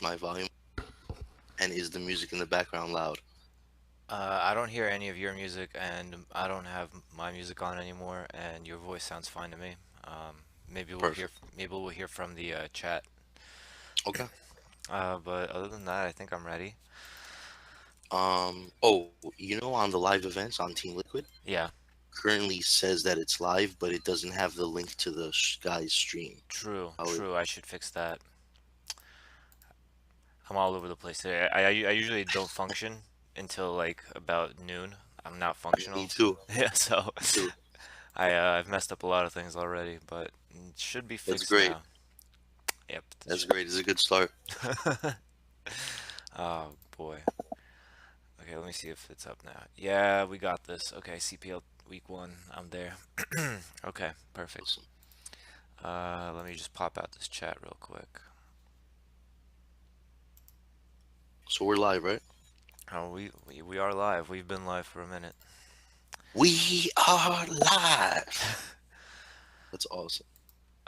my volume? And is the music in the background loud? I don't hear any of your music, and I don't have my music on anymore, and your voice sounds fine to me. Maybe we'll hear, Perfect. maybe we'll hear from the chat. Okay. But other than that, I think I'm ready. Oh, on the live events on Team Liquid, Yeah, currently says that it's live, but it doesn't have the link to the guy's stream. true, How is true. I should fix that. I'm all over the place today. I usually don't function until like about noon. I'm not Me functional. too. Yeah, so Me too. I've messed up a lot of things already, but it should be That's fixed great. now. Yep. That's great. It's a good start. Oh boy. Okay, let me see if it's up now. Yeah, we got this. Okay, CPL week one. I'm there. Okay, perfect. Awesome. Let me just pop out this chat real quick. So we're live, right? Oh, we are live. We've been live for a minute. We are live. That's awesome.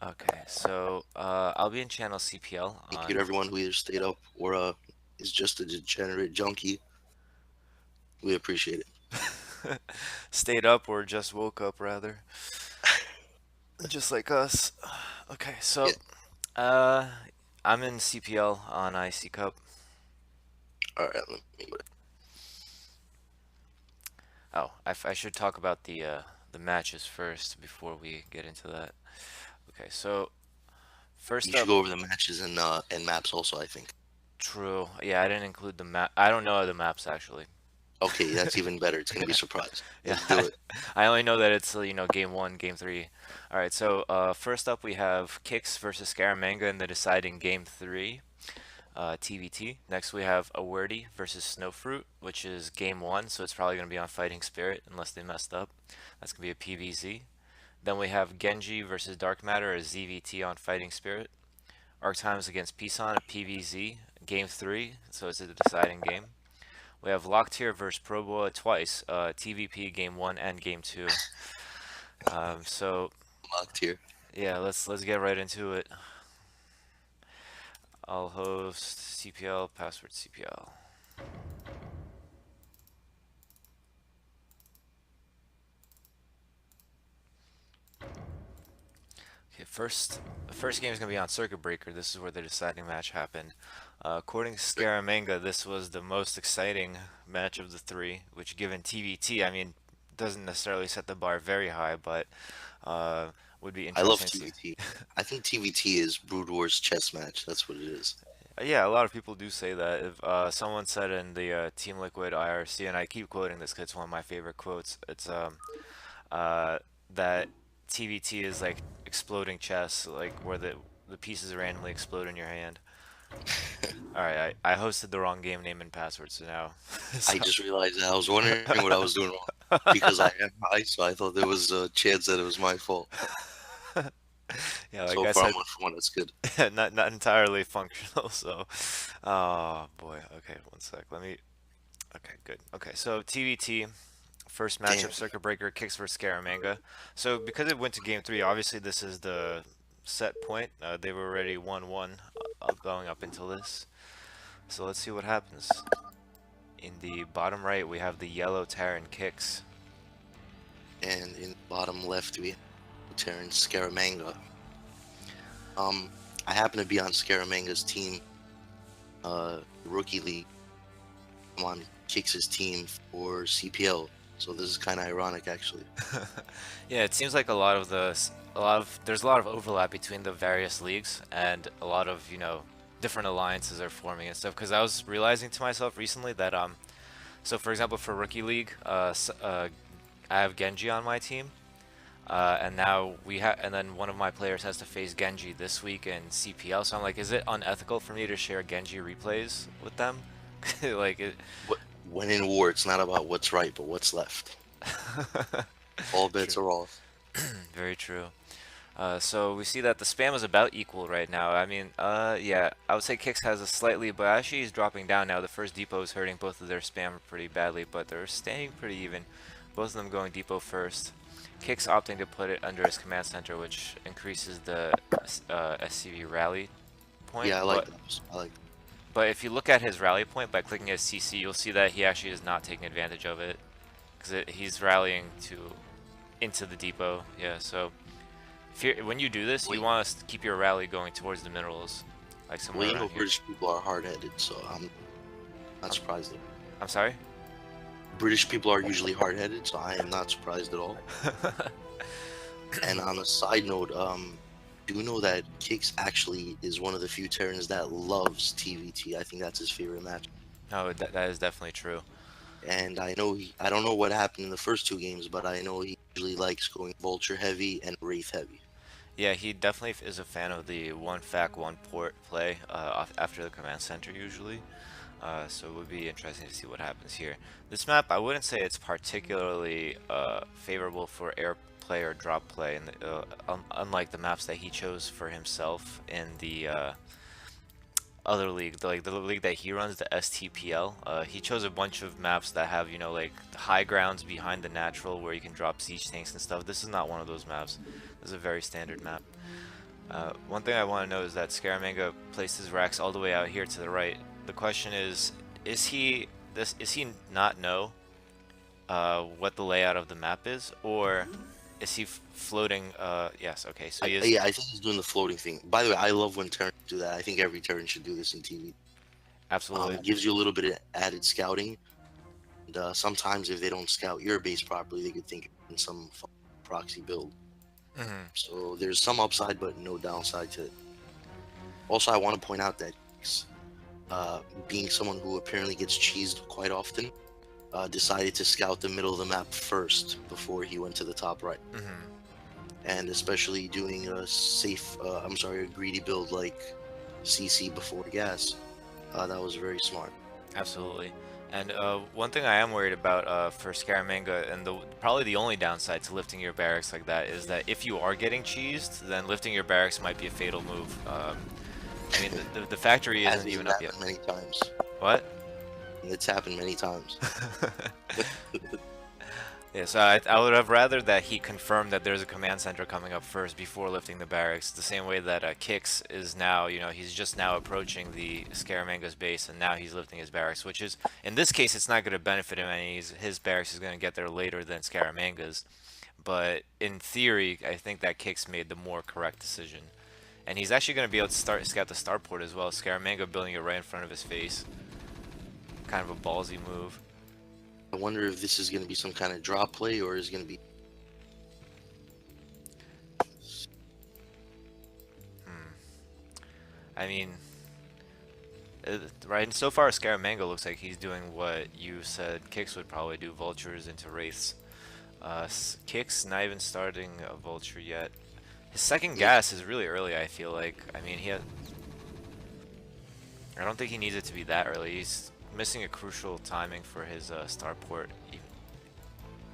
Okay, so I'll be in channel CPL Thank you on. to everyone who either stayed up or is just a degenerate junkie. We appreciate it. Stayed up or just woke up rather, just like us. Okay, Yeah. so uh, I'm in CPL on IC Cup. All right. Let me. Oh, I should talk about the matches first before we get into that. Okay, so You first should up, go over the matches and maps also. I think. true. Yeah, I didn't include the map. I don't know the maps actually. Okay, that's even better. It's gonna be a surprise. Yeah, Let's do it. I only know that it's game one, game three. All right, so first up we have Kicks versus Scaramanga in the deciding game three, TVT. Next we have Awerty versus Snowfruit, which is game one, so it's probably gonna be on Fighting Spirit unless they messed up. That's gonna be a PVZ. Then we have Genji versus Dark Matter, a ZVT on Fighting Spirit. Arctimes against Pisan, a PVZ, game three, so it's a deciding game. We have Locktier versus Proboa twice, TVP game one and game two. So Locked here. yeah, let's get right into it. I'll host CPL, password CPL. Okay, the first game is gonna be on Circuit Breaker. This is where the deciding match happened. According to Scaramanga, this was the most exciting match of the three, which given TVT, I mean, doesn't necessarily set the bar very high, but uh, would be I love interesting to see. TVT. I think TVT is Brood War's chess match. That's what it is. Yeah, a lot of people do say that. If someone said in the Team Liquid IRC, and I keep quoting this because it's one of my favorite quotes. It's uh, that TVT is like exploding chess, like where the pieces randomly explode in your hand. All right, I hosted the wrong game name and password, so now, I so just realized that I was wondering what I was doing wrong because I am high, so I thought there was a chance that it was my fault. yeah, like So I far, I'm said, 1 for 1. That's good. not entirely functional. So, oh boy. Okay, one sec. Let me. Okay, good. Okay, so TVT. First Damn. matchup, Circuit Breaker, Kicks versus Scaramanga. So because it went to game three, obviously this is the set point. They were already 1-1 going up until this. So let's see what happens. In the bottom right, we have the yellow Terran Kicks. And in the bottom left, we have Terrence Scaramanga. Um, I happen to be on Scaramanga's team, rookie league. I'm on Kix's team for CPL. So this is kind of ironic, actually. Yeah, it seems like there's a lot of overlap between the various leagues, and a lot of different alliances are forming and stuff. Because I was realizing to myself recently that so for example for rookie league, I have Genji on my team. And now and then one of my players has to face Genji this week in CPL. So I'm like, is it unethical for me to share Genji replays with them? Like it. When in war, it's not about what's right, but what's left. All bets True. are off. Very true. So we see that the spam is about equal right now. I mean, yeah, I would say Kix has a slightly, but actually he's dropping down now. The first depot is hurting both of their spam pretty badly, but they're staying pretty even. Both of them going depot first. Kix opting to put it under his command center, which increases the SCV rally point, Yeah, I like but those. I like. But if you look at his rally point by clicking his CC, you'll see that he actually is not taking advantage of it because he's rallying into the depot. Yeah, so when you do this, you Well, want to keep your rally going towards the minerals, like well, somewhere you know, around here. British people are hard-headed, so I'm not I'm, surprised. I'm sorry? British people are usually hard-headed, so I am not surprised at all. And on a side note, do you know that Kix actually is one of the few Terrans that loves TVT? I think that's his favorite match. No, that is definitely true. And I know I don't know what happened in the first two games, but I know he usually likes going Vulture heavy and Wraith heavy. Yeah, he definitely is a fan of the one fac, one port play after the command center usually. So it would be interesting to see what happens here. This map, I wouldn't say it's particularly favorable for air play or drop play, and unlike the maps that he chose for himself in the other league, like the league that he runs, the STPL. He chose a bunch of maps that have, you know, like the high grounds behind the natural where you can drop siege tanks and stuff. This is not one of those maps. This is a very standard map. One thing I want to know is that Scaramanga placed his racks all the way out here to the right. The question is he not know what the layout of the map is, or is he floating? Yes, okay, so he is. Yeah, I think he's doing the floating thing. By the way, I love when Terrans do that. I think every Terran should do this in TV. Absolutely. It gives you a little bit of added scouting. And, sometimes if they don't scout your base properly, they could think in some proxy build. Hmm. So there's some upside, but no downside to it. Also, I want to point out that being someone who apparently gets cheesed quite often, decided to scout the middle of the map first before he went to the top right. Hmm. And especially doing a a greedy build like CC before gas, that was very smart. Absolutely. And one thing I am worried about for Scaramanga, and probably the only downside to lifting your barracks like that, is that if you are getting cheesed, then lifting your barracks might be a fatal move. I mean, the factory isn't even up yet. Many times. What? It's happened many times. Yeah, so I would have rather that he confirmed that there's a command center coming up first before lifting the barracks, the same way that Kix is now, you know, he's just now approaching the Scaramanga's base, and now he's lifting his barracks, which is, in this case, it's not going to benefit him any. His barracks is going to get there later than Scaramanga's, but in theory, I think that Kix made the more correct decision. And he's actually going to be able to scout the starport as well. Scaramanga building it right in front of his face. Kind of a ballsy move. I wonder if this is going to be some kind of drop play or is going to be. I mean, right, so far Scaramanga looks like he's doing what you said Kix would probably do, vultures into wraiths. Kix not even starting a vulture yet. His second gas is really early, I feel like. I mean, I don't think he needs it to be that early. He's missing a crucial timing for his starport.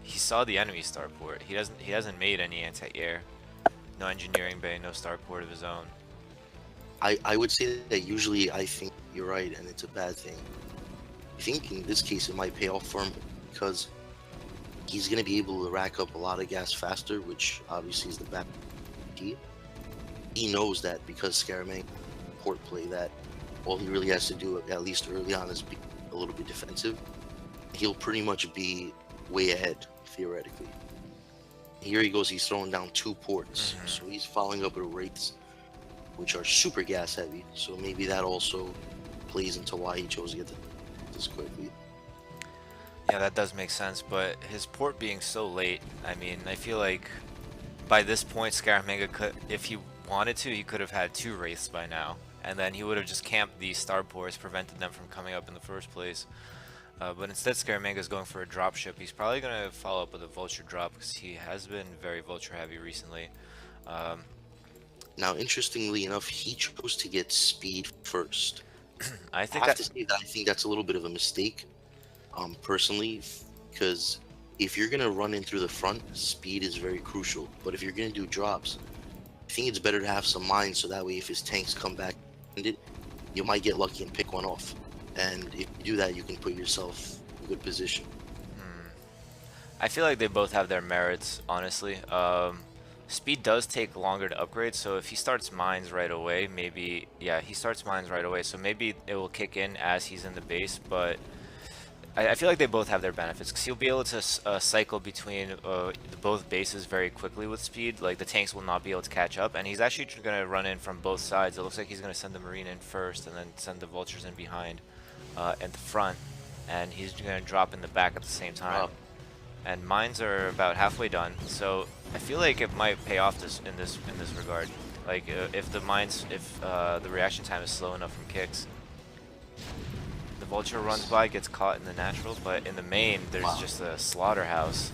He saw the enemy starport. He hasn't made any anti-air. No engineering bay, no starport of his own. I would say that usually I think you're right, and it's a bad thing. I think in this case it might pay off for him because he's going to be able to rack up a lot of gas faster, which obviously is the bad key. He knows that because Scaramanga port play that all he really has to do, at least early on, is be a little bit defensive. He'll pretty much be way ahead, theoretically. Here he goes, he's throwing down 2 ports, so he's following up with wraiths, which are super gas heavy, so maybe that also plays into why he chose to get this quickly. Yeah, that does make sense, but his port being so late, I mean, I feel like by this point Scaramanga could, if he wanted to, he could have had 2 wraiths by now, and then he would have just camped these starports, prevented them from coming up in the first place. But instead Scaramanga is going for a drop ship. He's probably going to follow up with a vulture drop because he has been very vulture heavy recently. Now, interestingly enough, he chose to get speed first. I I think have that to say that I think that's a little bit of a mistake, personally, because if you're gonna run in through the front, speed is very crucial. But if you're gonna do drops, I think it's better to have some mines so that way if his tanks come back, you might get lucky and pick one off. And if you do that, you can put yourself in a good position. I feel like they both have their merits, honestly. Speed does take longer to upgrade, so if he starts mines right away, maybe, yeah, he starts mines right away, so maybe it will kick in as he's in the base, but I feel like they both have their benefits, because he'll be able to cycle between both bases very quickly with speed, like the tanks will not be able to catch up, and he's actually going to run in from both sides. It looks like he's going to send the Marine in first, and then send the Vultures in behind, at the front, and he's going to drop in the back at the same time. Wow. And mines are about halfway done, so I feel like it might pay off in this regard. Like if the reaction time is slow enough from kicks, the vulture runs by, gets caught in the natural, but in the main there's Wow. just a slaughterhouse.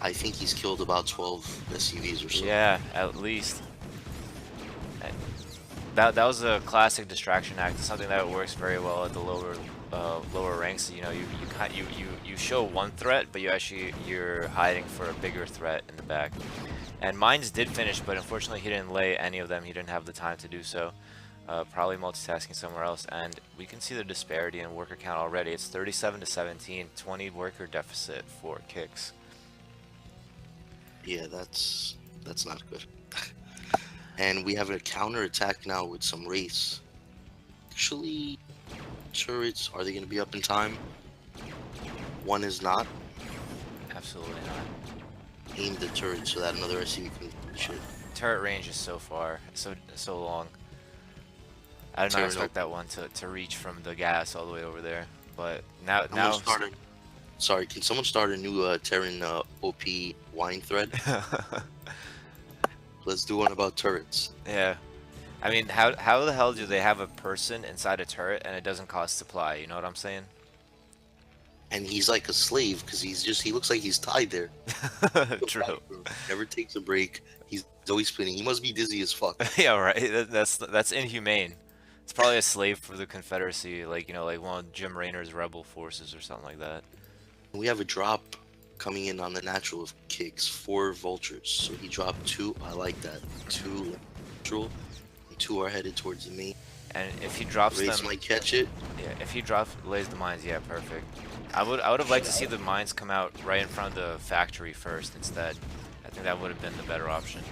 I think he's killed about 12 SCVs or so. Yeah, at least. And that was a classic distraction act, something that works very well at the lower ranks. You know, you show one threat, but you're hiding for a bigger threat in the back. And mines did finish, but unfortunately he didn't lay any of them. He didn't have the time to do so. Probably multitasking somewhere else. And we can see the disparity in worker count already. It's 37 to 17, 20 worker deficit for kicks. Yeah, that's not good. And we have a counter attack now with some race. Actually, turrets, are they going to be up in time? One is not. Absolutely not. Aim the turret so that another SCV can finish it. Turret range is so far, so long. I did not expect that one to reach from the gas all the way over there. But now Sorry, can someone start a new Terran OP wine thread? Let's do one about turrets. Yeah. I mean, how the hell do they have a person inside a turret and it doesn't cost supply? You know what I'm saying? And he's like a slave because he looks like he's tied there. True. Never takes a break. He's always spinning. He must be dizzy as fuck. Yeah, right. That's inhumane. It's probably a slave for the Confederacy, like, you know, like one of Jim Raynor's rebel forces or something like that. We have a drop coming in on the natural of kicks, 4 vultures. So he dropped 2. I like that. 2 natural, and 2 are headed towards the main. And if he drops Race them, might catch it. yeah, if he lays the mines, yeah, perfect. I would have liked to see the mines come out right in front of the factory first instead. I think that would have been the better option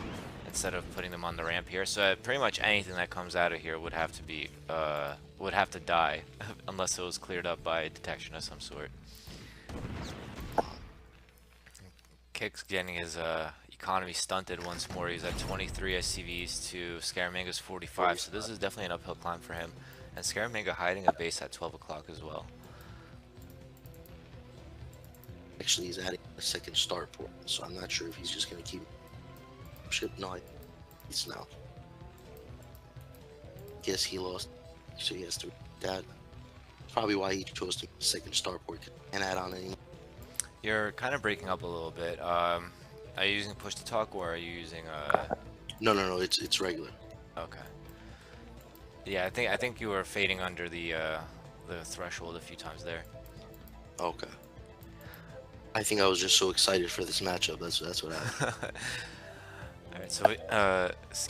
instead of putting them on the ramp here. So pretty much anything that comes out of here would have to die unless it was cleared up by detection of some sort. Kick's getting his economy stunted once more. He's at 23 SCVs to Scaramanga's 45, so this is definitely an uphill climb for him. And Scaramanga hiding a base at 12 o'clock as well. Actually, he's adding a second start port, so I'm not sure if he's just going to keep ship. No, it's now. Guess he lost, so he has to that. Probably why he chose to second start port and add on any. You're kind of breaking up a little bit. Are you using push to talk or are you using No, it's regular. Okay. Yeah, I think you were fading under the threshold a few times there. Okay. I think I was just so excited for this matchup. That's what happened. Alright, so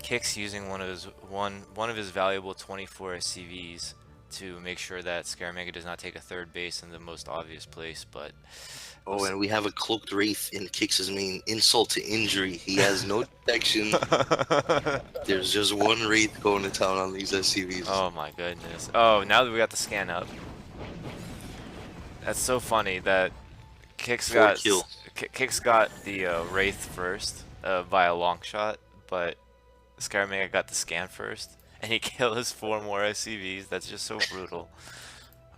Kick's using one of his valuable 24 SCVs to make sure that Scaramanga does not take a third base in the most obvious place, but Oh, and we have a cloaked wraith in Kix's main. Insult to injury. He has no protection. There's just one wraith going to town on these SCVs. Oh my goodness. Oh, now that we got the scan up. That's so funny that Kick's got the wraith first by a long shot, but Scaramanga got the scan first, and he killed his 4 more SCVs. That's just so brutal.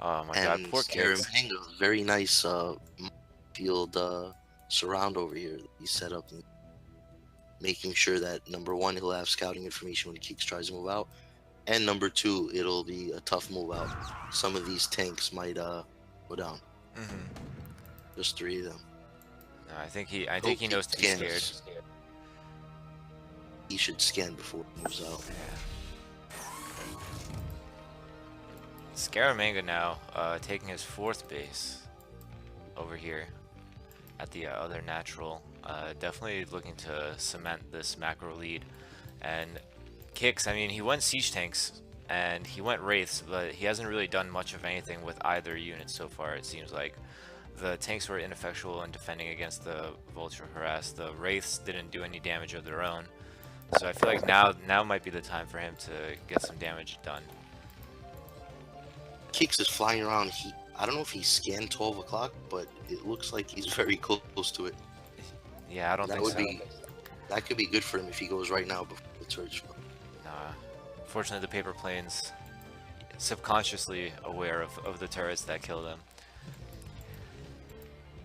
Oh my god, poor Kicks. Scaramanga, very nice field surround over here. He set up, making sure that number 1, he'll have scouting information when Kicks tries to move out, and number 2, it'll be a tough move out. Some of these tanks might go down. Just 3 of them. No, I think he knows to be scared. He should scan before he moves out. Scaramanga now taking his 4th base over here at the other natural. Definitely looking to cement this macro lead. And Kicks, I mean, he went siege tanks and he went wraiths, but he hasn't really done much of anything with either unit so far, it seems like. the tanks were ineffectual in defending against the vulture harass. The wraiths didn't do any damage of their own, so I feel like now might be the time for him to get some damage done. Kicks is flying around. I don't know if he scanned 12 o'clock, but it looks like he's very close to it. Yeah, I don't That think would so. that could be good for him if he goes right now before the turret. Nah. Fortunately, the paper plane's subconsciously aware of the turrets that kill them.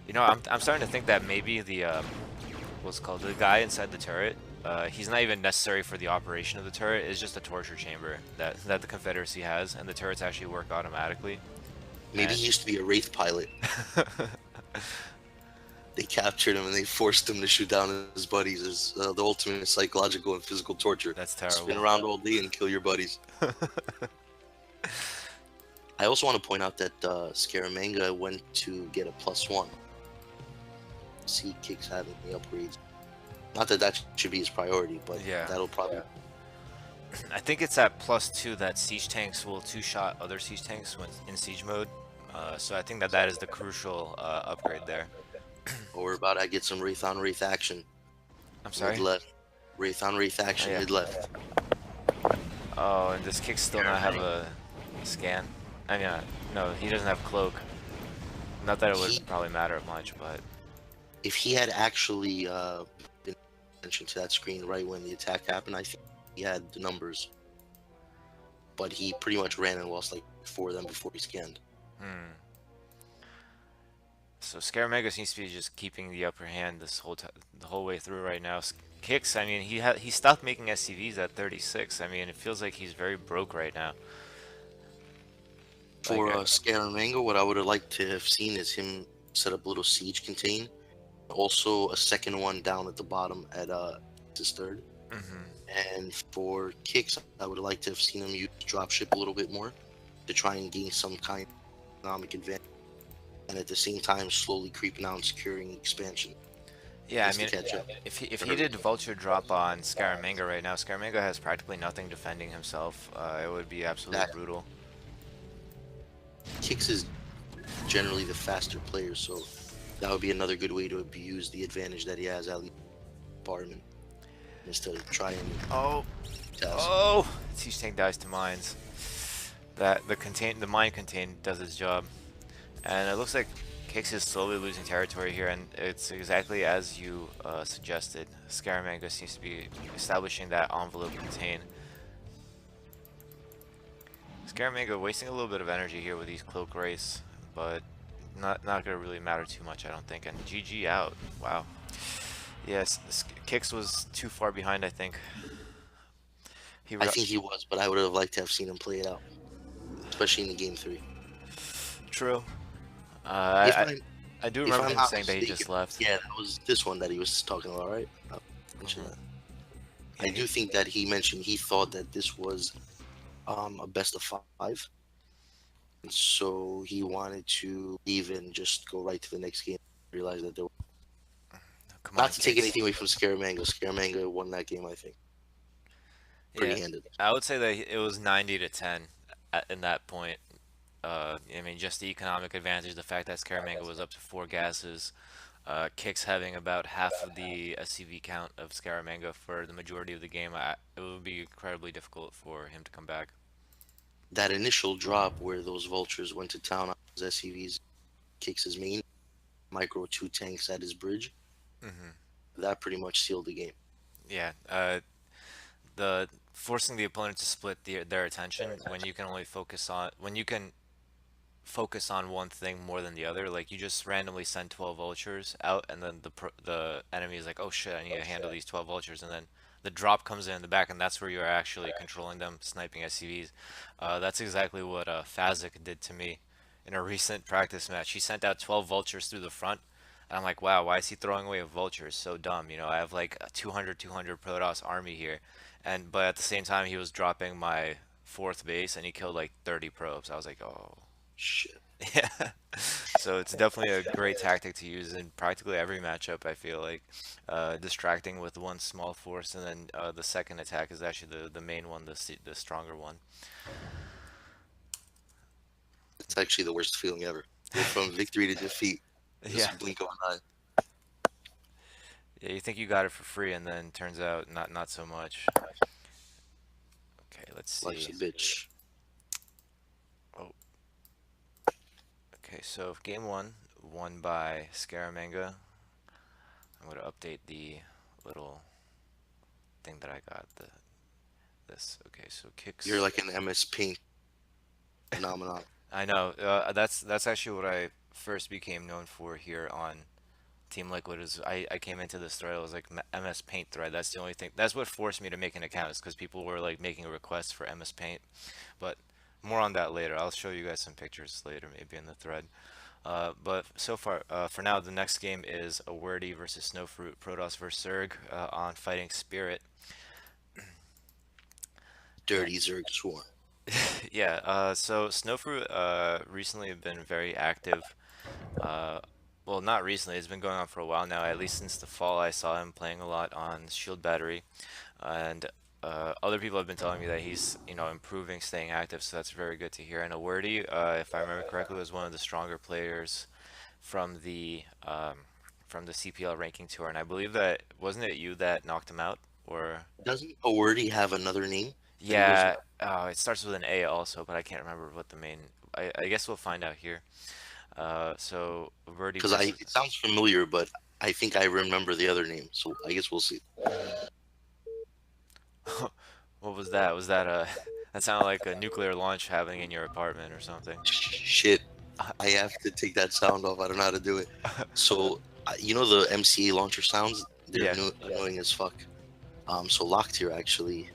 You know, I'm starting to think that maybe the what's it called, the guy inside the turret, he's not even necessary for the operation of the turret. It's just a torture chamber that the Confederacy has, and the turrets actually work automatically. Maybe And he used to be a wraith pilot. They captured him and they forced him to shoot down his buddies as the ultimate psychological and physical torture. that's Spin terrible. around all day and kill your buddies. I also want to point out that Scaramanga went to get a +1. See Kicks having the upgrades. Not that that should be his priority, but Yeah. that'll probably. I think it's at +2 that siege tanks will two-shot other siege tanks when in siege mode. So I think that that is the crucial upgrade there. Oh, we're about to get some Wraith on Wraith action. I'm Mid sorry? left. Wraith on Wraith Oh, action yeah. mid left. Oh, and does Kick still not have a scan? I mean, no, he doesn't have cloak. Not that it would He, probably matter much, but if he had actually been attention to that screen right when the attack happened, I think he had the numbers. But he pretty much ran and lost like 4 of them before he scanned. hmm. So Scaramanga seems to be just keeping the upper hand this the whole way through right now. Kicks, I mean, he stopped making SCVs at 36. I mean, it feels like he's very broke right now. Like, For Scaramanga, what I would have liked to have seen is him set up a little siege contain. Also, a second one down at the bottom at his third. mhm. And for Kicks, I would have liked to have seen him use dropship a little bit more to try and gain some kind of economic advantage. And at the same time, slowly creeping out and securing expansion. Yeah, I Just to mean, catch up. if he did Vulture drop on Scaramanga right now, Scaramanga has practically nothing defending himself. It would be absolutely That brutal. Kicks is generally the faster player, so that would be another good way to abuse the advantage that he has at least department, is to try and Oh, test. oh! Siege tank dies to mines. The mine contain does its job, and it looks like Kix is slowly losing territory here, and it's exactly as you suggested. Scaramanga seems to be establishing that envelope contain. Scaramanga wasting a little bit of energy here with these cloak race, but not gonna really matter too much, I don't think. And GG out. Wow. Yes, Kix was too far behind, I think. I think he was, but I would have liked to have seen him play it out, especially in the game 3. True. If I I'm I do if remember I'm him not saying that he just mistaken, left. yeah, that was this one that he was talking about, right? I'll mention Mhm. that. Yeah, I do think that he mentioned he thought that this was a best of 5, and so he wanted to leave and just go right to the next game. Realize that there, come not on, to take Kix. anything away from Scaramanga. Scaramanga won that game, I think, pretty Yeah, handed. I would say that it was 90 to 10 in that point. I mean, just the economic advantage, the fact that Scaramanga was up to 4 gases, Kix having about half of the SCV count of Scaramanga for the majority of the game, it would be incredibly difficult for him to come back. That initial drop where those vultures went to town on his SCVs, kicks his main micro 2 tanks at his bridge. Hmm. That pretty much sealed the game. Yeah, the forcing the opponent to split their attention when you can only focus on one thing more than the other. Like you just randomly send 12 vultures out, and then the enemy is like, "Oh shit, I need to handle these 12 vultures," and then the drop comes in the back, and that's where you're actually controlling them, sniping SCVs. That's exactly what Fazik did to me in a recent practice match. He sent out 12 vultures through the front, and I'm like, "Wow, why is he throwing away a vulture? So dumb." You know, I have like a 200 Protoss army here, but at the same time, he was dropping my fourth base, and he killed like 30 probes. I was like, "Oh." Shit. Yeah. So it's definitely a great tactic to use in practically every matchup, I feel like. Distracting with one small force, and then the second attack is actually the main one, the stronger one. It's actually the worst feeling ever. Go from victory to defeat. Yeah. Just blink of an eye. Yeah, you think you got it for free, and then turns out not so much. Okay, let's Life's see. a bitch. Oh, okay. So game one won by Scaramanga. I'm gonna update the little thing that I got. This. Okay, so You're kicks. like an MS Paint phenomenon. I know. That's actually what I first became known for here on Team Liquid. Is I came into this thread. It was like MS Paint thread. That's the only thing. That's what forced me to make an account. Is because people were like making requests for MS Paint. But more on that later. I'll show you guys some pictures later, maybe in the thread. But so far, for now, the next game is Awerty versus Snowfruit, Protoss versus Zerg on Fighting Spirit. And Dirty Zerg Swarm. yeah, so Snowfruit recently have been very active. Uh, well, not recently. It's been going on for a while now. At least since the fall, I saw him playing a lot on Shield Battery, and other people have been telling me that he's, improving, staying active. So that's very good to hear. And Awerty, if I remember correctly, was one of the stronger players from the CPL ranking tour, and I believe that wasn't it you that knocked him out, or Doesn't Awerty have another name that he goes by? yeah, it starts with an A also, but I can't remember what the main. I guess we'll find out here. So Verdi Because versus. it sounds familiar, but I think I remember the other name. So I guess we'll see. Mhm. What was that? Was that a? That sounded like a nuclear launch happening in your apartment or something. Shit, I have to take that sound off. I don't know how to do it. So you know the MCA launcher sounds? They're Yeah. annoying as fuck. So Locked here actually,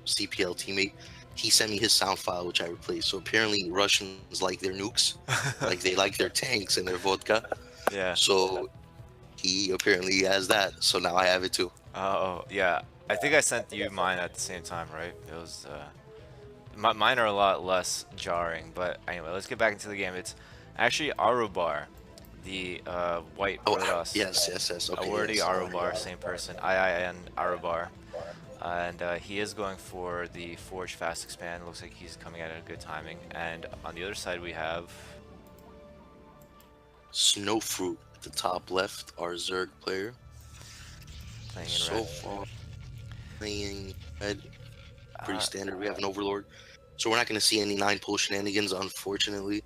CPL teammate, he sent me his sound file which I replaced. So apparently Russians like their nukes, like they like their tanks and their vodka. Yeah. So he apparently has that. So now I have it too. Oh, yeah. I think I sent you mine at the same time, right? It was. Mine are a lot less jarring, but anyway, let's get back into the game. It's actually Arubar, the white Oh, Protoss. yes. Okay, Awardi yes. Arubar, same person. IIN Arubar. And he is going for the Forge Fast Expand. Looks like he's coming at a good timing. And on the other side, we have. Snowfruit at the top left, our Zerg player. Playing in red. So far, playing red, pretty Uh, standard. We have an Overlord. So we're not going to see any 9-pull shenanigans, unfortunately.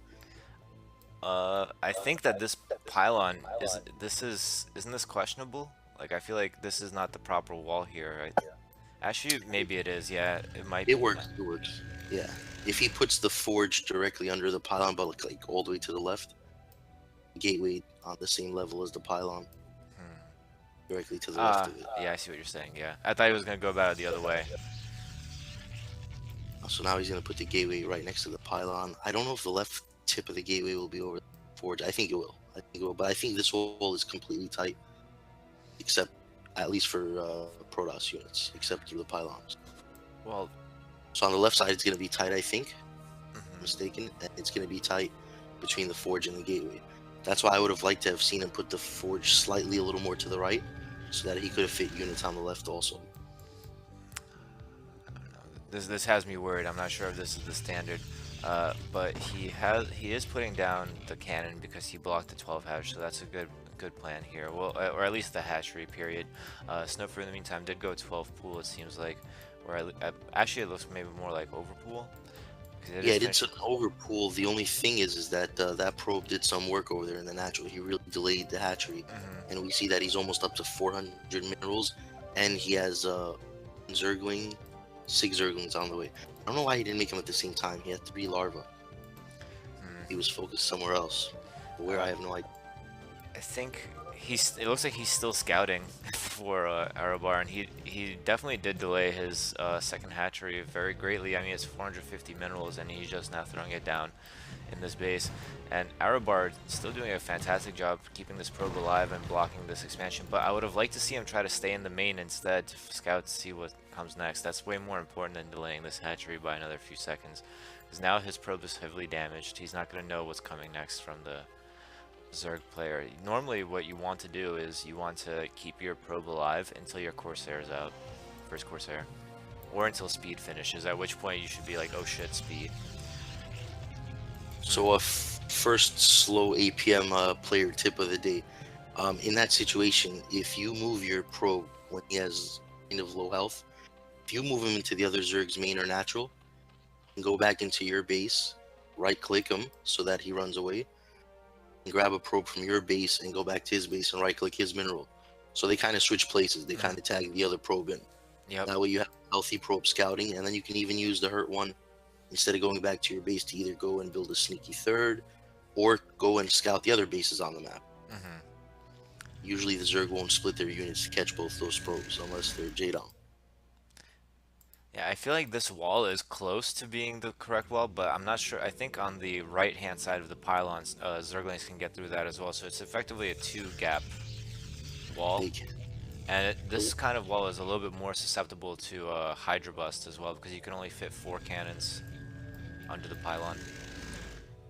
I think that this pylon isn't this questionable? Like I feel like this is not the proper wall here. Actually, maybe it is. Yeah, it might It be. works. It works. Yeah. If he puts the forge directly under the pylon, but like all the way to the left, gateway on the same level as the pylon, Hmm. directly to the left Ah, of it. yeah, I see what you're saying. Yeah, I thought he was gonna go about it the other way. So now he's going to put the gateway right next to the pylon. I don't know if the left tip of the gateway will be over the forge. I think it will. But I think this wall is completely tight, except at least for Protoss units, except through the pylons. Well, So on the left side, it's going to be tight, I think. If I'm mhm. mistaken, and it's going to be tight between the forge and the gateway. That's why I would have liked to have seen him put the forge slightly a little more to the right, so that he could have fit units on the left also. I don't know. This has me worried. I'm not sure if this is the standard. But he is putting down the cannon because he blocked the 12 hatch, so that's a good plan here. Well, or at least the hatchery period. Snowfruit in the meantime did go 12 pool. It seems like, actually it looks maybe more like overpool. 'Cause it Yeah, is it did finishing. some overpool. The only thing is that that probe did some work over there in the natural. He really delayed the hatchery, Mhm. and we see that he's almost up to 400 minerals, and he has Zergling, 6 Zerglings on the way. I don't know why he didn't make them at the same time. He had to be larva. He Hmm. was focused somewhere else. But where, I Uh, have no idea. I think it looks like he's still scouting for Arabar, and he definitely did delay his second hatchery very greatly. I mean, it's 450 minerals, and he's just now throwing it down in this base. And Arabar still doing a fantastic job keeping this probe alive and blocking this expansion. But I would have liked to see him try to stay in the main instead to scout to see what comes next. That's way more important than delaying this hatchery by another few seconds. Because now his probe is heavily damaged. He's not going to know what's coming next from the Zerg player. Normally what you want to do is you want to keep your probe alive until your Corsair is out. First Corsair. Or until speed finishes, at which point you should be like, oh shit, speed. So a first slow APM player tip of the day. In that situation, if you move your probe when he has kind of low health, if you move him into the other Zerg's main or natural, and go back into your base, right click him so that he runs away, and grab a probe from your base and go back to his base and right click his mineral. So they kind of switch places. They kind of tag the other probe in. Yep. That way you have healthy probe scouting, and then you can even use the hurt one instead of going back to your base to either go and build a sneaky third or go and scout the other bases on the map. Mm-hmm. Usually the Zerg won't split their units to catch both those probes unless they're Jadong. Yeah, I feel like this wall is close to being the correct wall, but I'm not sure. I think on the right-hand side of the pylons, Zerglings can get through that as well. So it's effectively a two-gap wall. And this kind of wall is a little bit more susceptible to Hydra Bust as well, because you can only fit 4 cannons under the pylon.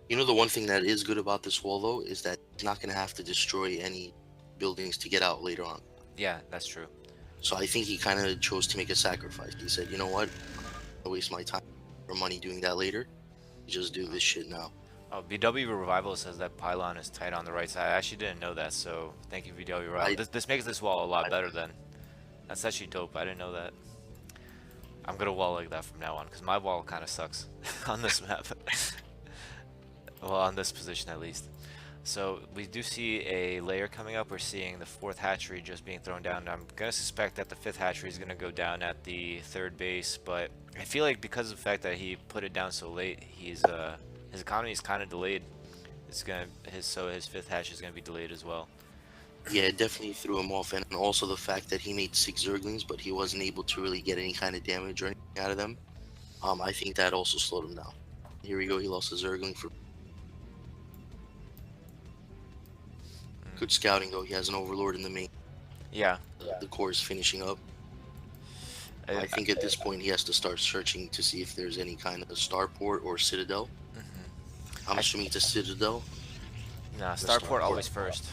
You know, the one thing that is good about this wall, though, is that he's not going to have to destroy any buildings to get out later on. Yeah, that's true. So I think he kind of chose to make a sacrifice. He said, you know what? I'll waste my time or money doing that later. Just do this shit now. Oh, BW Revival says that pylon is tight on the right side. I actually didn't know that, so thank you, BW Revival. This makes this wall a lot better then. That's actually dope. I didn't know that. I'm gonna wall like that from now on, because my wall kind of sucks on this map. Well, on this position at least. So we do see a layer coming up. We're seeing the 4th hatchery just being thrown down. I'm gonna suspect that the 5th hatchery is gonna go down at the 3rd base, but I feel like because of the fact that he put it down so late, his economy is kind of delayed. His 5th hatch is gonna be delayed as well. Yeah, it definitely threw him off, and also the fact that he made 6 Zerglings, but he wasn't able to really get any kind of damage or anything out of them. I think that also slowed him down. Here we go. He lost a Zergling for. Good scouting though. He has an Overlord in the main. Yeah. The core is finishing up. I think at this point he has to start searching to see if there's any kind of starport or citadel. I'm assuming it's a citadel. Nah, starport always first.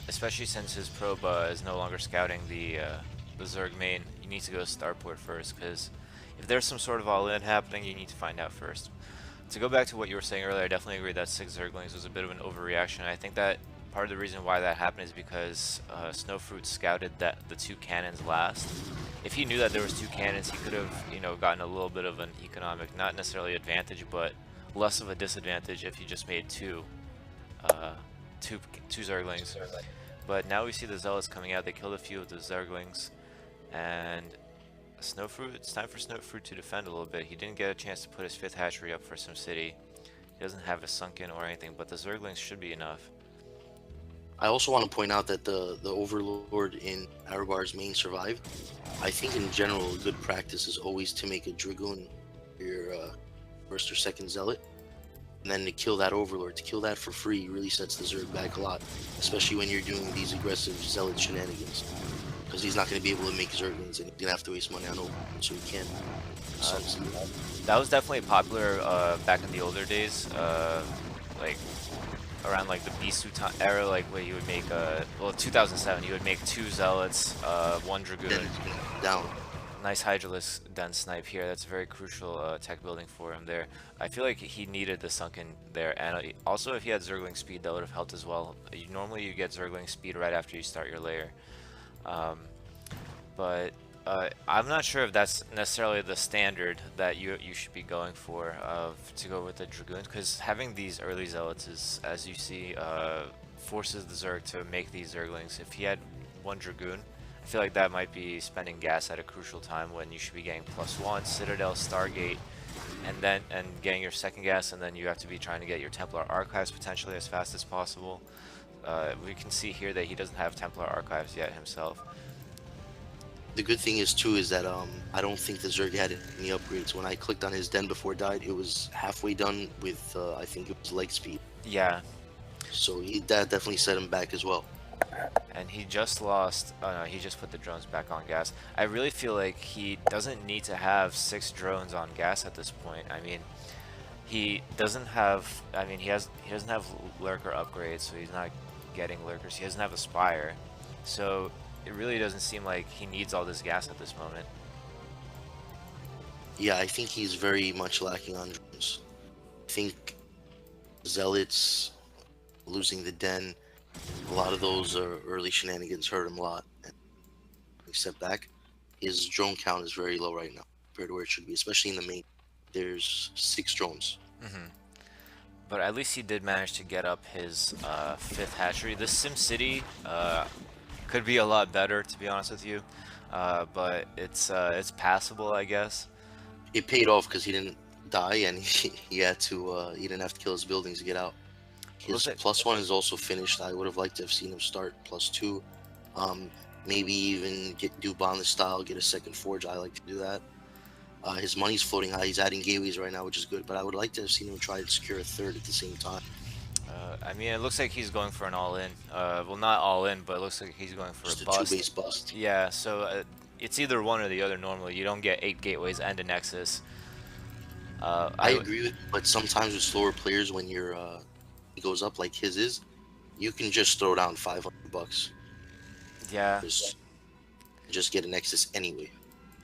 Especially since his probe is no longer scouting the Zerg main. You need to go starport first, because if there's some sort of all-in happening, you need to find out first. To go back to what you were saying earlier, I definitely agree that 6 Zerglings was a bit of an overreaction. I think that part of the reason why that happened is because Snowfruit scouted the 2 cannons last. If he knew that there was 2 cannons, he could have, you know, gotten a little bit of an economic, not necessarily advantage, but less of a disadvantage if he just made two Zerglings. But now we see the Zealots coming out. They killed a few of the Zerglings, and Snowfruit, it's time for Snowfruit to defend a little bit. He didn't get a chance to put his 5th hatchery up for some city. He doesn't have a sunken or anything, but the Zerglings should be enough. I also want to point out that the Overlord in Arabar's main survived. I think in general a good practice is always to make a Dragoon your 1st or 2nd Zealot, and then to kill that Overlord. To kill that for free really sets the Zerg back a lot, especially when you're doing these aggressive Zealot shenanigans. Because he's not going to be able to make Zerglings, and he's going to have to waste money on Overlord, so he can't. That was definitely popular back in the older days, like around like the Bisu era, like where you would make well, 2007, you would make 2 Zealots, 1 Dragoon. Down. Nice Hydralisk den snipe here. That's a very crucial tech building for him there. I feel like he needed the sunken there, and also if he had Zergling speed, that would have helped as well. Normally you get Zergling speed right after you start your layer, but I'm not sure if that's necessarily the standard that you should be going for to go with the Dragoons, because having these early Zealots is, as you see, forces the Zerg to make these Zerglings. If he had 1 Dragoon, I feel like that might be spending gas at a crucial time when you should be getting +1 Citadel, Stargate, and getting your 2nd gas, and then you have to be trying to get your Templar Archives potentially as fast as possible. We can see here that he doesn't have Templar Archives yet himself. The good thing is too is that I don't think the Zerg had any upgrades. When I clicked on his den before it died, it was halfway done with I think it was leg speed. Yeah. So that definitely set him back as well. And he just lost, he just put the drones back on gas. I really feel like he doesn't need to have 6 drones on gas at this point. I mean, he doesn't have, he doesn't have lurker upgrades, so he's not getting lurkers. He doesn't have a spire. So it really doesn't seem like he needs all this gas at this moment. Yeah, I think he's very much lacking on drones. I think Zealots, losing the den. A lot of those early shenanigans hurt him a lot. And he stepped back. His drone count is very low right now compared to where it should be, especially in the main. There's 6 drones. But at least he did manage to get up his 5th hatchery. This SimCity could be a lot better, to be honest with you, but it's passable, I guess. It paid off because he didn't die, and he had to. He didn't have to kill his buildings to get out. His Looks like +1 is also finished. I would have liked to have seen him start +2. Maybe even do bondless style, get a second forge. I like to do that. His money's floating high. He's adding gateways right now, which is good. But I would like to have seen him try to secure a 3rd at the same time. I mean, it looks like he's going for an all-in. Well, not all-in, but it looks like he's going for Just a a bust. 2-base bust. Yeah, so it's either one or the other normally. You don't get 8 gateways and a nexus. I agree with, but sometimes with slower players, when your it goes up like his is, you can just throw down $500. Yeah. Just get a nexus anyway,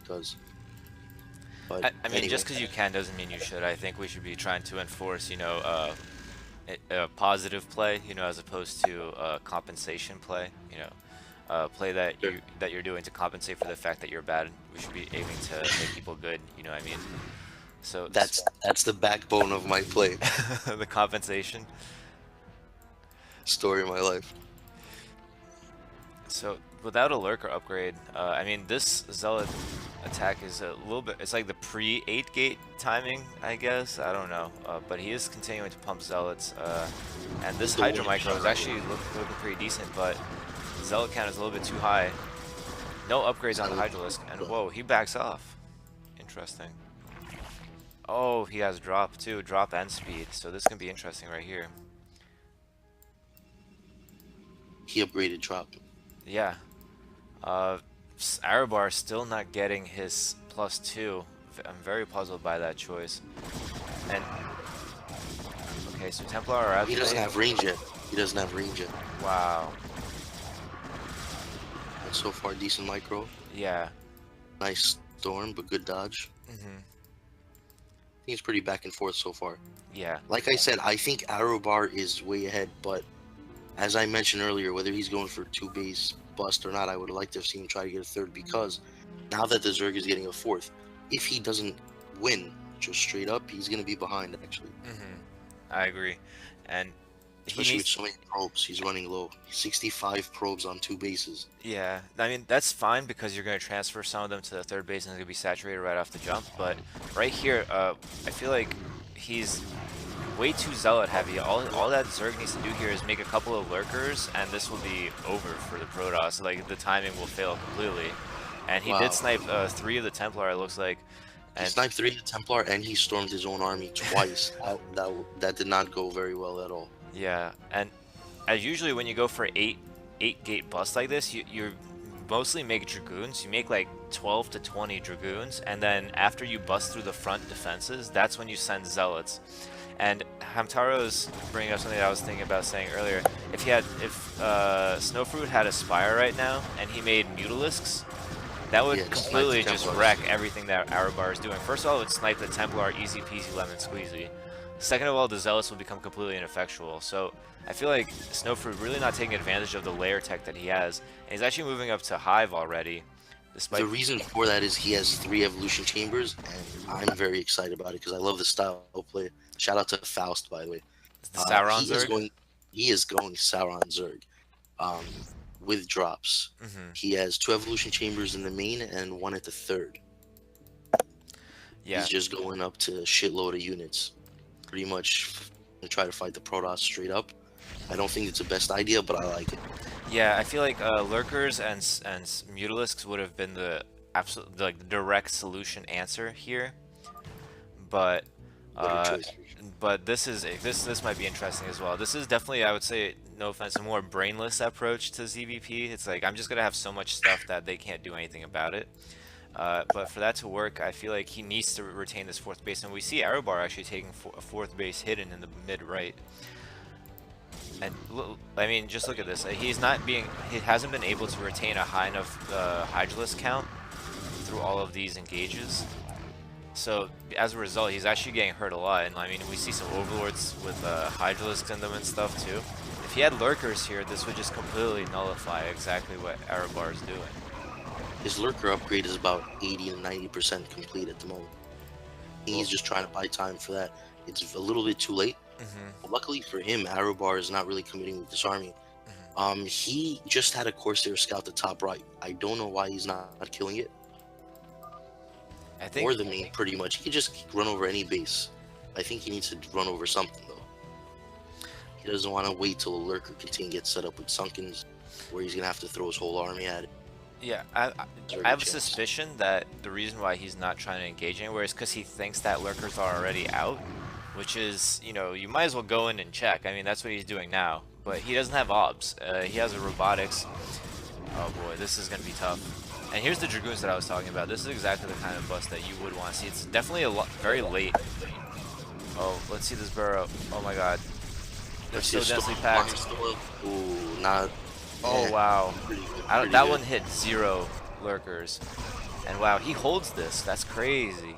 because. I mean, just because you can doesn't mean you should. I think we should be trying to enforce, you know, a positive play, you know, as opposed to compensation play. You know, play that you're doing to compensate for the fact that you're bad. We should be aiming to make people good. You know what I mean? So That's the backbone of my play. the compensation. Story of my life. So without a lurker upgrade, I mean, this zealot attack is a little bit, it's like the pre-8 gate timing, I guess. I don't know, but he is continuing to pump zealots, and this Hydra Micro is actually looking pretty decent, but zealot count is a little bit too high. No upgrades on the Hydralisk, and whoa, he backs off. Interesting. Oh, he has drop too, drop and speed, so this can be interesting right here. He upgraded drop. Yeah. Arabar still not getting his +2. I'm very puzzled by that choice. And okay, so Templar are out. He doesn't have range yet. He doesn't have range yet. Wow. And so far, decent micro. Yeah. Nice storm, but good dodge. He's pretty back and forth so far. Yeah. Like I said, I think Arabar is way ahead, but as I mentioned earlier, whether he's going for 2-base bust or not, I would like to have seen him try to get a 3rd, because now that the Zerg is getting a 4th, if he doesn't win just straight up, he's going to be behind, actually. I agree. And especially with so many probes, he's running low. 65 probes on 2 bases. Yeah, I mean, that's fine because you're going to transfer some of them to the 3rd base and it's going to be saturated right off the jump. But right here, I feel like he's way too zealot heavy. All that Zerg needs to do here is make a couple of lurkers, and this will be over for the Protoss. Like, the timing will fail completely. And he did snipe 3 of the Templar, it looks like. And he sniped 3 of the Templar, and he stormed his own army twice. that did not go very well at all. Yeah, and as usually when you go for 8 gate bust like this, you mostly make Dragoons. You make like 12 to 20 Dragoons, and then after you bust through the front defenses, that's when you send Zealots. And Hamtaro's bringing up something that I was thinking about saying earlier. If Snowfruit had a Spire right now, and he made Mutalisks, that would completely just wreck everything that Arabar is doing. First of all, it would snipe the Templar easy peasy lemon squeezy. Second of all, the Zealots will become completely ineffectual. So I feel like Snowfruit really not taking advantage of the layer tech that he has. And he's actually moving up to Hive already. Despite the reason for that is he has 3 evolution chambers, and I'm very excited about it because I love the style of play. Shout out to Faust, by the way. The Sauron Zerg? He is going Sauron Zerg with drops. He has 2 evolution chambers in the main and 1 at the 3rd. Yeah. He's just going up to a shitload of units. Pretty much to try to fight the Protoss straight up. I don't think it's the best idea, but I like it. Yeah, I feel like lurkers and Mutalisks would have been the absolute, like, direct solution answer here. But this might be interesting as well. This is definitely, I would say, no offense, a more brainless approach to ZVP. It's like, I'm just gonna have so much stuff that they can't do anything about it. But for that to work, I feel like he needs to retain this 4th base, and we see Arabar actually taking a 4th base hidden in the mid-right. And I mean, just look at this. He hasn't been able to retain a high enough Hydralisk count through all of these engages. So as a result, he's actually getting hurt a lot. And I mean, we see some overlords with Hydralisks in them and stuff too. If he had lurkers here, this would just completely nullify exactly what Arabar is doing. His lurker upgrade is about 80 to 90% complete at the moment. Well, He's just trying to buy time for that. It's a little bit too late. hmm Luckily for him, Arabar is not really committing with this army. He just had a Corsair scout the top right. I don't know why he's not killing it. I Or think, the main, pretty much. He could just run over any base. I think he needs to run over something, though. He doesn't want to wait till a lurker contain gets set up with Sunkens, where he's going to have to throw his whole army at it. yeah, I have a suspicion that the reason why he's not trying to engage anywhere is because he thinks that lurkers are already out, which is, you know, you might as well go in and check. I mean, that's what he's doing now. But he doesn't have obs. He has a robotics. Oh boy, this is going to be tough. And here's the Dragoons that I was talking about. This is exactly the kind of bust that you would want to see. It's definitely a lot, very late. Oh, let's see this burrow. Oh my god. They're Let's so see a densely storm, packed. Ooh, not. Oh eh, wow. pretty good, That one hit 0 lurkers. And wow, he holds this. That's crazy.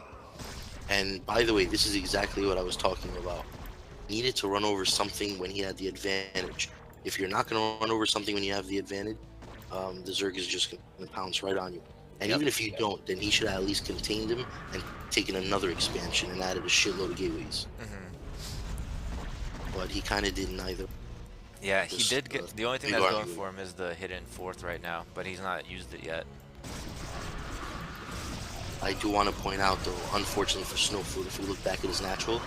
And by the way, this is exactly what I was talking about. Needed to run over something when he had the advantage. If you're not going to run over something when you have the advantage, the Zerg is just going to pounce right on you. And Yep. even if you don't, then he should have at least contained him and taken another expansion and added a shitload of gateways. But he kind of did neither. Yeah, he Just, did get. The only thing big that's going army. for him is the hidden 4th right now, but he's not used it yet. I do want to point out, though, unfortunately for Snowfoot, if we look back at his natural,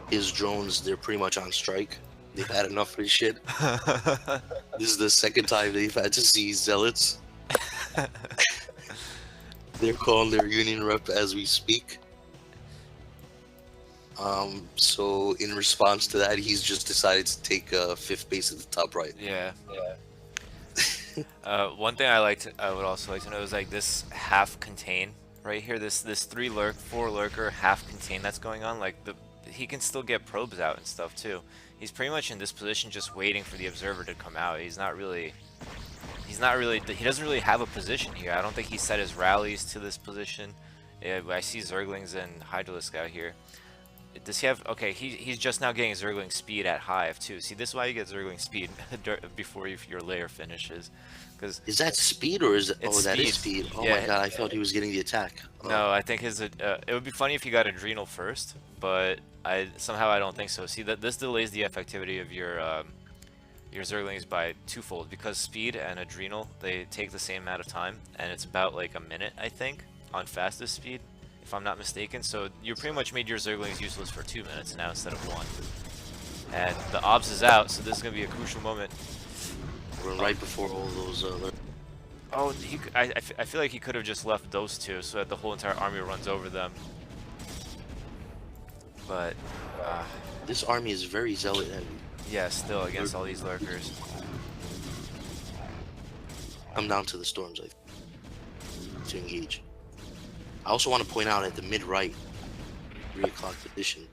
his drones, they're pretty much on strike. They've had enough of his shit. This is the second time they've had to see zealots. They're calling their union rep as we speak. So in response to that, he's just decided to take 5th base at the top right. Yeah. One thing I would also like to know is like this half contain right here. This 4 lurker half contain that's going on. Like he can still get probes out and stuff too. He's pretty much in this position just waiting for the observer to come out. He doesn't really have a position here. I don't think he set his rallies to this position. Yeah, I see Zerglings and Hydralisk out here. Does he have, okay, he's just now getting Zergling speed at hive too. See, this is why you get Zergling speed before your layer finishes. Because Is that speed or is it? it's Oh, that is speed. speed. Oh Yeah. my god, I thought he was getting the attack. No, I think his, it would be funny if he got Adrenal first, but somehow I don't think so. See, that this delays the effectivity of your Zerglings by 2-fold, because speed and Adrenal, they take the same amount of time, and it's about like a minute, I think, on fastest speed, if I'm not mistaken. So you pretty much made your Zerglings useless for 2 minutes now instead of 1. And the obs is out, so this is gonna be a crucial moment. We're right before all those. Oh, I feel like he could have just left those 2 so that the whole entire army runs over them. But, This army is very zealot heavy. yeah, still against all these lurkers. I'm down to the storms, I think, to engage. I also want to point out at the mid right, 3 o'clock position,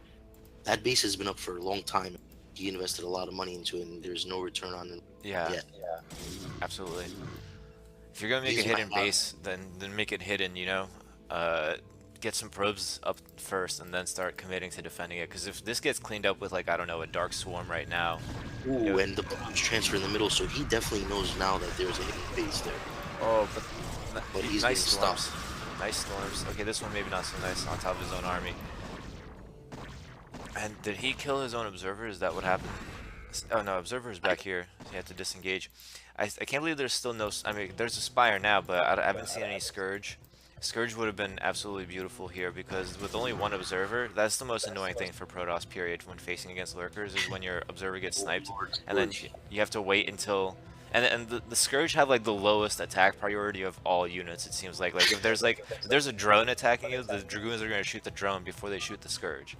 that base has been up for a long time. He invested a lot of money into it, and there's no return on it Yeah, yet. absolutely. If you're gonna make These a are my hidden base, then make it hidden, you know? Get some probes up first and then start committing to defending it. Because if this gets cleaned up with, like, I don't know, a Dark Swarm right now. Ooh, and the bombs transfer in the middle, so he definitely knows now that there's a hidden base there. Oh, But he's nice getting storms. stopped. Nice storms. Okay, this one maybe not so nice on top of his own army. And did he kill his own observer? Is that what happened? Oh no, observer is back here. So he had to disengage. I can't believe there's still no. I mean, there's a Spire now, but I haven't seen any Scourge. Scourge would have been absolutely beautiful here because with only 1 observer, that's the most annoying thing for Protoss period when facing against lurkers is when your observer gets sniped, and then you have to wait until. And the Scourge have like the lowest attack priority of all units. It seems like if there's a drone attacking you, the Dragoons are going to shoot the drone before they shoot the Scourge.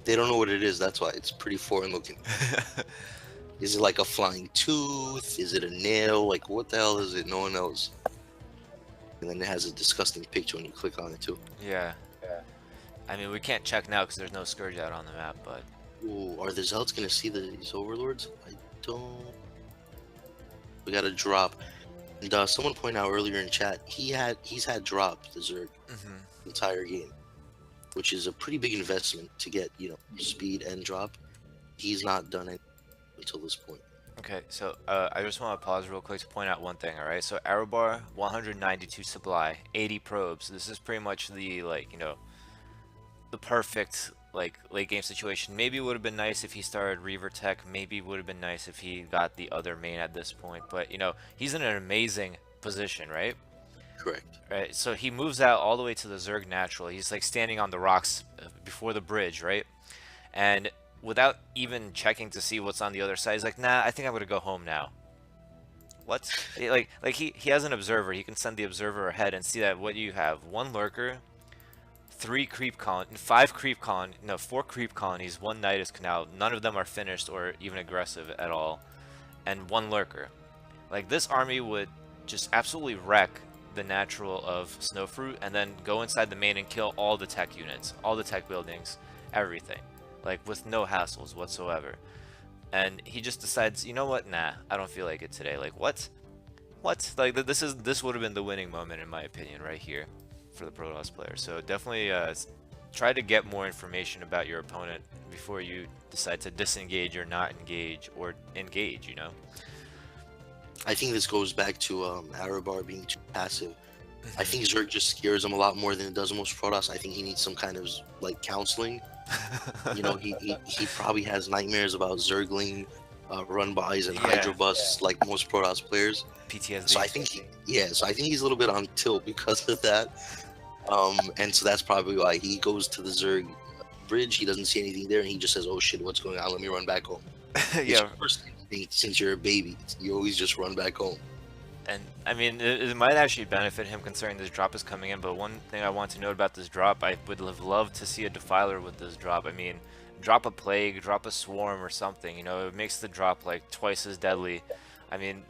They don't know what it is, that's why. It's pretty foreign looking. Is it like a flying tooth? Is it a nail? Like, what the hell is it? No one knows. And then it has a disgusting picture when you click on it, too. Yeah. I mean, we can't check now because there's no Scourge out on the map, but... Ooh, are the Zealots going to see these Overlords? I don't... We got a drop. And someone pointed out earlier in chat, he's had drop, the Zerg, the entire game. which is a pretty big investment to get, speed and drop. He's not done it until this point. Okay, so I just want to pause real quick to point out one thing, all right? So Aerobar, 192 supply, 80 probes. This is pretty much the, like, the perfect, like, late game situation. Maybe it would have been nice if he started Reaver Tech. Maybe it would have been nice if he got the other main at this point. But, he's in an amazing position, right? Correct. Right, so he moves out all the way to the Zerg natural. He's, like, standing on the rocks before the bridge, right? And without even checking to see what's on the other side, he's like, nah, I think I'm gonna go home now. What? He has an observer. He can send the observer ahead and see that what you have: one lurker, four creep colonies, one Nidus Canal. None of them are finished or even aggressive at all, and one lurker. Like, this army would just absolutely wreck the natural of Snowfruit, and then go inside the main and kill all the tech units, all the tech buildings, everything, like, with no hassles whatsoever. And he just decides, you know what, nah, I don't feel like it today. Like, what? Like, this would have been the winning moment, in my opinion, right here for the Protoss player. So definitely try to get more information about your opponent before you decide to disengage or not engage, or engage, I think this goes back to Arabar being too passive. I think Zerg just scares him a lot more than it does most Protoss. I think he needs some kind of, like, counseling. He probably has nightmares about Zergling run-bys and Hydro busts like most Protoss players. PTSD. So I think he's a little bit on tilt because of that. And so that's probably why he goes to the Zerg bridge. He doesn't see anything there, and he just says, "Oh shit, what's going on? Let me run back home." Yeah. First instinct, since you're a baby, you always just run back home. And I mean, it might actually benefit him considering this drop is coming in. But one thing I want to note about this drop, I would have loved to see a Defiler with this drop. I mean, drop a Plague, drop a Swarm or something. It makes the drop like twice as deadly. I mean,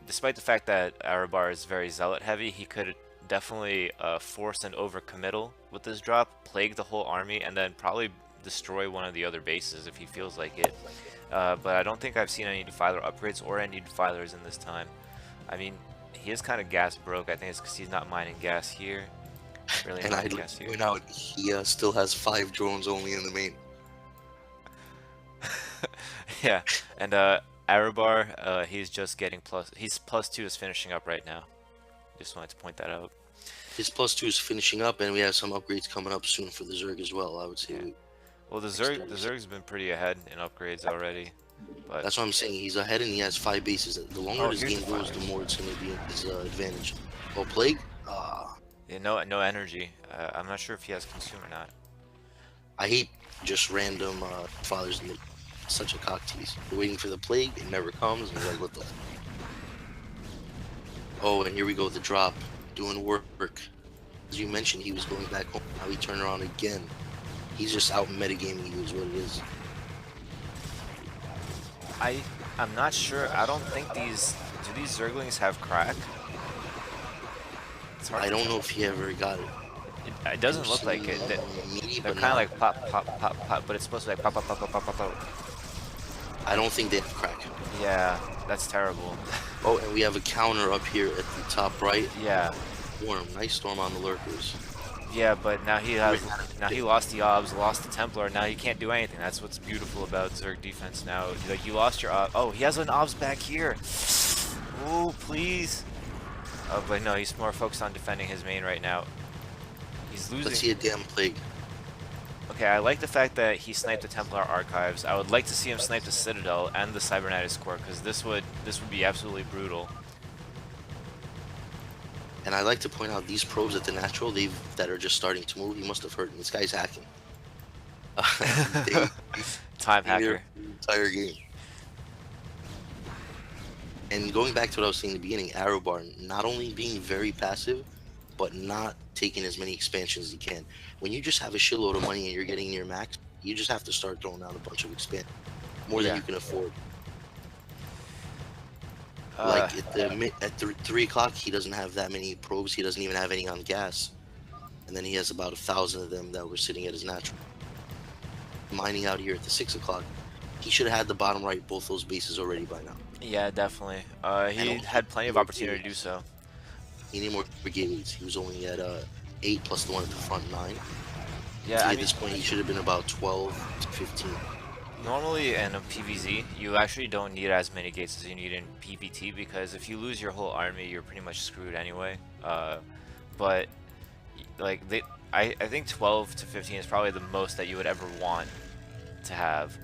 despite the fact that Arabar is very zealot heavy, he could definitely force an overcommittal with this drop, plague the whole army, and then probably destroy one of the other bases if he feels like it. But I don't think I've seen any Defiler upgrades or any Defilers in this time. I mean, he is kind of gas broke. I think it's because he's not mining gas here. Really, and I'd point out he still has 5 drones only in the main. Yeah, and Arabar, he's just getting he's +2 is finishing up right now. Just wanted to point that out. His +2 is finishing up, and we have some upgrades coming up soon for the Zerg as well, I would say. Yeah. Well, the Zerg's been pretty ahead in upgrades already. But that's what I'm saying. He's ahead, and he has 5 bases. The longer this game goes, the more it's going to be in his advantage. Oh, Plague? Yeah, no energy. I'm not sure if he has consume or not. I hate just random fathers. Such a cock tease. We're waiting for the Plague. It never comes. And we're like, what the? Oh, and here we go. The drop. Doing work. As you mentioned, he was going back home. Now he turned around again. He's just out metagaming you, is what it is. I'm not sure. I don't think do these Zerglings have crack? I don't know if he ever got it. It doesn't look like it. They're kind of like pop, pop, pop, pop, but it's supposed to be like pop, pop, pop, pop, pop, pop, pop. I don't think they have crack. Yeah, that's terrible. Oh, and we have a counter up here at the top right. Yeah. Storm, nice storm on the lurkers. Yeah, but now he lost the obs, lost the Templar. Now he can't do anything. That's what's beautiful about Zerg defense now. Like, you lost your oh, he has an obs back here. Ooh, please. Oh, but no, he's more focused on defending his main right now. He's losing. Let's see a damn Plague. Okay, I like the fact that he sniped the Templar Archives. I would like to see him snipe the Citadel and the Cybernetics Core, because this would be absolutely brutal. And I like to point out these probes at the natural that are just starting to move. He must have heard this guy's hacking. Time hacker. Entire game. And going back to what I was saying in the beginning, Arabar not only being very passive, but not taking as many expansions as he can. When you just have a shitload of money and you're getting near max, you just have to start throwing out a bunch of expansion, more than you can afford. Like at 3 o'clock, he doesn't have that many probes. He doesn't even have any on gas, and then he has about 1,000 of them that were sitting at his natural. Mining out here at the 6 o'clock, he should have had the bottom right both those bases already by now. Yeah, definitely. He had plenty of opportunity to do so. He needed more brigades. He was only at 8 plus the one at the front 9. I Yeah, think I at mean, this point he should have been about 12 to 15. normally in a PvZ, you actually don't need as many gates as you need in PvT because if you lose your whole army, you're pretty much screwed anyway. But like I think 12 to 15 is probably the most that you would ever want to have.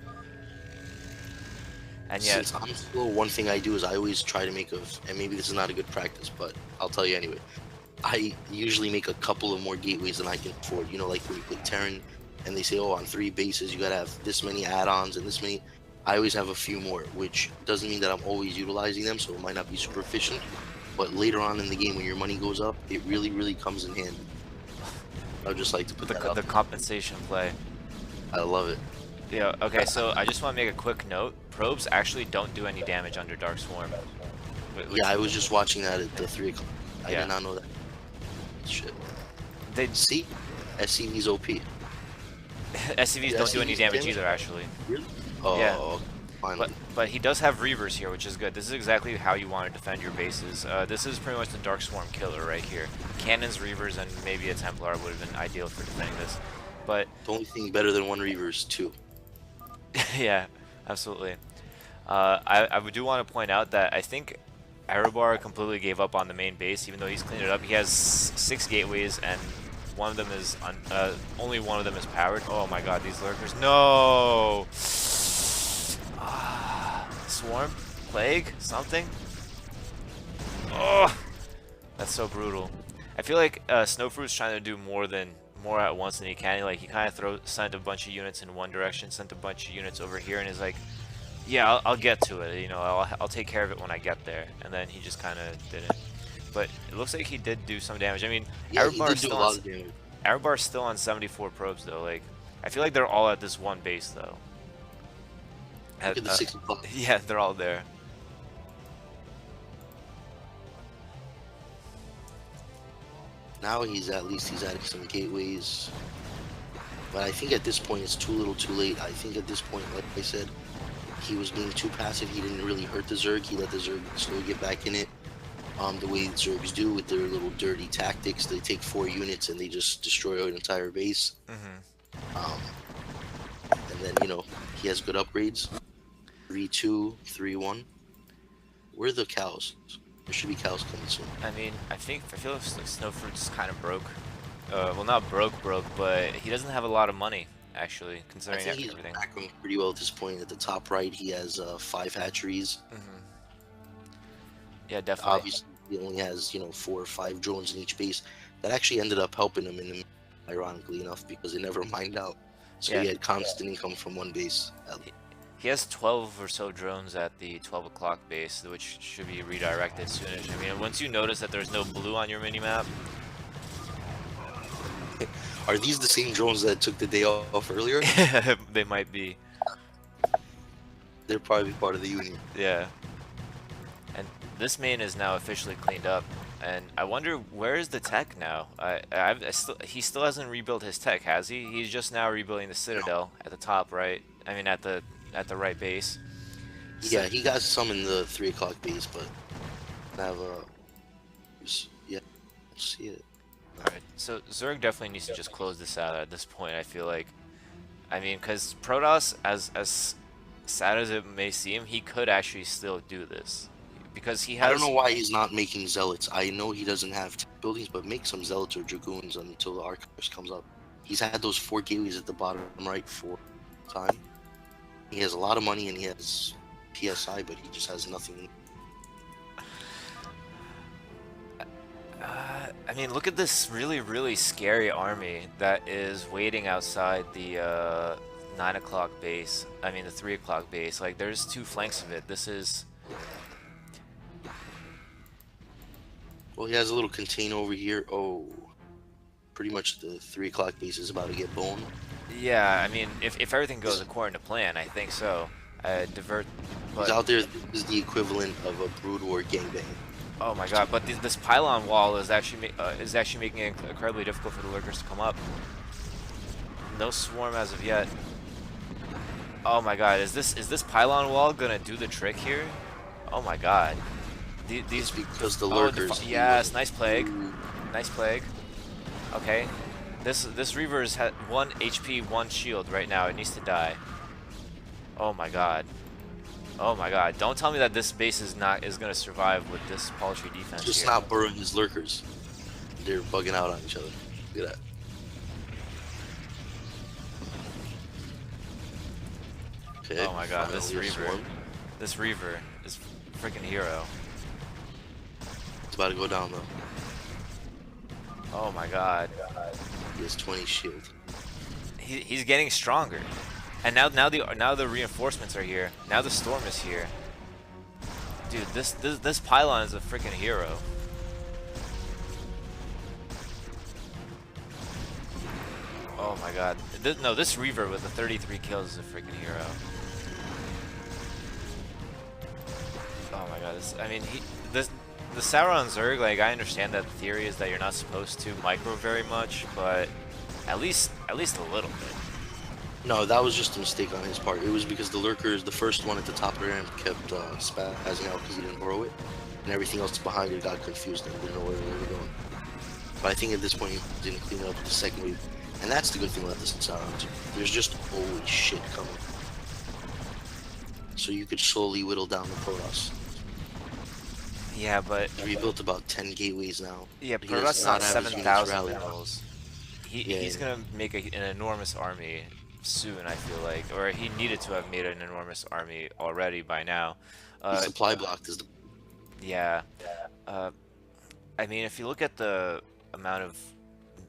And yet, Since I'm slow, one thing I do is I always try to make and maybe this is not a good practice, but I'll tell you anyway. I usually make a couple of more gateways than I can afford. You know, like when you play Terran and they say, oh, on 3 bases, you gotta have this many add-ons and this many. I always have a few more, which doesn't mean that I'm always utilizing them, so it might not be super efficient. But later on in the game, when your money goes up, it really, really comes in handy. I would just like to put that out the there. compensation play. I love it. Yeah, okay, so I just want to make a quick note. Probes actually don't do any damage under Dark Swarm. Yeah, I was just watching that at the 3 o'clock. I Yeah. did not know that. Shit. They See? SCV's OP. SCVs don't do any damage either, actually. Really? Yeah. Oh, finally. But he does have Reavers here, which is good. This is exactly how you want to defend your bases. This is pretty much the Dark Swarm killer right here. Cannons, Reavers, and maybe a Templar would have been ideal for defending this. But The only thing better than one Reaver is 2. yeah, absolutely. I do want to point out that I think Arabar completely gave up on the main base, even though he's cleaned it up. He has 6 gateways, and one of them is only one of them is powered. Oh my God, these lurkers! No. Swarm, plague, something. Oh, that's so brutal. I feel like Snowfruit's trying to do more at once than he can. Like he kind of sent a bunch of units in one direction, sent a bunch of units over here, and is like, yeah, I'll get to it. You know, I'll take care of it when I get there. And then he just kind of didn't. But it looks like he did do some damage. I mean, Yeah, he did do a lot of damage. Arabar's still on 74 probes though. Like, I feel like they're all at this one base though. Look at the 6 o'clock. Yeah, they're all there. Now he's adding some gateways. But I think at this point it's too little too late. I think at this point, like I said, he was being too passive. He didn't really hurt the Zerg. He let the Zerg slowly get back in it. The way Zergs do with their little dirty tactics. They take 4 units and they just destroy an entire base. And then, you know, he has good upgrades. 3-2, 3-1. Where are the cows? There should be cows coming soon. I mean, I feel like Snowfruit's kind of broke. Well, not broke, but he doesn't have a lot of money actually, I considering think he's everything. macroing pretty well at this point. At the top right, he has 5 hatcheries. Yeah, definitely. Obviously, he only has, you know, 4 or 5 drones in each base. That actually ended up helping him, ironically enough, because they never mined out. So Yeah. he had constant income from one base. He has 12 or so drones at the 12 o'clock base, which should be redirected soonish. I mean, once you notice that there's no blue on your minimap, Are these the same drones that took the day off earlier? they might be. They're probably part of the union. Yeah. And this main is now officially cleaned up. And I wonder, where is the tech now? He still hasn't rebuilt his tech, has he? He's just now rebuilding the Citadel at the top, right? I mean, at the right base. Yeah, he got some in the 3 o'clock base, but yeah, see it. Alright, so Zerg definitely needs to just close this out at this point, I feel like. I mean, because Protoss, as sad as it may seem, he could actually still do this. Because he has... I don't know why he's not making zealots. I know he doesn't have buildings, but make some zealots or dragoons until the archivist comes up. He's had those 4 gateways at the bottom right for time. He has a lot of money and he has PSI, but he just has nothing. I mean, look at this really, really scary army that is waiting outside the 9 o'clock base. I mean, the 3 o'clock base. Like, there's 2 flanks of it. This is... Well, he has a little container over here. Oh, pretty much the 3 o'clock base is about to get boned. Yeah, I mean, if everything goes according to plan, I think so. Divert... But... He's out there. This is the equivalent of a Brood War gangbang. Oh my God! But this pylon wall is actually making it incredibly difficult for the lurkers to come up. No swarm as of yet. Oh my God! Is this pylon wall gonna do the trick here? Oh my God! These because the lurkers. Yes, nice plague. Nice plague. Okay. This Reaver is at 1 HP, 1 shield right now. It needs to die. Oh my god. Oh my god. Don't tell me that this base is gonna survive with this paltry It's defense just here. not burrowing his lurkers. They're bugging out on each other. Look at that. Okay, Oh my god, finally a swarm. This Reaver is freaking hero. It's about to go down though. Oh my god. He has 20 shield. He's getting stronger. And now the reinforcements are here. Now the storm is here. Dude, this pylon is a freaking hero. Oh my god. No, this Reaver with the 33 kills is a freaking hero. Oh my god, I mean, the Sauron Zerg, like, I understand that the theory is that you're not supposed to micro very much, but at least a little bit. No, that was just a mistake on his part. It was because the lurkers, the first one at the top of the ramp, kept spazzing out because he didn't borrow it, and everything else behind it got confused and didn't know where they were going. But I think at this point he didn't clean up the second wave, and that's the good thing about this Sauron. There's just always shit coming, so you could slowly whittle down the Protoss. Yeah, but He rebuilt about 10 gateways now. yeah, He does Protoss on not have his units 7,000 rally. minerals. Yeah, He's gonna make an enormous army soon, I feel like, or he needed to have made an enormous army already by now. he supply blocked is the Yeah. Uh, I mean, if you look at the amount of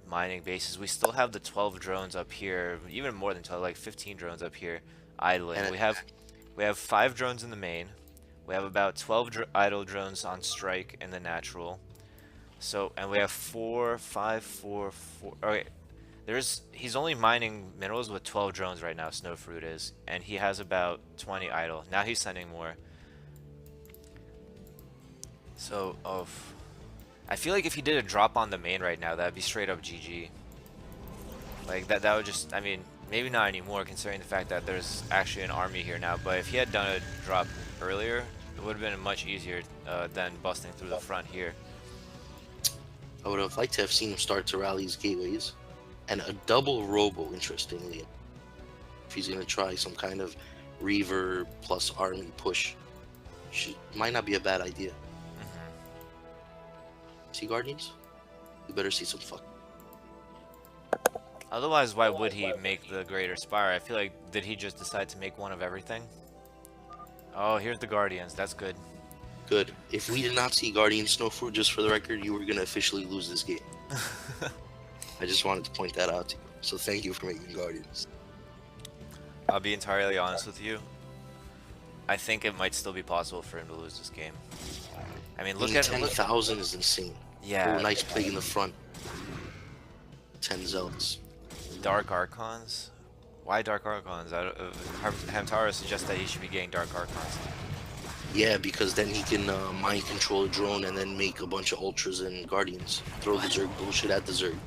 mining bases, we still have the 12 drones up here, even more than 12, like 15 drones up here idling. and We have 5 drones in the main. We have about 12 idle drones on strike in the natural. So, and we have 4, 5, 4, 4. Okay, he's only mining minerals with 12 drones right now, Snowfruit is, and he has about 20 idle. Now he's sending more. So, I feel like if he did a drop on the main right now, that'd be straight up GG. Like that would just, I mean, maybe not anymore considering the fact that there's actually an army here now, but if he had done a drop earlier, it would have been much easier than busting through the front here. I would have liked to have seen him start to rally his gateways, and a double robo, interestingly. If he's going to try some kind of Reaver plus army push, might not be a bad idea. See Guardians? You better see some fuck. Otherwise, why would he make the Greater Spire? I feel like, did he just decide to make one of everything? Oh, here's the Guardians. That's good. Good. If we did not see Guardian Snowfruit, just for the record, you were going to officially lose this game. I just wanted to point that out to you. So thank you for making Guardians. I'll be entirely honest with you. I think it might still be possible for him to lose this game. I mean, look at 10,000 is insane. Yeah. Oh, nice plague in the front. 10 zealots. Dark Archons? Why Dark Archons? Hamtaro suggests that he should be getting Dark Archons. Yeah, because then he can mind control a drone and then make a bunch of ultras and guardians. Throw the Zerg bullshit at the Zerg.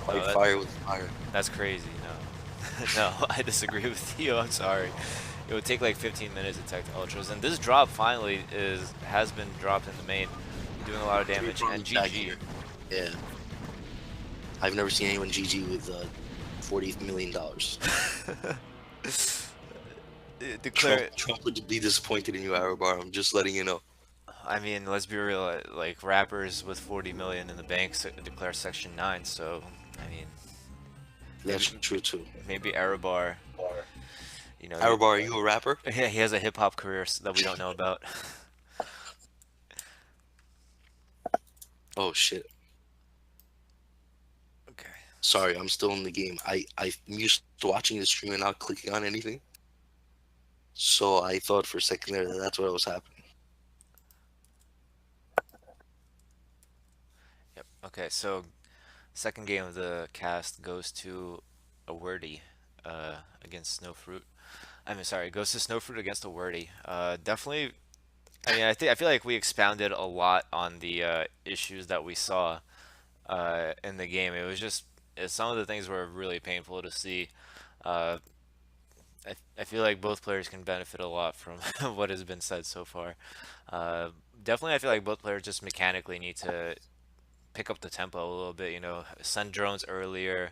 Fight fire with fire. That's crazy, no. No, I disagree with you, I'm sorry. It would take like 15 minutes to attack the ultras, and this drop finally has been dropped in the main, doing a lot of damage, and GG. Yeah. I've never seen anyone GG with $40 million. Trump would be disappointed in you, Arabar. I'm just letting you know. I mean, let's be real. Like rappers with 40 million in the bank declare Section 9. So, I mean, that's true too. Maybe Arabar. You know, Arabar, are you a rapper? Yeah, he has a hip hop career that we don't know about. Oh shit. Okay. Sorry, I'm still in the game. I'm used to watching the stream and not clicking on anything. So I thought for a second there that that's what was happening. Yep. Okay, so second game of the cast goes to a wordy against Snowfruit. I mean, sorry, goes to Snowfruit against a wordy. Definitely. I mean, I feel like we expounded a lot on the issues that we saw in the game. It was just some of the things were really painful to see. I feel like both players can benefit a lot from what has been said so far. Definitely, I feel like both players just mechanically need to pick up the tempo a little bit. You know, send drones earlier,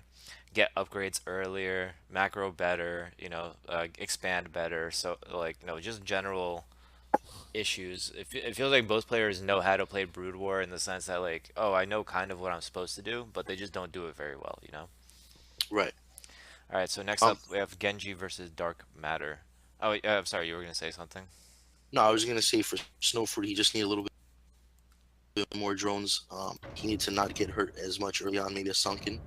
get upgrades earlier, macro better. You know, expand better. So like, you know, just general issues. It feels like both players know how to play Brood War in the sense that like, oh, I know kind of what I'm supposed to do, but they just don't do it very well. You know. Right. All right. So next Um, up, we have Genji versus Dark Matter. Oh, I'm sorry, you were gonna say something. no, I was gonna say for Snowford, he just need a little bit more drones. He needs to not get hurt as much early on, maybe a sunken.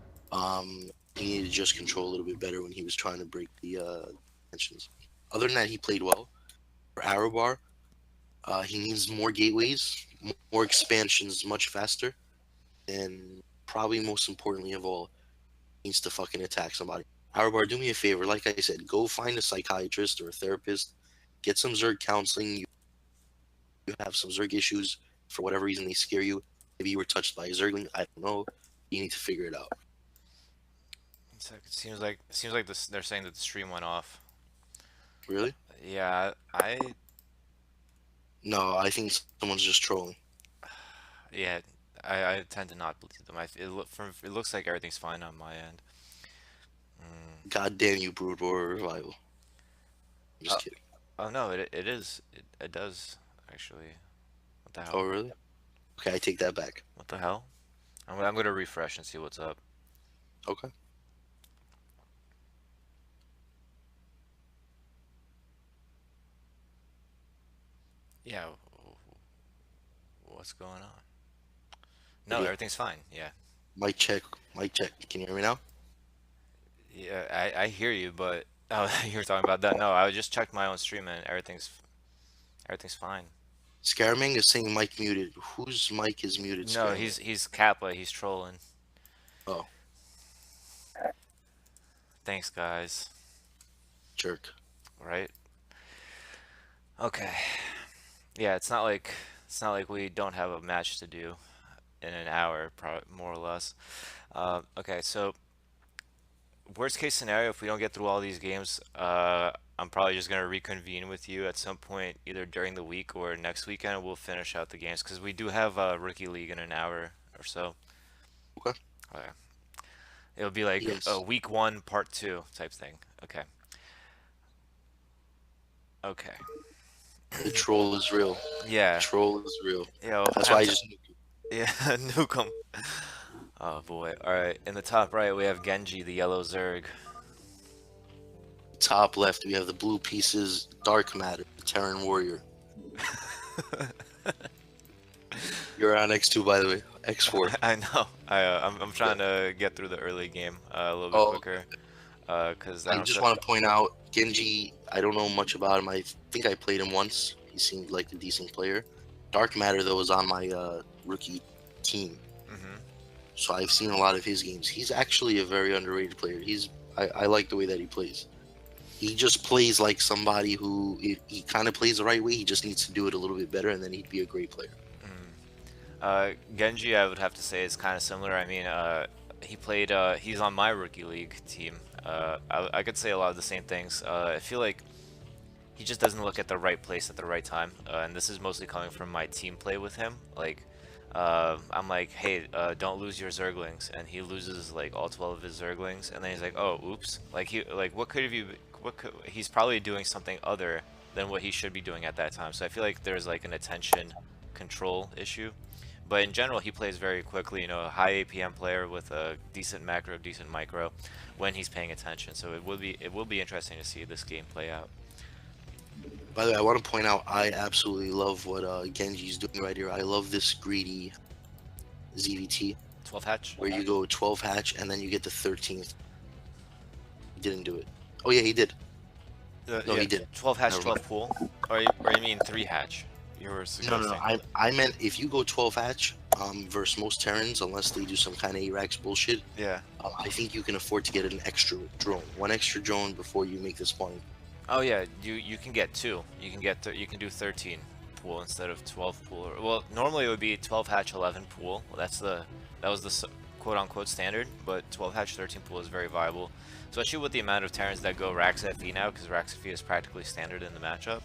He needed to just control a little bit better when he was trying to break the tensions. Other than that, he played well. For Arabar, he needs more gateways, more expansions, much faster, and probably most importantly of all, he needs to fucking attack somebody. Arabar, do me a favor. Like I said, go find a psychiatrist or a therapist, get some Zerg counseling. You have some Zerg issues for whatever reason they scare you. Maybe you were touched by a Zergling. I don't know. You need to figure it out. It seems like this. They're saying that the stream went off. Really? Yeah, I No, I think someone's just trolling. yeah, I tend to not believe them. It looks like everything's fine on my end. Mm. God damn you, Brood War Revival. I'm just Oh, kidding. oh no, it is. It does actually. What the Oh, hell? really? Okay, I take that back. What the hell? I'm gonna refresh and see what's up. Okay. Yeah, what's going on? No, Idea. everything's fine. Yeah. Mic check. Mic check. Can you hear me now? Yeah, I hear you, but oh, you were talking about that. No, I just checked my own stream and everything's fine. Scaramang is saying mic muted. Whose mic is muted, No, Scaramang? he's Kappa. He's trolling. Oh, Thanks, guys. jerk. Right? Okay. Yeah, it's not like we don't have a match to do in an hour, more or less. Okay, so worst case scenario, if we don't get through all these games, I'm probably just gonna reconvene with you at some point, either during the week or next weekend, and we'll finish out the games because we do have a rookie league in an hour or so. Okay. Okay. It'll be like a Yes. week one, part two type thing. Okay. Okay. The troll is real. The Yeah. troll is real. Yo, That's why I'm I t just yeah, nuke 'em. Oh boy. All right. In the top right, we have Genji, the yellow Zerg. top left. We have the blue pieces. Dark Matter. Terran Warrior. You're on X2, by the way. X4. I know. I'm trying to get through the early game a little bit Oh, quicker. Cause I I don't just feel. want to point out Genji. I don't know much about him. I think I played him once. He seemed like a decent player. Dark Matter though was on my rookie team, Hmm. so I've seen a lot of his games. He's actually a very underrated player. I like the way that he plays. He just plays like somebody who he kind of plays the right way. He just needs to do it a little bit better, and then he'd be a great player. Genji, I would have to say, is kind of similar. I mean, he's on my rookie league team. I could say a lot of the same things. I feel like he just doesn't look at the right place at the right time, and this is mostly coming from my team play with him. Like, I'm like, hey, don't lose your Zerglings, and he loses like all 12 of his Zerglings, and then he's like, oh, oops. Like, what could have you? He's probably doing something other than what he should be doing at that time. So I feel like there's like an attention control issue. But in general, he plays very quickly. You know, a high APM player with a decent macro, decent micro, when he's paying attention. So it will be interesting to see this game play out. By the way, I want to point out I absolutely love what Genji's doing right here. I love this greedy ZVT 12 hatch. where you go 12 hatch and then you get the 13th. He didn't do it. Oh yeah, he did. No, Yeah, he did. 12 hatch, Never 12 mind. pool, or you mean 3 hatch? You were No. suggesting. I meant if you go 12 hatch versus most Terrans, unless they do some kind of Arax bullshit, Yeah. I think you can afford to get an extra drone. One extra drone before you make the spawning. Oh yeah, you can get 2. You can get you can do 13 pool instead of 12 pool. Well, normally it would be 12 hatch, 11 pool. Well, that was the quote unquote standard, but 12 hatch, 13 pool is very viable, especially with the amount of Terrans that go Rax FE now, because Rax FE is practically standard in the matchup.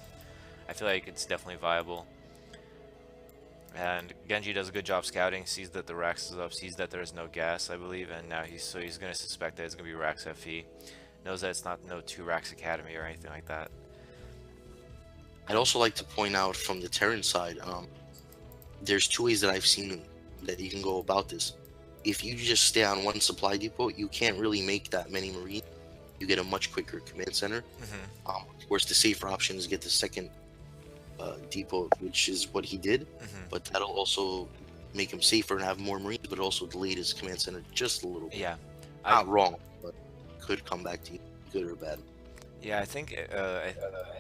I feel like it's definitely viable. And Genji does a good job scouting, sees that the Rax is up, sees that there's no gas, I believe, and now he's gonna suspect that it's gonna be Rax FE. Knows that it's not no 2 Rax Academy or anything like that. I'd also like to point out from the Terran side, there's two ways that I've seen that you can go about this. If you just stay on one supply depot, you can't really make that many Marines. You get a much quicker command center. Mm-hmm. Of course, the safer option is get the second depot, which is what he did. Mm-hmm. But that'll also make him safer and have more Marines, but also delayed his command center just a little bit. Yeah, Not wrong, but could come back to you, good or bad. I think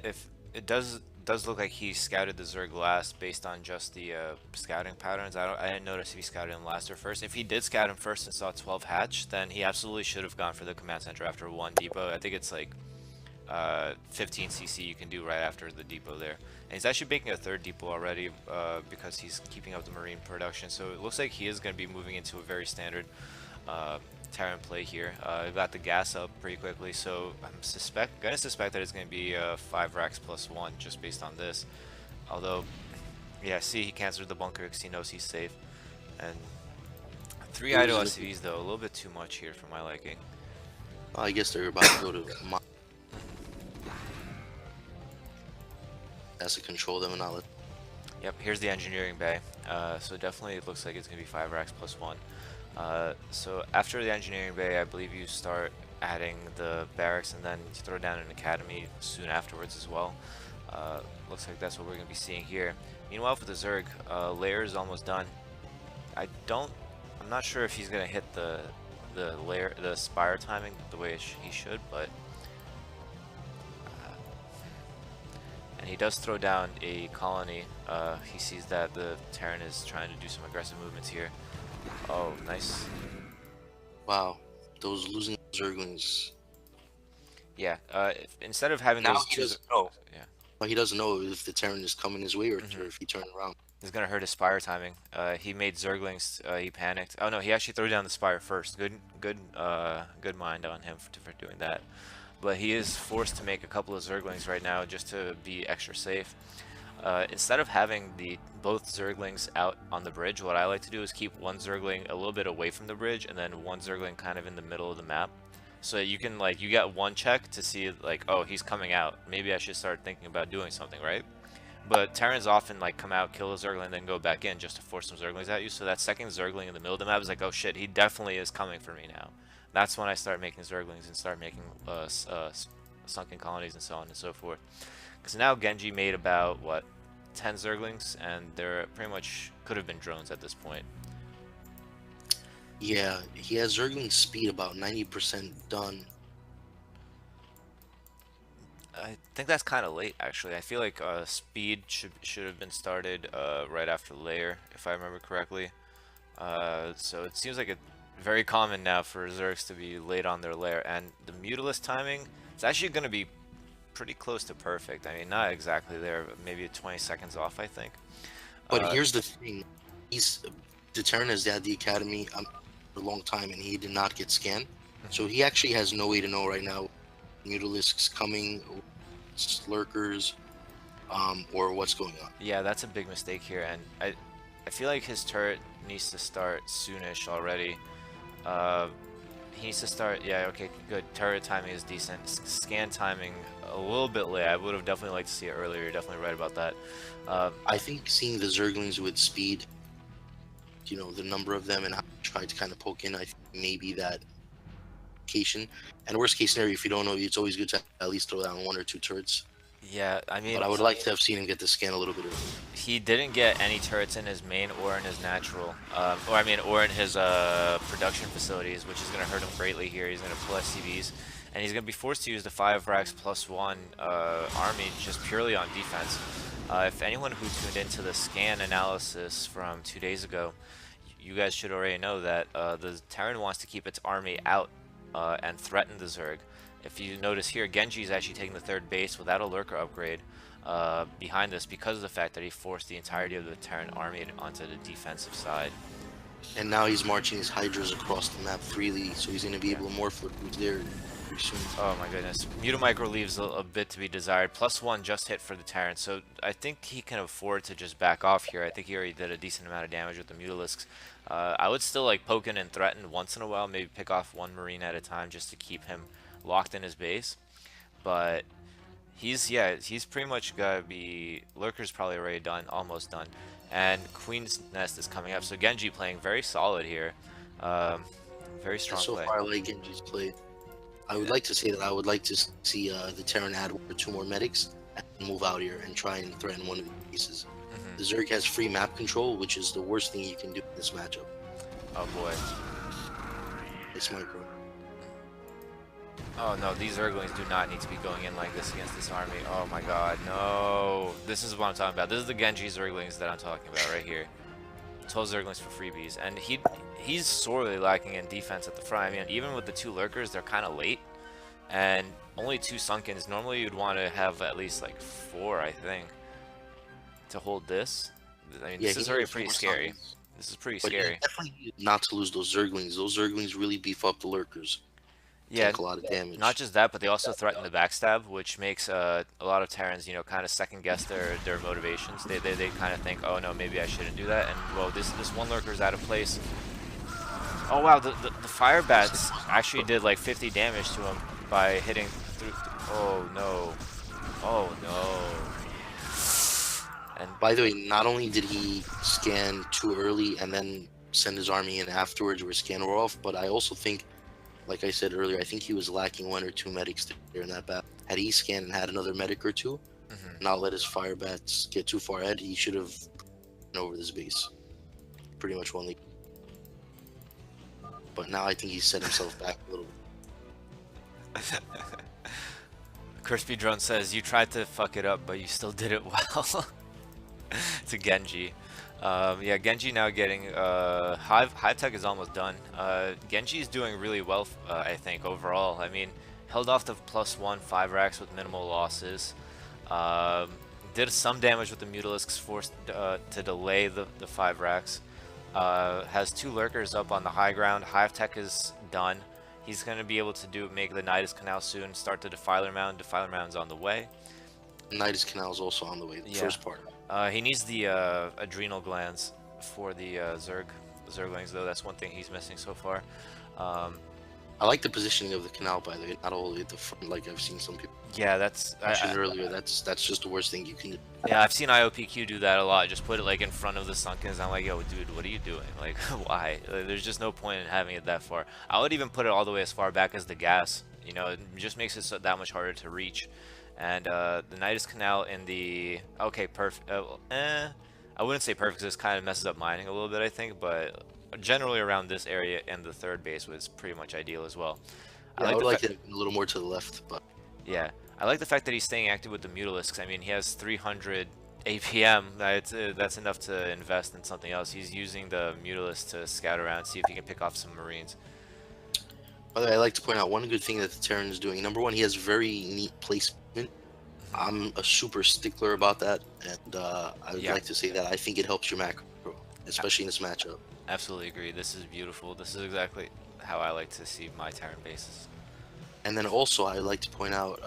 if it does look like he scouted the Zerg last based on just the scouting patterns. I didn't notice if he scouted him last or first. If he did scout him first and saw 12 hatch, then he absolutely should have gone for the command center after one depot. I think it's like 15 CC you can do right after the depot there. And he's actually making a third depot already because he's keeping up the Marine production. So it looks like he is going to be moving into a very standard Terran play here. Got the gas up pretty quickly, so I'm gonna suspect that it's gonna be 5 racks plus 1 just based on this. Although, yeah, see, he canceled the bunker because he knows he's safe. And 3 idle SCVs though, a little bit too much here for my liking. I guess they're about to go to has to control them and not let. Yep, here's the engineering bay. So definitely it looks like it's gonna be 5 racks plus 1. So after the engineering bay, I believe you start adding the barracks and then you throw down an academy soon afterwards as well. Looks like that's what we're going to be seeing here. Meanwhile, for the Zerg, layer is almost done. I'm not sure if he's going to hit the spire timing the way he should, but and he does throw down a colony. He sees that the Terran is trying to do some aggressive movements here. Oh, nice. Wow, those losing Zerglings. Yeah, instead of having Now those he two... doesn't know. Yeah. Well, he doesn't know if the Terran is coming his way or if he turned around. It's gonna hurt his spire timing. He made Zerglings, he panicked. Oh no, he actually threw down the spire first. Good mind on him for doing that. But he is forced to make a couple of Zerglings right now just to be extra safe. Instead of having both Zerglings out on the bridge, what I like to do is keep one Zergling a little bit away from the bridge and then one Zergling kind of in the middle of the map. So you can, like, you get one check to see, like, oh, he's coming out. Maybe I should start thinking about doing something, right? But Terrans often, like, come out, kill a Zergling, then go back in just to force some Zerglings at you. So that second Zergling in the middle of the map is like, oh shit, he definitely is coming for me now. That's when I start making Zerglings and start making sunken colonies and so on and so forth. Because now Genji made about, what, 10 Zerglings, and they're pretty much could have been drones at this point. Yeah, he has Zergling speed about 90% done. I think that's kind of late, actually. I feel like speed should have been started right after layer, if I remember correctly. So it seems like it's very common now for Zergs to be late on their layer, and the Mutalisk timing, it's actually going to be pretty close to perfect. I mean, not exactly there, but maybe 20 seconds off, I think. But here's the thing: the Terran has had the academy for a long time, and he did not get scanned. So he actually has no way to know right now Mutalisks coming, lurkers, or what's going on. Yeah, that's a big mistake here, and I feel like his turret needs to start soonish already. He needs to start, yeah, okay, good. Turret timing is decent. Scan timing a little bit late. I would have definitely liked to see it earlier. You're definitely right about that. I think seeing the Zerglings with speed, you know, the number of them and how they try to kind of poke in, I think maybe that occasion. And worst case scenario, if you don't know, it's always good to at least throw down 1 or 2 turrets. Yeah, I mean, But I would like to have seen him get the scan a little bit earlier. he didn't get any turrets in his main or in his natural, or in his production facilities, which is going to hurt him greatly here. He's going to pull SCVs, and he's going to be forced to use the 5 racks plus 1 army just purely on defense. If anyone who tuned into the scan analysis from 2 days ago, you guys should already know that the Terran wants to keep its army out and threaten the Zerg. If you notice here, Genji is actually taking the 3rd base without a lurker upgrade behind this because of the fact that he forced the entirety of the Terran army onto the defensive side. And now he's marching his Hydras across the map freely, so he's going to be able to morph who's there. pretty soon. Oh my goodness. Mutamicro leaves a bit to be desired. +1 just hit for the Terran, so I think he can afford to just back off here. I think he already did a decent amount of damage with the Mutalisks. I would still like poke in and threaten once in a while, maybe pick off one Marine at a time just to keep him locked in his base. But he's pretty much gotta be. Lurker's probably already done, almost done. And Queen's Nest is coming up, so Genji playing very solid here. Um, very And strong so play. far, I like Genji's play. I would like to say that I would like to see the Terran add 1 or 2 more medics and move out here and try and threaten one of the pieces. Hmm. The Zerg has free map control, which is the worst thing you can do in this matchup. Oh boy. It's micro. Oh no, these Zerglings do not need to be going in like this against this army. Oh my god, no. This is what I'm talking about. This is the Genji Zerglings that I'm talking about right here. 12 Zerglings for freebies. And he's sorely lacking in defense at the front. I mean, even with the 2 Lurkers, they're kind of late. And only 2 Sunkens. Normally you'd want to have at least like 4, I think, to hold this. I mean, Yeah, this he is already needs pretty more scary. Sunkens. This is pretty But he scary. definitely needs not to lose those Zerglings. Those Zerglings really beef up the Lurkers. Yeah, Tank a lot of not damage. just that, but they also threaten the backstab, which makes a lot of Terrans, kind of second guess their motivations. They kind of think, oh no, maybe I shouldn't do that. And well, this one lurker's out of place. Oh wow, the fire bats actually did like 50 damage to him by hitting through. Oh no, oh no. And By the way, not only did he scan too early and then send his army in afterwards where scan were off, but I also think, like I said earlier, I think he was lacking 1 or 2 medics there in that battle. Had he scanned and had another medic or 2, mhm. not let his fire bats get too far ahead, he should have been over this base. Pretty much won the. But now I think he set himself back a little bit. Crispy Drone says you tried to fuck it up, but you still did it well. To Genji. Yeah, Genji now getting Hive Tech is almost done. Genji is doing really well, I think overall. I mean, held off the +1 5 racks with minimal losses. Um, did some damage with the Mutalisks, forced to delay the 5 racks. Has 2 lurkers up on the high ground. Hive Tech is done. He's going to be able to make the Nidus Canal soon. Start the Defiler Mound. Defiler Mound's on the way. Nidus Canal is also on the way, the Yeah. first part. He needs the adrenal glands for the Zerglings, though. That's one thing he's missing so far. I like the positioning of the canal, by the way, not all the way at the front like I've seen some people Yeah, that's mention earlier. That's just the worst thing you can do. yeah, I've seen IOPQ do that a lot. Just put it like in front of the Sunkens. I'm like, yo, dude, what are you doing? Like, why? Like, there's just no point in having it that far. I would even put it all the way as far back as the gas. It just makes it that much harder to reach. And the Nidus Canal in the okay, perfect. I wouldn't say perfect because this kind of messes up mining a little bit, I think, but generally around this area and the third base was pretty much ideal as well. I Yeah, I like would the like it a little more to the left, but yeah, I like the fact that he's staying active with the Mutalisks. I mean, he has 300 APM. That's enough to invest in something else. He's using the Mutalisk to scout around, see if he can pick off some Marines. by the way, I like to point out one good thing that the Terran is doing. Number one, he has very neat placement. Mhm. I'm a super stickler about that, and I would Yeah, like to say that I think it helps your macro, especially in this matchup. absolutely agree. This is beautiful. This is exactly how I like to see my Terran bases. And then also, I'd like to point out,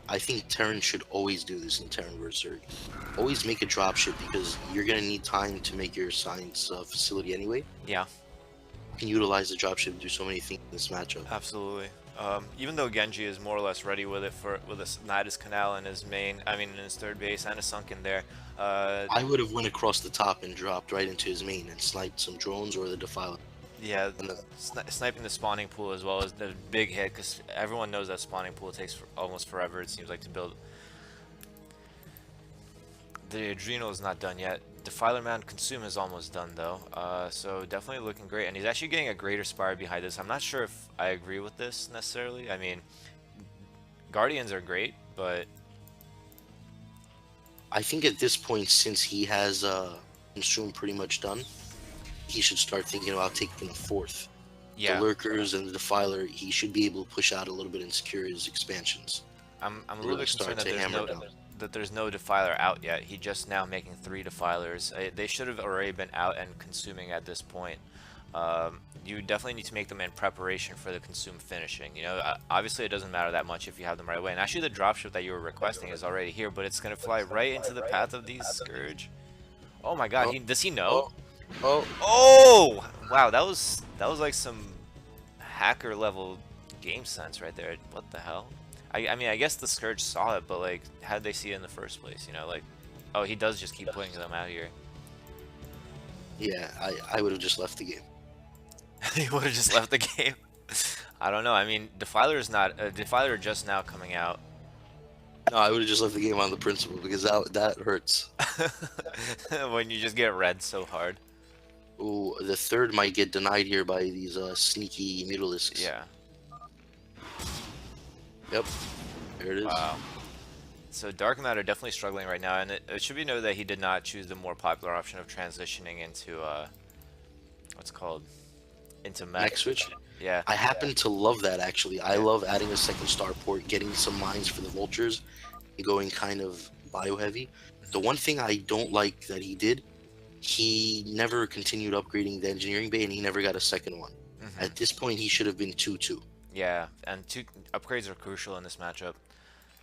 I think Terran should always do this in Terran vs. Zerg. Always make a dropship because you're gonna need time to make your science facility anyway. Yeah, You can utilize the dropship to do so many things in this matchup. absolutely. Even though Genji is more or less ready with it with a Nidus Canal in his in his third base and a Sunken there. I would have went across the top and dropped right into his main and sniped some drones or the Defiler. Yeah, And the, sniping the spawning pool as well as the big hit, because everyone knows that spawning pool takes almost forever, it seems like, to build. The Adrenal is not done yet. Defiler Mound Consume is almost done, though, so definitely looking great. And he's actually getting a greater spire behind this. I'm not sure if I agree with this, necessarily. I mean, Guardians are great, but I think at this point, since he has Consume pretty much done, he should start thinking about taking the fourth. The yeah, Lurkers and the Defiler, he should be able to push out a little bit and secure his expansions. I'm a little Really bit concerned start that to hammer down. there's no Defiler out yet. He just now making 3 Defilers. They should have already been out and consuming at this point. You definitely need to make them in preparation for the consume finishing. You know, obviously it doesn't matter that much if you have them right away. And actually, the dropship that you were requesting is already here, but it's gonna fly right into the path of these Scourge. Oh my God, Oh, does he know? oh, oh. Oh, wow, that was like some hacker level game sense right there. What the hell? I mean, I guess the Scourge saw it, but like, how did they see it in the first place? You know, like, oh, he does just keep putting them out here. Yeah, I would have just left the game. He would have just left the game. I don't know. I mean, Defiler is not Defiler just now coming out. No, I would have just left the game on the principle because that hurts. When you just get red so hard. Ooh, the third might get denied here by these sneaky mutalisks. Yeah. Yep, there it is. Wow. So Dark Matter definitely struggling right now, and it should be noted that he did not choose the more popular option of transitioning into what's it called, into mech. Next switch. Yeah. I happen to love that actually. I love adding a second starport, getting some mines for the vultures, and going kind of bio heavy. The one thing I don't like that he did, he never continued upgrading the engineering bay, and he never got a second one. Mhm. At this point, he should have been 2-2. Yeah, and two upgrades are crucial in this matchup.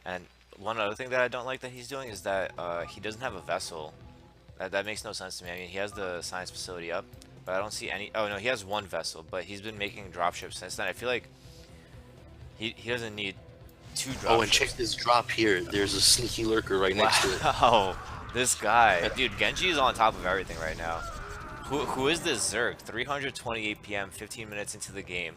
And one other thing that I don't like that he's doing is that he doesn't have a vessel. That makes no sense to me. I mean, he has the science facility up, but I don't see any. Oh no, he has one vessel, but he's been making dropships since then. I feel like he doesn't need two dropships. Oh, and check this drop here. There's a sneaky lurker right next to it. Wow, this guy, dude, Genji is on top of everything right now. Who is this Zerg? 328 PM, 15 minutes into the game.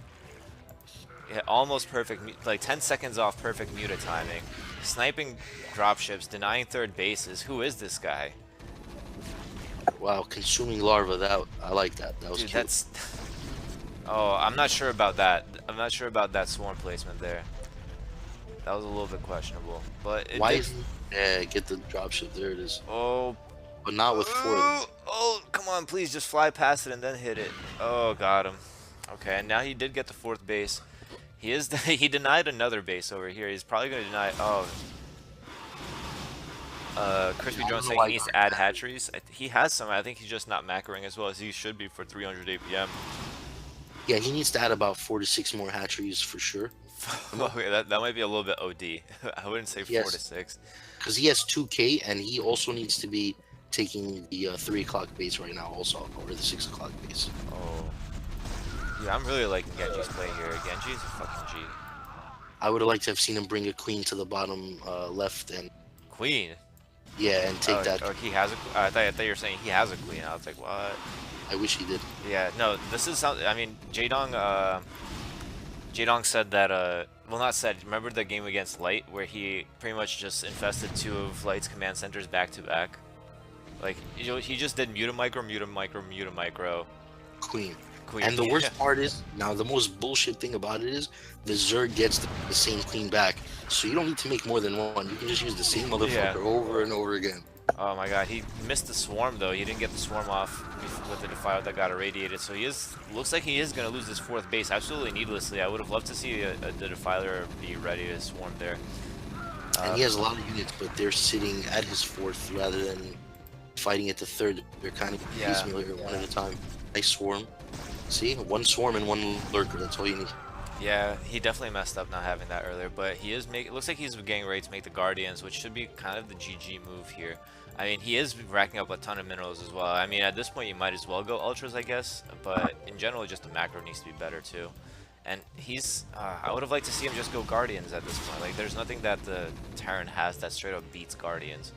Yeah, almost perfect, like 10 seconds off perfect muta timing. Sniping dropships, denying third bases. Who is this guy? Wow, consuming larva. That I like that. That was Dude, cute. that's. Oh, I'm not sure about that. I'm not sure about that swarm placement there. That was a little bit questionable, but it Why did. is yeah? Get the dropship. There it is. Oh. But not with 4 of them. Oh, come on, please just fly past it and then hit it. Oh, got him. Okay, and now he did get the fourth base. He denied another base over here. He's probably gonna deny. Oh, Crispy Drone saying he needs to add hatcheries. He has some. I think he's just not macroing as well as he should be for 300 APM. Yeah, he needs to add about 4 to 6 more hatcheries for sure. Okay, that might be a little bit OD. I wouldn't say 4 to 6. Because he has 2K, and he also needs to be taking the 3 o'clock base right now also, or the 6 o'clock base. Oh. Yeah, I'm really liking Genji's play here. Genji's a fucking G. I would have liked to have seen him bring a queen to the bottom left and Queen? yeah, and take that. Oh, he has a. I thought you were saying he has a queen. I was like, what? I wish he did. Yeah, no, this is how. I mean, Jaedong said that. Well, not said. Remember the game against Light where he pretty much just infested 2 of Light's command centers back to back? Like, he just did muta micro, muta micro, muta micro. Queen. Queen. And the worst part is, now the most bullshit thing about it is, the Zerg gets the same queen back, so you don't need to make more than one. You can just use the same motherfucker over and over again. Oh my god, he missed the swarm though. He didn't get the swarm off with the Defiler that got irradiated, so looks like he is going to lose this 4th base absolutely needlessly. I would have loved to see the Defiler be ready to swarm there. And he has a lot of units, but they're sitting at his 4th rather than fighting at the 3rd. They're kind of piecemeal here, one at a time. Nice swarm. See, 1 swarm and 1 lurker. That's all you need. Yeah, he definitely messed up not having that earlier, but he is it looks like he's getting ready to make the Guardians, which should be kind of the GG move here. I mean, he is racking up a ton of minerals as well. I mean, at this point, you might as well go Ultras, I guess, but in general, just the macro needs to be better too. And I would have liked to see him just go Guardians at this point. Like, there's nothing that the Terran has that straight up beats Guardians.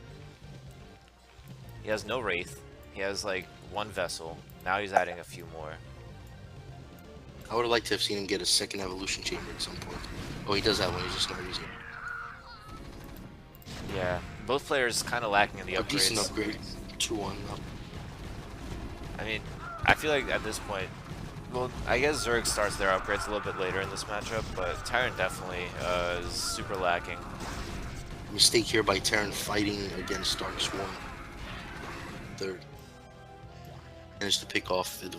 He has no Wraith. He has, like, 1 Vessel. Now he's adding a few more. I would have liked to have seen him get a 2nd evolution chamber at some point. Oh, he does have one. He's just not using it. Yeah, both players kind of lacking in the upgrades. A decent upgrade. 2-1. I mean, I feel like at this point, well, I guess Zerg starts their upgrades a little bit later in this matchup, but Terran definitely is super lacking. Mistake here by Terran fighting against Dark Swarm. 3rd. Managed to pick off the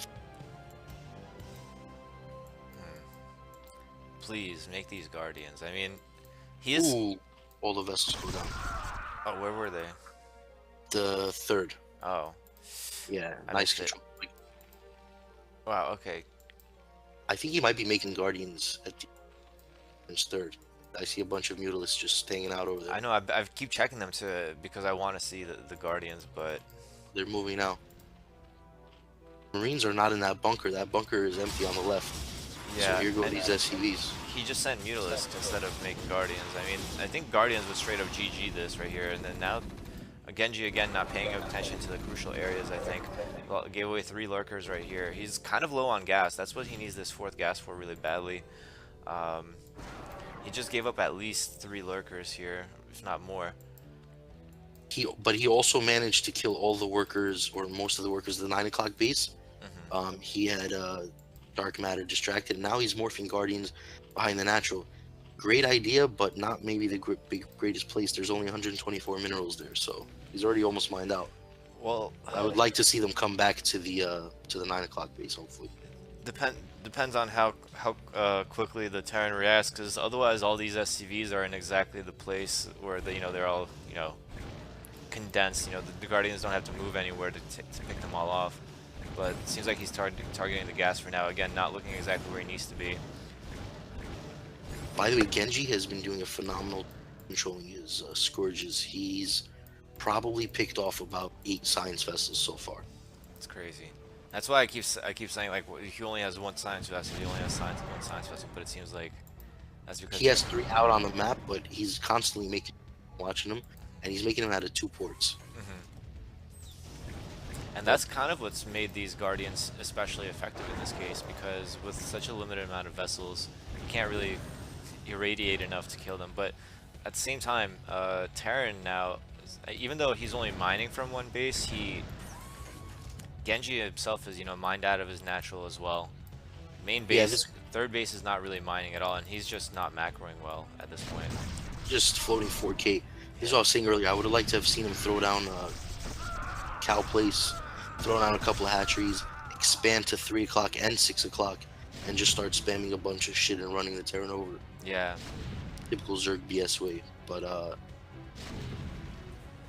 Please make these Guardians. I mean, he is. Ooh, all the vessels go down. Oh, where were they? The 3rd. Oh, Yeah, I nice missed it. control. Wow. Okay. I think he might be making Guardians at the third. I see a bunch of Mutalisks just hanging out over there. I know. I keep checking them to because I want to see the Guardians, but They're moving now. Marines are not in that bunker. That bunker is empty on the left. So yeah. here go And these SCVs. he just sent Mutalisk instead of making Guardians. I mean, I think Guardians would straight up GG this right here, and then now Genji again not paying attention to the crucial areas. I think well, gave away 3 lurkers right here. He's kind of low on gas. That's what he needs this 4th gas for really badly. Um, he just gave up at least 3 lurkers here, if not more. But he also managed to kill all the workers, or most of the workers, of the 9 o'clock base. He had dark matter distracted. Now he's morphing Guardians behind the natural. Great idea, but not maybe the greatest place. There's only 124 minerals there, so he's already almost mined out. Well, I would like to see them come back to the 9 o'clock base, hopefully. depends on how quickly the Terran reacts, because otherwise all these SCVs are in exactly the place where they're all condensed. The Guardians don't have to move anywhere to pick them all off. But it seems like he's targeting the gas for now. Again, not looking exactly where he needs to be. By the way, Genji has been doing a phenomenal controlling his scourges. He's probably picked off about 8 science vessels so far. It's crazy. That's why I keep saying like he only has 1 science vessel. He only has one science vessel, but it seems like that's because He has 3 out on the map, but he's constantly watching them, and he's making them out of 2 ports. And that's kind of what's made these Guardians especially effective in this case, because with such a limited amount of vessels, you can't really irradiate enough to kill them. But at the same time, Terran now, even though he's only mining from 1 base, Genji himself is mined out of his natural as well. Main base, 3rd base is not really mining at all, and he's just not macroing well at this point. Just floating 4K. This is what I was saying earlier. I would have liked to have seen him throw down Cow Place, throw down a couple of hatcheries, expand to 3 o'clock and 6 o'clock, and just start spamming a bunch of shit and running the Terran over. Yeah. Typical Zerg BS way, but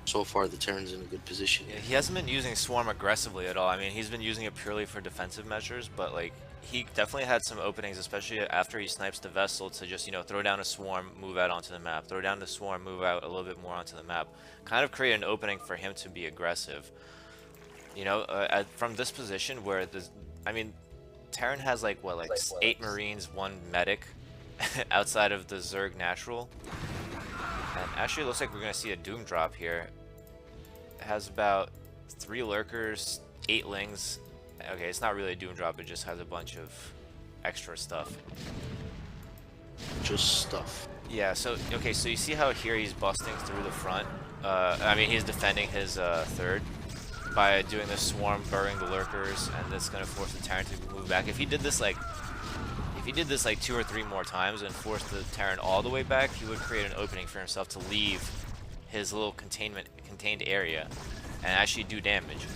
so far the Terran's in a good position. Yeah, he hasn't been using Swarm aggressively at all. I mean, he's been using it purely for defensive measures, but like he definitely had some openings, especially after he snipes the vessel, to just throw down a swarm, move out onto the map, throw down the swarm, move out a little bit more onto the map, kind of create an opening for him to be aggressive. From this position where I mean, Terran has like 8 Marines, 1 medic, outside of the Zerg natural. And actually, it looks like we're gonna see a Doom drop here. It has about 3 lurkers, 8 lings. Okay, it's not really a Doom drop, it just has a bunch of extra stuff. Just stuff. Yeah, so okay, so you see how here he's busting through the front? I mean, he's defending his 3rd by doing the swarm, burying the lurkers, and that's gonna force the Terran to move back. If he did this like 2 or 3 more times and forced the Terran all the way back, he would create an opening for himself to leave his little contained area and actually do damage.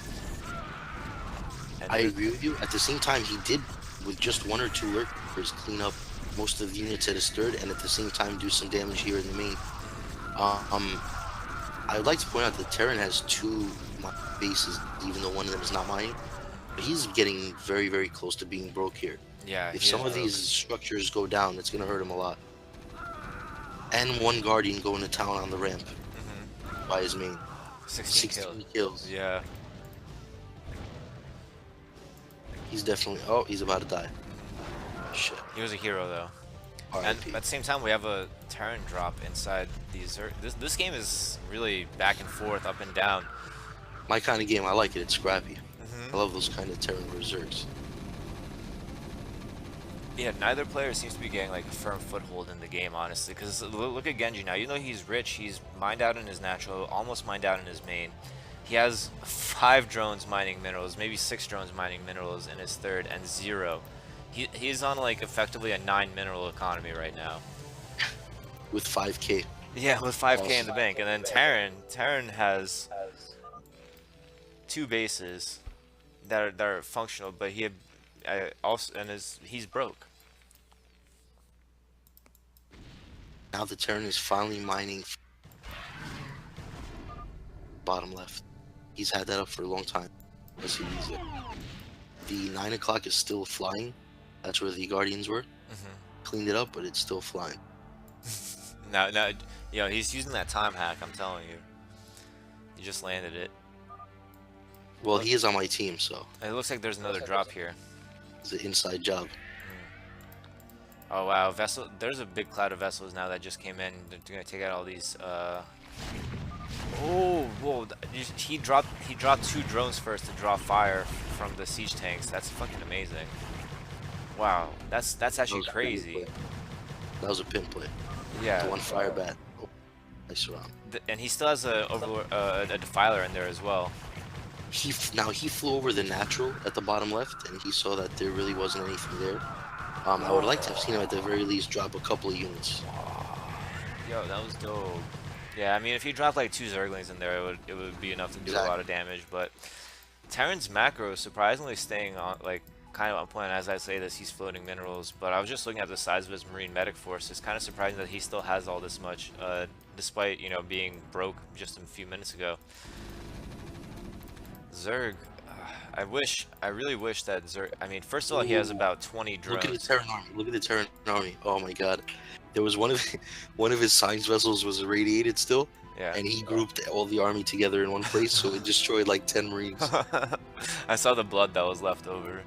And I agree with you. At the same time, he did, with just 1 or 2 lurkers, clean up most of the units at his 3rd, and at the same time do some damage here in the main. I would like to point out that Terran has 2 bases, even though one of them is not mining. But he's getting very, very close to being broke here. yeah, If he some is of broke. these structures go down, it's going to hurt him a lot. And 1 Guardian going to town on the ramp by his main. 16 kills. Yeah. He's definitely... Oh, he's about to die. Shit. He was a hero though. And RIP. at the same time, we have a Terran drop inside these. This game is really back and forth, up and down. My kind of game. I like it. It's scrappy. I love those kind of Terran berserks. Yeah, neither player seems to be getting like a firm foothold in the game, honestly. Because look at Genji now. Even though he's rich, he's mined out in his natural, almost mined out in his main. He has 5 drones mining minerals, maybe 6 drones mining minerals in his 3rd, and 0. He's on like effectively a 9 mineral economy right now. With 5K. Yeah, with 5K in the bank. And then Terran has 2 bases that are functional, but he's broke. Now the Terran is finally mining bottom left. He's had that up for a long time. Unless he needs it. the 9 o'clock is still flying. That's where the Guardians were. Cleaned it up, but it's still flying. No, yo, he's using that time hack. I'm telling you. He just landed it. Well, he is on my team, so It looks like there's another drop here. it's an inside job. Oh wow, vessel. There's a big cloud of vessels now that just came in. They're gonna take out all these. Oh, whoa! He dropped 2 drones first to draw fire from the siege tanks. That's fucking amazing. Wow, that's actually crazy. That was a pin play. Yeah. The one fire bat. Oh, nice round. And he still has a defiler in there as well. He flew over the natural at the bottom left, and he saw that there really wasn't anything there. I would like to have seen him at the very least drop a couple of units. Yo, that was dope. Yeah, I mean, if he dropped like 2 Zerglings in there, it would be enough to do a lot of damage. But Terran's macro is surprisingly staying on, like, kind of on point. As I say this, he's floating minerals. But I was just looking at the size of his Marine medic force. It's kind of surprising that he still has all this much, despite, you know, being broke just a few minutes ago. Zerg, I really wish that Zerg. I mean, first of all, he has about 20 drones. Look at the Terran army. Look at the Terran army. Oh my god. There was one of his science vessels was irradiated still. Yeah. And he grouped all the army together in one place, so it destroyed like 10 Marines. I saw the blood that was left over.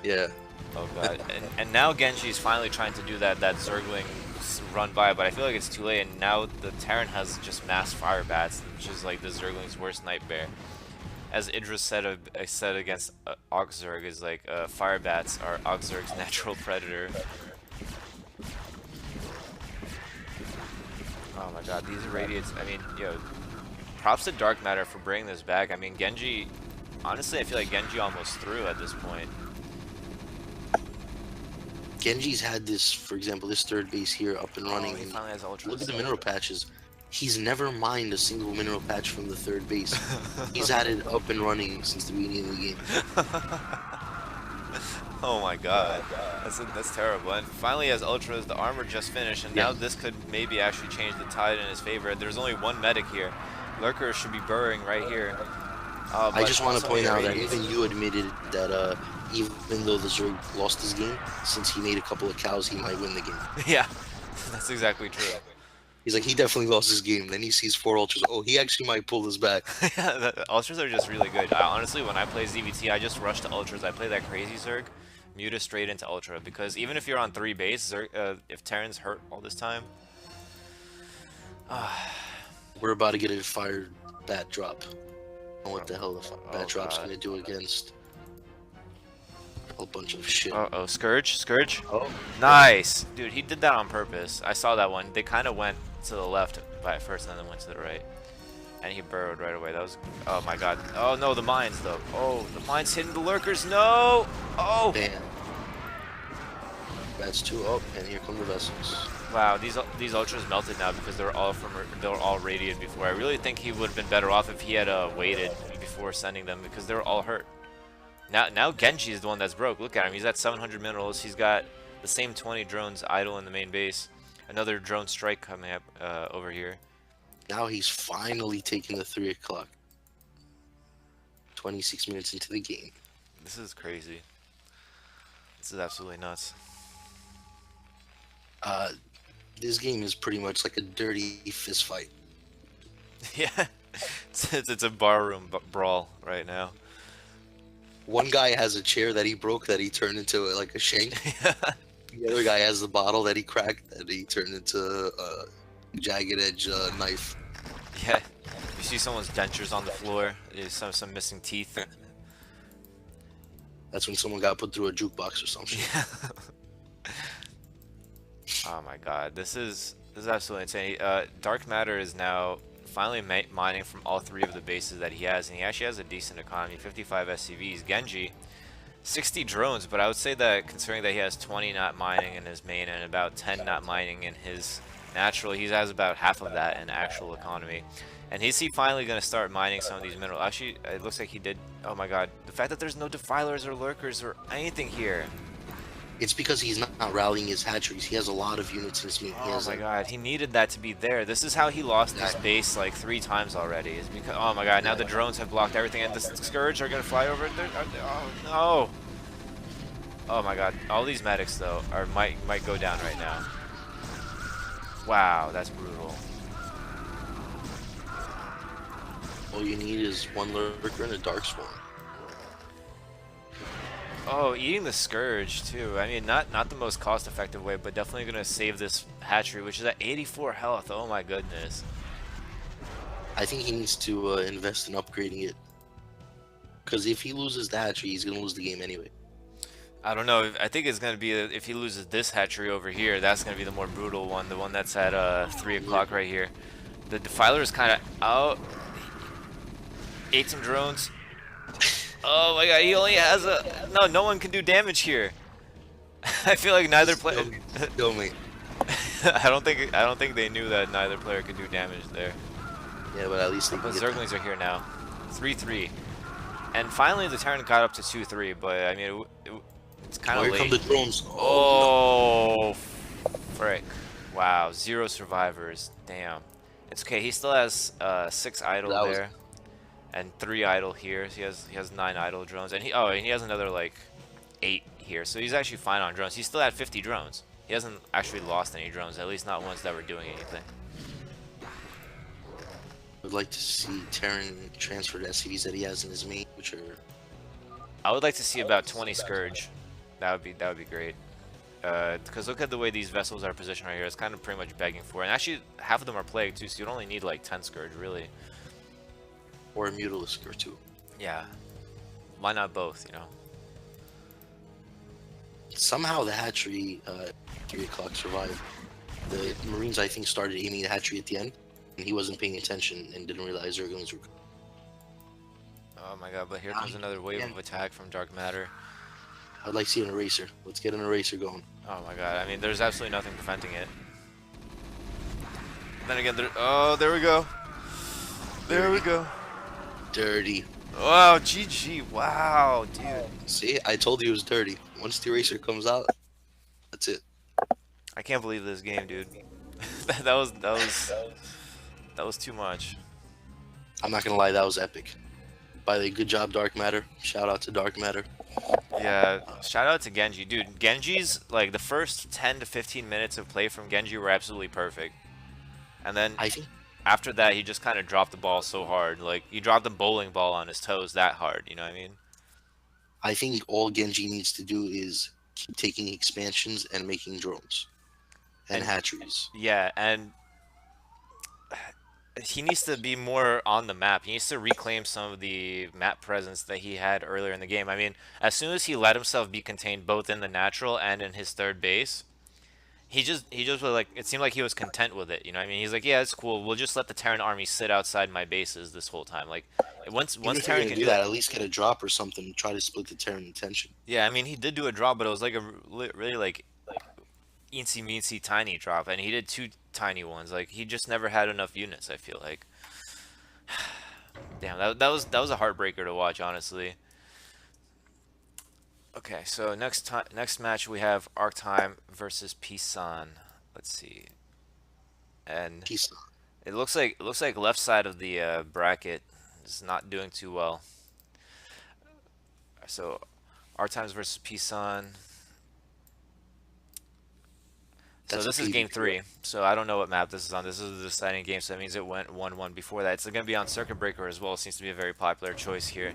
Yeah. Oh god. And now Genji's finally trying to do that Zergling run by, but I feel like it's too late. And now the Terran has just mass fire bats, which is like the Zergling's worst nightmare. As Idris said against Oxzerg, is like fire bats are Oxzerg's natural predator. Oh my god, these irradiates. I mean, yo, props to Dark Matter for bringing this back. I mean, Genji, honestly, I feel like Genji almost threw at this point. Genji's had this, for example, this third base here up and running. He finally has Ultra. Look at the mineral patches. He's never mined a single mineral patch from the third base. He's had it up and running since the beginning of the game. Oh my god, that's terrible. And finally, he has Ultras. The armor just finished, and now this could maybe actually change the tide in his favor. There's only 1 medic here. Lurker should be burrowing right here. I just want to point out that even you admitted that even though the Zerg lost his game, since he made a couple of cows, he might win the game. Yeah, that's exactly true. He's like, he definitely lost his game. Then he sees 4 Ultras. Oh, he actually might pull this back. Yeah, the Ultras are just really good. Honestly, when I play ZVT, I just rush to Ultras. I play that crazy Zerg, Muta straight into Ultra, because even if you're on 3 base, Zerg, if Terran's hurt all this time... We're about to get a fire bat drop. I don't know what the hell the bat drop's going to do against a bunch of shit. Uh-oh, Scourge? Oh. Nice! Dude, he did that on purpose. I saw that one. They kind of went to the left by first and then went to the right. And he burrowed right away. That was... Oh my god. Oh no, the mines though. Oh, the mines hitting the lurkers. No! Oh! Damn. That's 2 up, and here come the vessels. Wow, these ultras melted now because they were all radiated before. I really think he would have been better off if he had waited before sending them, because they were all hurt. Now Genji is the one that's broke. Look at him. He's at 700 minerals. He's got the same 20 drones idle in the main base. Another drone strike coming up over here. Now he's finally taking the 3 o'clock. 26 minutes into the game. This is crazy. This is absolutely nuts. This game is pretty much like a dirty fist fight. Yeah, it's a barroom brawl right now. One guy has a chair that he broke that he turned into like a shank. The other guy has the bottle that he cracked that he turned into a jagged edge knife. Yeah, you see someone's dentures on the floor. There's some missing teeth. That's when someone got put through a jukebox or something. Yeah. Oh my god, this is absolutely insane. Dark Matter is now finally mining from all 3 of the bases that he has, and he actually has a decent economy. 55 SCVs. Genji, 60 drones, but I would say that considering that he has 20 not mining in his main and about 10 not mining in his natural, he has about half of that in actual economy. And is he finally going to start mining some of these minerals? Actually, it looks like he did. Oh my god, the fact that there's no defilers or lurkers or anything here. It's because he's not rallying his hatcheries. He has a lot of units in his main. Oh my god, he needed that to be there. This is how he lost his base like 3 times already. It's because, oh my god, now the drones have blocked everything, and the Scourge are gonna fly over there. Oh no! Oh my god. All these medics though are might go down right now. Wow, that's brutal. All you need is one lurker and a dark spawn. Oh, eating the Scourge too. I mean, not the most cost-effective way, but definitely gonna save this hatchery, which is at 84 health. Oh my goodness. I think he needs to invest in upgrading it. Because if he loses the hatchery, he's gonna lose the game anyway. I don't know. I think it's gonna be if he loses this hatchery over here, that's gonna be the more brutal one, the one that's at 3 o'clock right here. The Defiler is kind of out. Ate some drones. Oh my god, he only has a no one can do damage here. I feel like neither player. Kill me. I don't think they knew that neither player could do damage there. Yeah, but at least they can But get Zerglings are here now. 3-3. And finally the Terran got up to 2-3, but I mean it's kind of here late. come the drones. Oh, frick. Wow, 0 survivors. Damn. It's okay. He still has 6 idle there. And 3 idle here. So he has 9 idle drones. And he has another like 8 here. So he's actually fine on drones. He's still at 50 drones. He hasn't actually lost any drones, at least not ones that were doing anything. I'd like to see Terran transfer to SCVs that he has in his main, which are. I would like to see about 20 Scourge. That would be great. Because look at the way these vessels are positioned right here. It's kind of pretty much begging for it. And actually, half of them are plagued too, so you'd only need like 10 Scourge, really. Or a Mutalisk or 2. Yeah. Why not both, you know? Somehow the hatchery 3 o'clock survived. The Marines, I think, started aiming the hatchery at the end, and he wasn't paying attention and didn't realize Zerglings were. Oh my god, but here comes another wave of attack from Dark Matter. I'd like to see an eraser. Let's get an eraser going. Oh my god, I mean, there's absolutely nothing preventing it. Then again, there we go. There we go. Dirty. Wow, GG. Wow, dude. See, I told you it was dirty. Once the eraser comes out, that's it. I can't believe this game, dude. that was too much. I'm not gonna lie, that was epic. By the way, good job, Dark Matter. Shout out to Dark Matter. Yeah, shout out to Genji, dude. Genji's like the first 10 to 15 minutes of play from Genji were absolutely perfect, and then I think after that he just kind of dropped the ball so hard. Like he dropped the bowling ball on his toes that hard. You know what I mean? I think all Genji needs to do is keep taking expansions and making drones and hatcheries. Yeah, and he needs to be more on the map. He needs to reclaim some of the map presence that he had earlier in the game. I mean, as soon as he let himself be contained both in the natural and in his third base, he just was like, it seemed like he was content with it. You know what I mean? He's like, yeah, it's cool. We'll just let the Terran army sit outside my bases this whole time. Like once Terran can do that, at least get a drop or something. Try to split the Terran attention. Yeah, I mean, he did do a drop, but it was like a really like eensy meensy tiny drop, and he did 2 tiny ones. Like he just never had enough units, I feel like. Damn, that was a heartbreaker to watch, honestly. Okay, so next match we have Arctime versus Pisan. Let's see. And Peace. it looks like left side of the bracket is not doing too well. So Arctimes versus Pisan. So this is game 3. So I don't know what map this is on. This is the deciding game, so that means it went 1-1 before that. It's going to be on Circuit Breaker as well. It seems to be a very popular choice here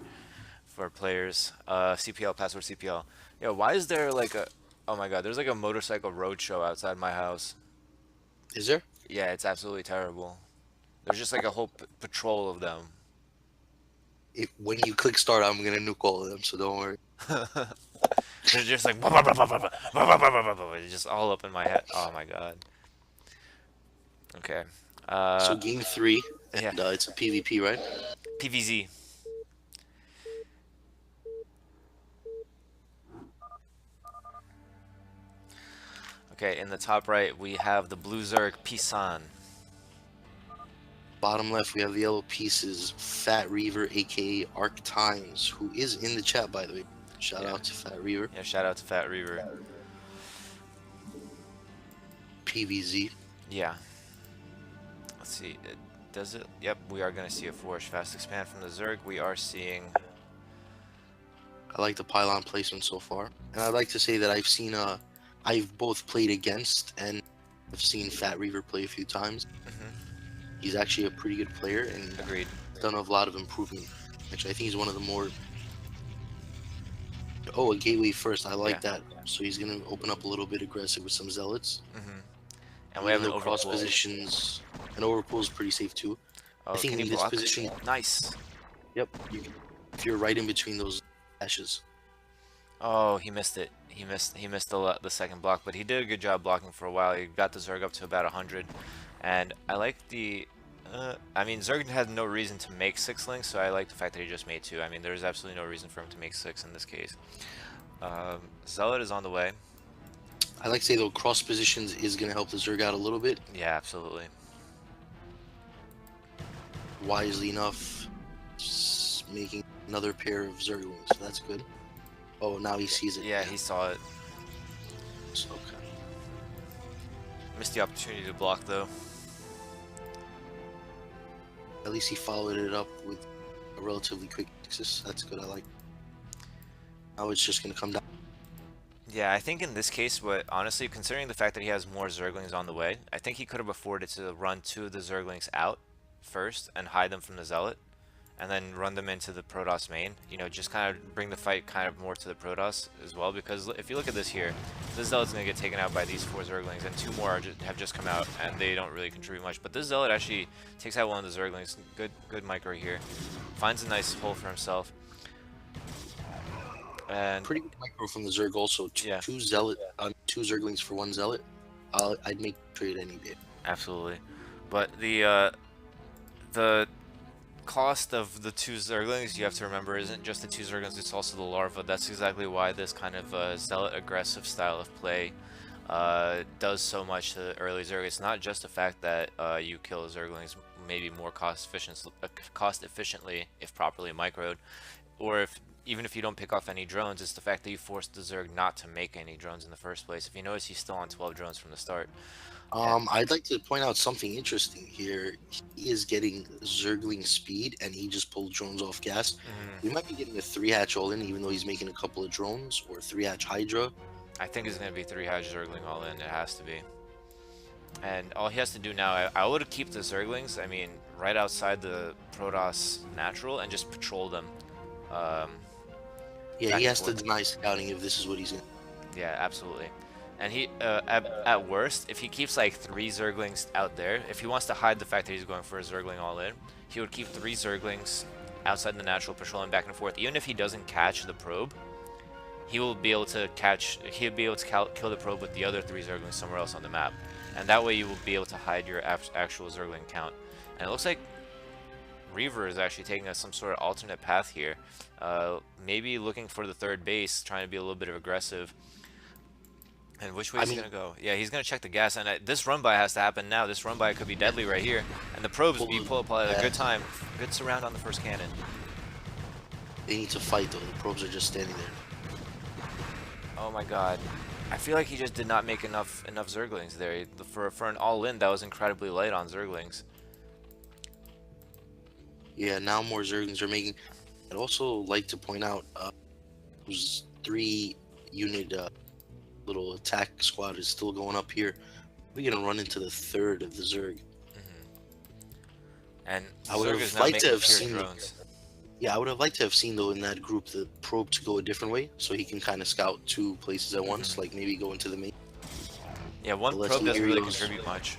for players. CPL, password CPL. Yo, why is there like a... Oh my god, there's like a motorcycle road show outside my house. Is there? Yeah, it's absolutely terrible. There's just like a whole patrol of them. When you click start, I'm going to nuke all of them, so don't worry. They're just like just all up in my head. Oh my god. Okay. So game 3, and yeah. it's a PvP, right? PVZ. Okay, in the top right we have the blue Zerg Pisan. Bottom left, we have the yellow pieces, Fat Reaver, aka Arc Times, who is in the chat, by the way. Shout out to Fat Reaver. Yeah, shout out to Fat Reaver. PVZ. Yeah. Let's see. Does it? Yep, we are going to see a Forge Fast Expand from the Zerg. We are seeing... I like the pylon placement so far, and I'd like to say that I've both played against and I've seen Fat Reaver play a few times. He's actually a pretty good player and Agreed. done a lot of improvement. Actually, I think he's one of the more. Oh, a gateway first. I like Yeah. that. So he's gonna open up a little bit aggressive with some zealots. And we have Even an though cross overpull. positions, an overpull is pretty safe too. I Oh, think can he in this block? position, Nice. yep, if you're right in between those dashes. Oh, he missed it. He missed the second block, but he did a good job blocking for a while. He got the Zerg up to about 100, and I like the. I mean, Zerg had no reason to make 6 links, so I like the fact that he just made 2. I mean, there's absolutely no reason for him to make 6 in this case. Zealot is on the way. I like to say though, cross positions is gonna help the Zerg out a little bit. Yeah, absolutely. Wisely enough, just making another pair of Zerglings, so that's good. Oh, now he sees it. Yeah, he saw it. Okay. Missed the opportunity to block though. At least he followed it up with a relatively quick Nexus. That's good. I like. Now it's just gonna come down. Yeah, I think in this case, honestly, considering the fact that he has more Zerglings on the way, I think he could have afforded to run 2 of the Zerglings out first and hide them from the Zealot, and then run them into the Protoss main. You know, just kind of bring the fight kind of more to the Protoss as well, because if you look at this here, this Zealot's going to get taken out by these 4 Zerglings, and 2 more have just come out, and they don't really contribute much. But this Zealot actually takes out one of the Zerglings. Good micro here. Finds a nice hole for himself. And Pretty good micro from the Zerg also. Yeah. Two Zerglings for 1 Zealot. I'd make the trade any day. Absolutely, but the cost of the 2 Zerglings, you have to remember, isn't just the 2 Zerglings, it's also the larva. That's exactly why this kind of zealot aggressive style of play does so much to the early Zerg. It's not just the fact that you kill Zerglings maybe more cost efficiently if properly microed, or even if you don't pick off any drones, it's the fact that you forced the Zerg not to make any drones in the first place. If you notice, he's still on 12 drones from the start. I'd like to point out something interesting here. He is getting Zergling speed, and he just pulled drones off gas. We might be getting a 3-hatch all-in, even though he's making a couple of drones, or 3-hatch Hydra. I think it's going to be 3-hatch Zergling all in. It has to be. And all he has to do now, I would keep the Zerglings, I mean, right outside the Protoss natural, and just patrol them. Yeah, he has to deny scouting if this is what he's in. Yeah, absolutely. And he, at worst, if he keeps like 3 Zerglings out there, if he wants to hide the fact that he's going for a Zergling all in, he would keep 3 Zerglings outside the natural, patrolling back and forth. Even if he doesn't catch the probe, he will be able to he'll be able to kill the probe with the other 3 Zerglings somewhere else on the map. And that way you will be able to hide your actual Zergling count. And it looks like Reaver is actually taking some sort of alternate path here. Maybe looking for the 3rd base, trying to be a little bit of aggressive. And which way is he going to go? Yeah, he's going to check the gas, and this run-by has to happen now. This run-by could be deadly right here. And the probes be pulled up at a good time. Good surround on the first cannon. They need to fight, though. The probes are just standing there. Oh my god. I feel like he just did not make enough Zerglings there. For an all-in, that was incredibly light on Zerglings. Yeah, now more Zerglings are making. I'd also like to point out those 3-unit little attack squad is still going up here. We're gonna run into the 3rd of the Zerg. And I would Zerg is have not liked to making have pure seen. drones. Yeah, I would have liked to have seen though in that group the probe to go a different way, so he can kind of scout 2 places at once, like maybe go into the main. Yeah, one But let's probe see, doesn't here he really goes. contribute much.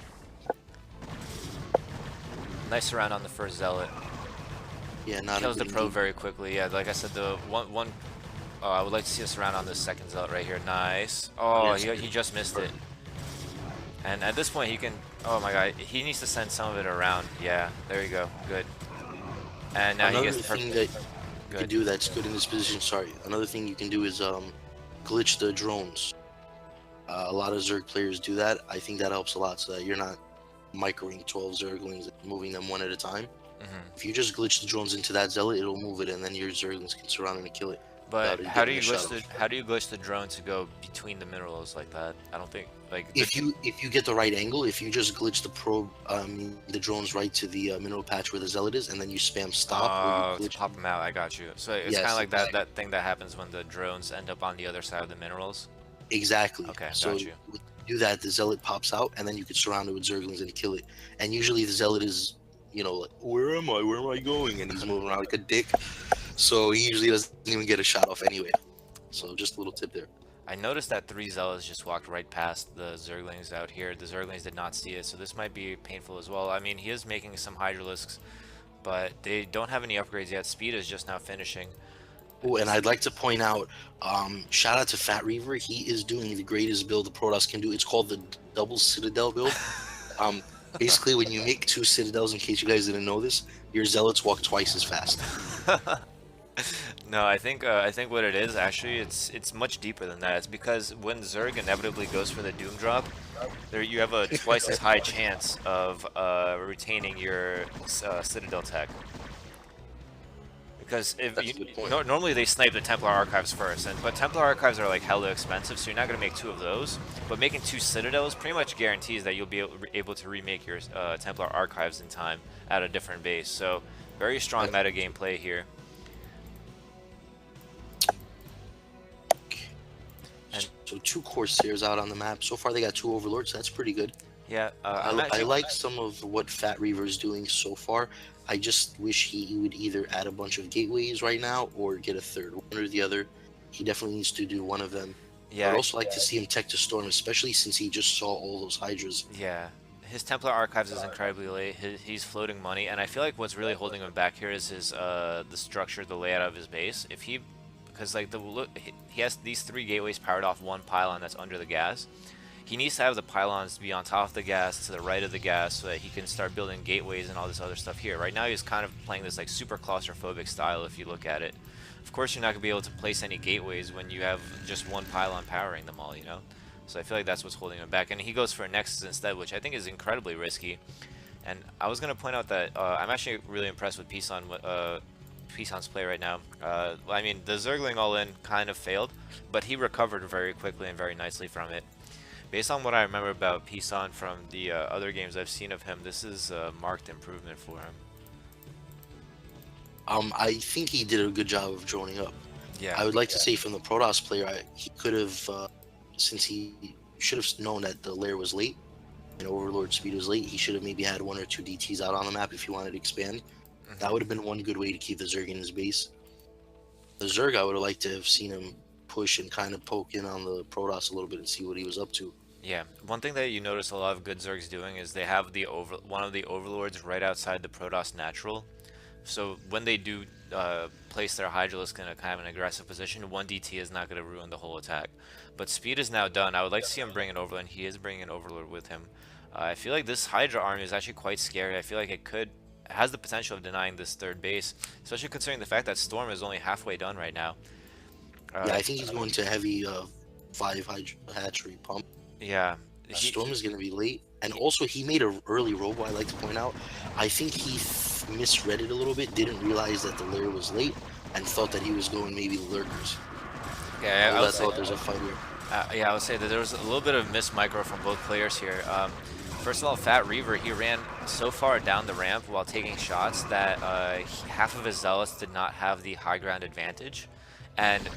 Nice surround on the first zealot. Yeah, not Kills a the good probe indeed. very quickly. Yeah, like I said, I would like to see us surround on this second zealot right here. Nice. Oh, Yes. he just missed it. And at this point, he can. Oh my god, he needs to send some of it around. Yeah, there you go. Good. And now Another he gets the thing perfect. that you can Good. do that's good in this position. Sorry, another thing you can do is glitch the drones. A lot of Zerg players do that. I think that helps a lot, so that you're not microing 12 Zerglings and moving them one at a time. If you just glitch the drones into that zealot, it'll move it, and then your Zerglings can surround it and kill it. But without it getting a shot off. how do you glitch the drone to go between the minerals like that? I don't think like the If you get the right angle, if you just glitch the probe, the drones right to the mineral patch where the zealot is, and then you spam stop or you to glitch. pop them out. I got you. So it's kind of Yes, like that thing that happens when the drones end up on the other side of the minerals. exactly. Okay, So got when you. you do that, the zealot pops out, and then you can surround it with zerglings and kill it. And usually the zealot is, like, where am I? Where am I going? And he's moving around like a dick. So he usually doesn't even get a shot off anyway. So just a little tip there. I noticed that 3 zealots just walked right past the zerglings out here. The zerglings did not see it, so this might be painful as well. I mean, he is making some hydralisks, but they don't have any upgrades yet. Speed is just now finishing. Oh, and I'd like to point out, shout out to Fat Reaver. He is doing the greatest build the Protoss can do. It's called the double Citadel build. Um, Basically, when you make 2 Citadels, in case you guys didn't know this, your Zealots walk twice as fast. No, I think what it is actually it's much deeper than that. It's because when Zerg inevitably goes for the Doom drop, there you have a twice as high chance of retaining your Citadel tech. Because if That's a good point. normally they snipe the Templar Archives first, but Templar Archives are like hella expensive, so you're not gonna make 2 of those. But making 2 Citadels pretty much guarantees that you'll be able to remake your Templar Archives in time at a different base. So very strong meta gameplay here. And So 2 Corsairs out on the map. So far, they got 2 Overlords. That's pretty good. yeah, I like some of what Fat Reaver is doing so far. I just wish he would either add a bunch of gateways right now or get a third, one or the other. He definitely needs to do one of them. yeah, I'd also like to see him tech to Storm, especially since he just saw all those Hydras. yeah. His Templar Archives is incredibly late. He's floating money, and I feel like what's really holding him back here is his the structure, the layout of his base. If he, because like the look, he has these 3 gateways powered off one pylon that's under the gas. He needs to have the pylons be on top of the gas, to the right of the gas, so that he can start building gateways and all this other stuff here. Right now, he's kind of playing this like super claustrophobic style. If you look at it, of course, you're not gonna be able to place any gateways when you have just one pylon powering them all. So I feel like that's what's holding him back, and he goes for a Nexus instead, which I think is incredibly risky. And I was gonna point out that I'm actually really impressed with Pison's play right now. I mean, the Zergling all-in kind of failed, but he recovered very quickly and very nicely from it. Based on what I remember about Pison from the other games I've seen of him, this is a marked improvement for him. I think he did a good job of droning up. Yeah. I would like to say from the Protoss player, he could have, since he should have known that the lair was late and Overlord speed was late, he should have maybe had 1 or 2 DTs out on the map if he wanted to expand. That would have been one good way to keep the Zerg in his base. The Zerg, I would have liked to have seen him push and kind of poke in on the Protoss a little bit and see what he was up to. Yeah, one thing that you notice a lot of good Zergs doing is they have one of the Overlords right outside the Protoss natural. So when they do place their Hydralisk in a kind of an aggressive position, 1 DT is not going to ruin the whole attack. But speed is now done. I would like to see him bring an Overlord, and he is bringing an Overlord with him. I feel like this Hydra army is actually quite scary. I feel like it has the potential of denying this third base, especially considering the fact that Storm is only halfway done right now. Yeah, I think he's going to heavy 5 hatchery pump. Yeah. Storm is going to be late. And also, he made an early robo, I like to point out. I think he misread it a little bit, didn't realize that the lair was late, and thought that he was going maybe lurkers. Yeah, I thought there's a fight here. Yeah, I would say that there was a little bit of miss micro from both players here. First of all, Fat Reaver, he ran so far down the ramp while taking shots that half of his Zealots did not have the high ground advantage. And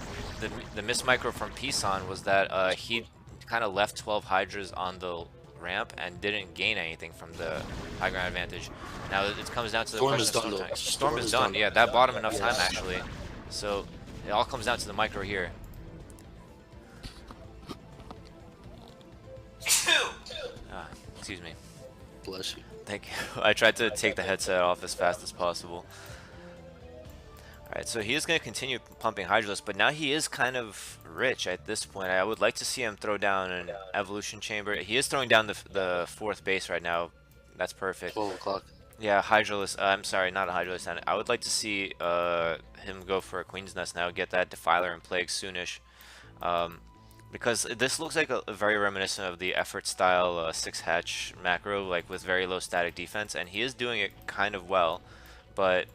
the miss micro from Pison was that he kind of left 12 Hydras on the ramp and didn't gain anything from the high ground advantage. Now it comes down to the Storm question is of done, Storm though. time. Storm is done. Yeah, that bought him enough time Yes. actually. So it all comes down to the micro here. Excuse me. Bless you. Thank you. I tried to take the headset off as fast as possible. Alright, so he is going to continue pumping Hydralisk, but now he is kind of rich at this point. I would like to see him throw down an Evolution Chamber. He is throwing down the 4th base right now. That's perfect. 12 o'clock. Yeah, Hydralisk. I'm sorry, not a Hydralisk. I would like to see him go for a Queen's Nest now, get that Defiler and Plague soonish. Because this looks like a very reminiscent of the effort style 6-hatch macro, like with very low static defense, and he is doing it kind of well, but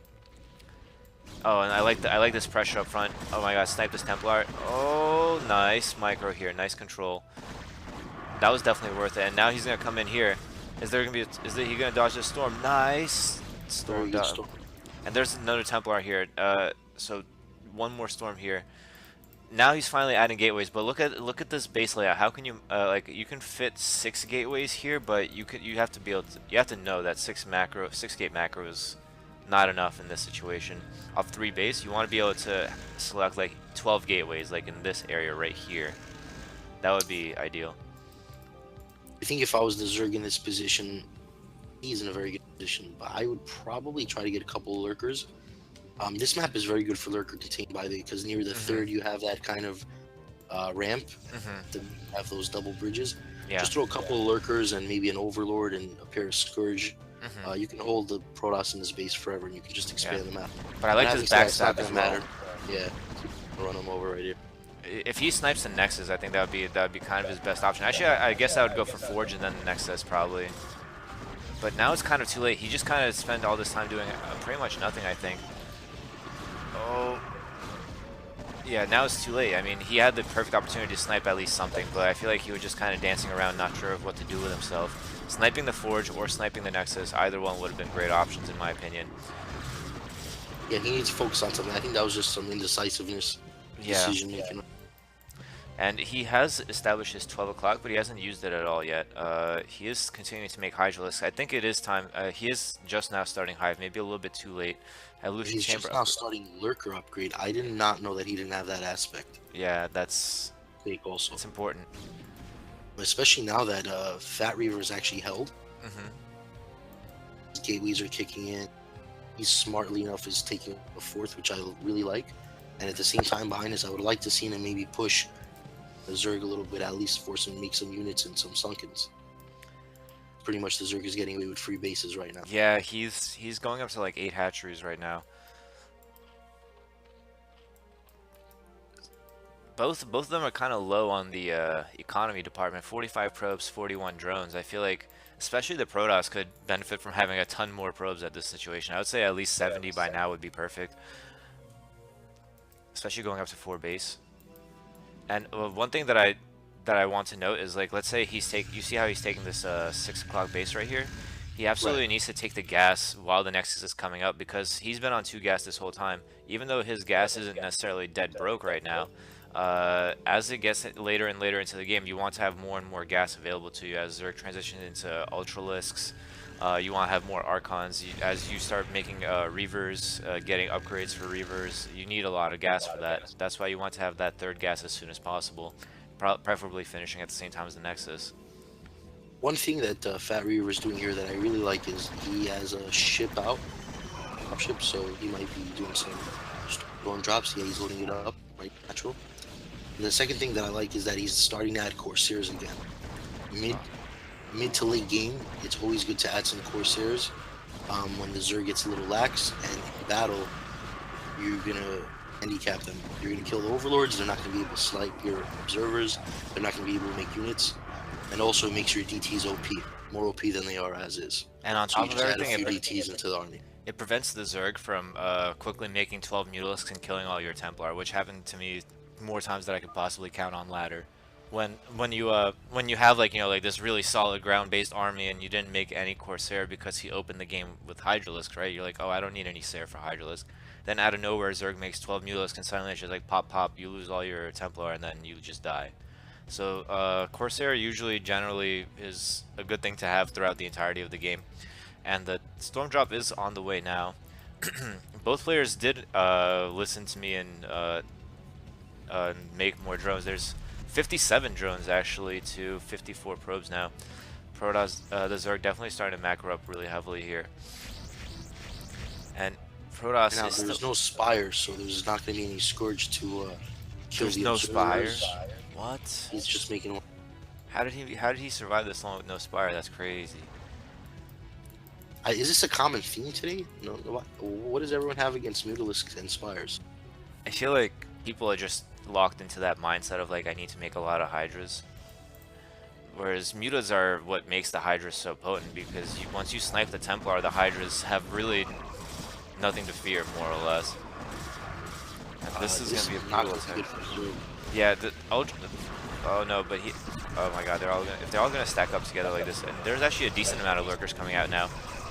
Oh, and I like this pressure up front. Oh my god, snipe this Templar. Oh, nice micro here. Nice control. That was definitely worth it. And now he's gonna come in here. Is there gonna be? He gonna dodge this storm? Nice Very storm good dodge. storm. And there's another Templar here. So one more storm here. Now he's finally adding gateways, but look at this base layout. How can you like you can fit 6 gateways here, but you have to be able to, you have to know that 6 gate macro is not enough in this situation. Off 3 base, you want to be able to select like 12 gateways, like in this area right here. That would be ideal. I think if I was the Zerg in this position, he's in a very good position, but I would probably try to get a couple of lurkers. This map is very good for lurker contain, by the way, because near the third you have that kind of ramp to have those double bridges. Yeah. Just throw a couple of lurkers and maybe an overlord and a pair of scourge. You can hold the Protoss in this base forever, and you can just expand the map. But I like And his having said backstab that, it's as not well. gonna matter. Yeah, run him over right here. If he snipes the Nexus, I think that would be kind of his best option. Actually, I guess I would go for Forge and then the Nexus probably. But now it's kind of too late. He just kind of spent all this time doing pretty much nothing, I think. Oh. Yeah, now it's too late. I mean, he had the perfect opportunity to snipe at least something, but I feel like he was just kind of dancing around, not sure of what to do with himself. Sniping the Forge or sniping the Nexus, either one would have been great options in my opinion. Yeah, he needs to focus on something. I think that was just some indecisiveness, decision making. And he has established his 12 o'clock, but he hasn't used it at all yet. He is continuing to make Hydralisks. I think it is time. He is just now starting Hive, maybe a little bit too late. Evolution He's Chamber just now starting lurker upgrade. I did not know that he didn't have that aspect. Yeah, that's Fake also. it's important. Especially now that Fat Reaver is actually held. His gateways are kicking in. He's smartly enough is taking a fourth, which I really like. And at the same time behind us, I would like to see him maybe push the Zerg a little bit, at least force him to make some units and some Sunkens. Pretty much the Zerg is getting away with free bases right now. Yeah, he's going up to like 8 hatcheries right now. Both of them are kind of low on the economy department. 45 probes, 41 drones. I feel like especially the Protoss could benefit from having a ton more probes at this situation. I would say at least 70 by now would be perfect. Especially going up to 4 base. And one thing that I want to note is, like, let's say you see how he's taking this 6 o'clock base right here. He absolutely needs to take the gas while the Nexus is coming up, because he's been on 2 gas this whole time. Even though his gas isn't necessarily dead broke right now, as it gets later and later into the game, you want to have more and more gas available to you as Zerg transitions into Ultralisks. You want to have more Archons. As you start making Reavers, getting upgrades for Reavers, you need a lot of gas for that. That's why you want to have that 3rd gas as soon as possible, preferably finishing at the same time as the Nexus. One thing that Fat Reaver is doing here that I really like is he has a ship out, ship, so he might be doing some drone drops. Yeah, he's loading it up, right, natural. And the second thing that I like is that he's starting to add Corsairs again. Mid to late game, it's always good to add some Corsairs when the Zerg gets a little lax, and in battle, you're gonna handicap them. You're gonna kill the Overlords, they're not gonna be able to snipe your observers, they're not gonna be able to make units, and also makes your DTs OP, more OP than they are as is. And on So you top of just add a everything, few DTs into the army. it prevents the Zerg from quickly making 12 Mutalisks and killing all your Templar, which happened to me more times than I could possibly count on ladder. When you have, like, you know, like this really solid ground-based army and you didn't make any Corsair because he opened the game with Hydralisk, right? You're like, oh, I don't need any Sair for Hydralisk. Then out of nowhere, Zerg makes 12 Mutalisk and suddenly it's just like pop pop, you lose all your Templar and then you just die. So Corsair usually generally is a good thing to have throughout the entirety of the game. And the Storm Drop is on the way now. Both players did listen to me and make more drones. There's 57 drones actually to 54 probes now. Protoss, the Zerg definitely starting to macro up really heavily here. And Protoss Now, is there's still... no Spires, so there's not going to be any Scourge to kill There's the no observers. Spire? What? He's just making one. How did he survive this long with no Spire? That's crazy. Is this a common theme today? No, what does everyone have against Mutalisks and Spires? I feel like people are just locked into that mindset of, like, I need to make a lot of Hydras. Whereas Mutas are what makes the Hydras so potent, because once you snipe the Templar, the Hydras have really nothing to fear, more or less. And this is gonna be a not brutal gonna be attack. good for Zerg. Yeah, the Ultra. Oh no, but he. Oh my God, if they're all gonna stack up together like this, and there's actually a decent amount of lurkers coming out now.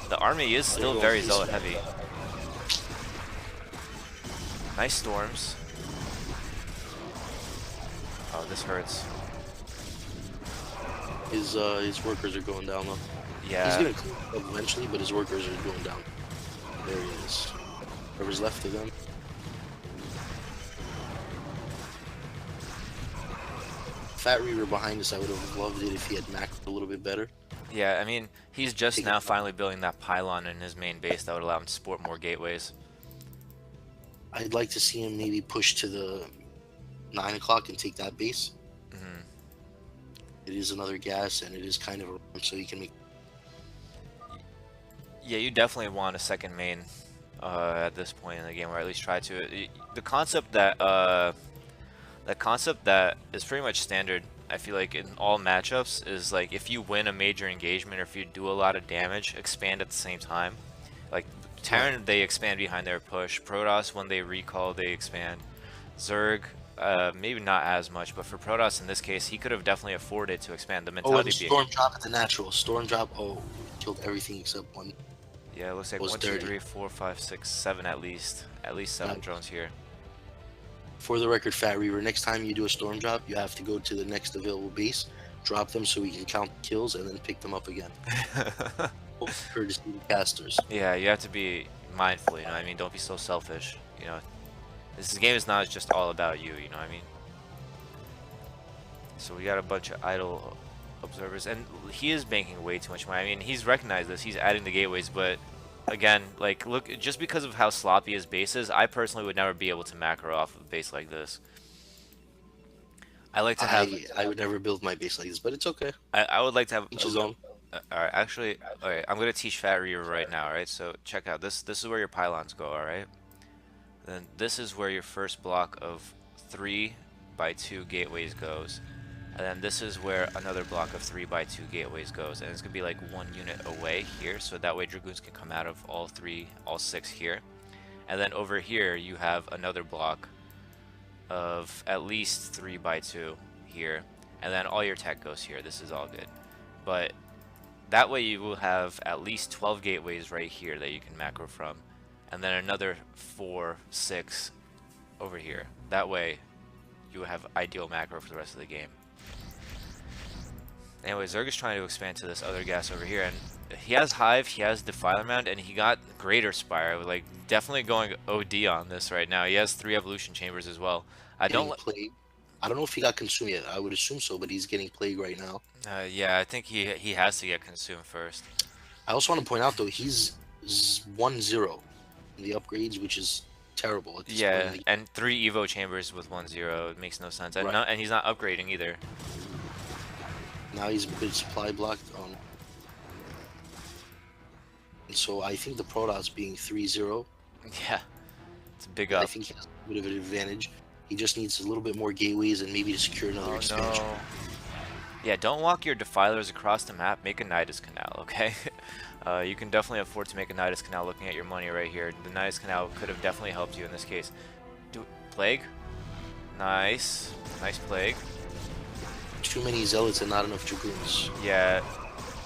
The army is They're still going very base zealot map. heavy. Nice storms. Oh, this hurts. His workers are going down though. He's Yeah, gonna clean up eventually, but his workers are going down. There he is. Whoever's left of them. Fat Reaver behind us, I would have loved it if he had macroed a little bit better. yeah. I mean, he's just Take now it. finally building that pylon in his main base that would allow him to support more gateways. I'd like to see him maybe push to the 9 o'clock and take that base. Hmm. It is another gas, and it is kind of a ramp, so you can make. Yeah, you definitely want a second main at this point in the game, or at least try to. The concept that is pretty much standard, I feel like, in all matchups is like if you win a major engagement or if you do a lot of damage, expand at the same time. Like Terran, they expand behind their push. Protoss, when they recall, they expand. Zerg, maybe not as much, but for Protoss in this case, he could have definitely afforded to expand. The Oh, and mentality being, storm drop at the natural. Storm drop. Oh, killed everything except one. yeah, it looks like Was 1, 2, dirty. 3, 4, 5, 6, 7 at least 7 Nice. drones here. For the record, Fat Reaver, next time you do a storm drop, you have to go to the next available base, drop them so we can count kills, and then pick them up again. Courtesy to casters. Yeah, you have to be mindful, you know what I mean? Don't be so selfish, you know? This game is not just all about you, you know what I mean? So we got a bunch of idle observers, and he is banking way too much money. I mean, he's recognized this, he's adding the gateways, but again, like, look, just because of how sloppy his base is, I personally would never be able to macro off of a base like this. I like to have, I would never build my base like this, but it's okay. I would like to have Each his own. alright, actually, alright, I'm gonna teach Fat Reaver right now, alright? So check out this is where your pylons go, alright? Then this is where your first block of 3x2 gateways goes. And then this is where another block of 3x2 gateways goes. And it's gonna be like 1 unit away here, so that way Dragoons can come out of all 6 here. And then over here you have another block of at least 3x2 here. And then all your tech goes here. This is all good. But that way you will have at least 12 gateways right here that you can macro from. And then another 4, 6 over here. That way you will have ideal macro for the rest of the game. Anyway, Zerg is trying to expand to this other gas over here, and he has Hive, he has Defiler Mound, and he got Greater Spire. Like, definitely going OD on this right now. He has 3 Evolution Chambers as well. I don't Plague. I don't know if he got consumed yet. I would assume so, but he's getting plague right now. yeah, I think he has to get consumed first. I also want to point out though, he's 1-0 in the upgrades, which is terrible. At this Yeah, point. and 3 Evo Chambers with 1-0. It makes no sense. And, Right. and he's not upgrading either. Now he's been supply blocked on. And so I think the Protoss being 3-0, Yeah, it's a big I up. think he has a bit of an advantage. He just needs a little bit more gateways and maybe to secure another Oh expansion. no. Yeah, don't walk your Defilers across the map. Make a Nidus Canal, okay? You can definitely afford to make a Nidus Canal looking at your money right here. The Nidus Canal could have definitely helped you in this case. Plague? Nice. Nice Plague. Too many zealots and not enough dragoons. Yeah.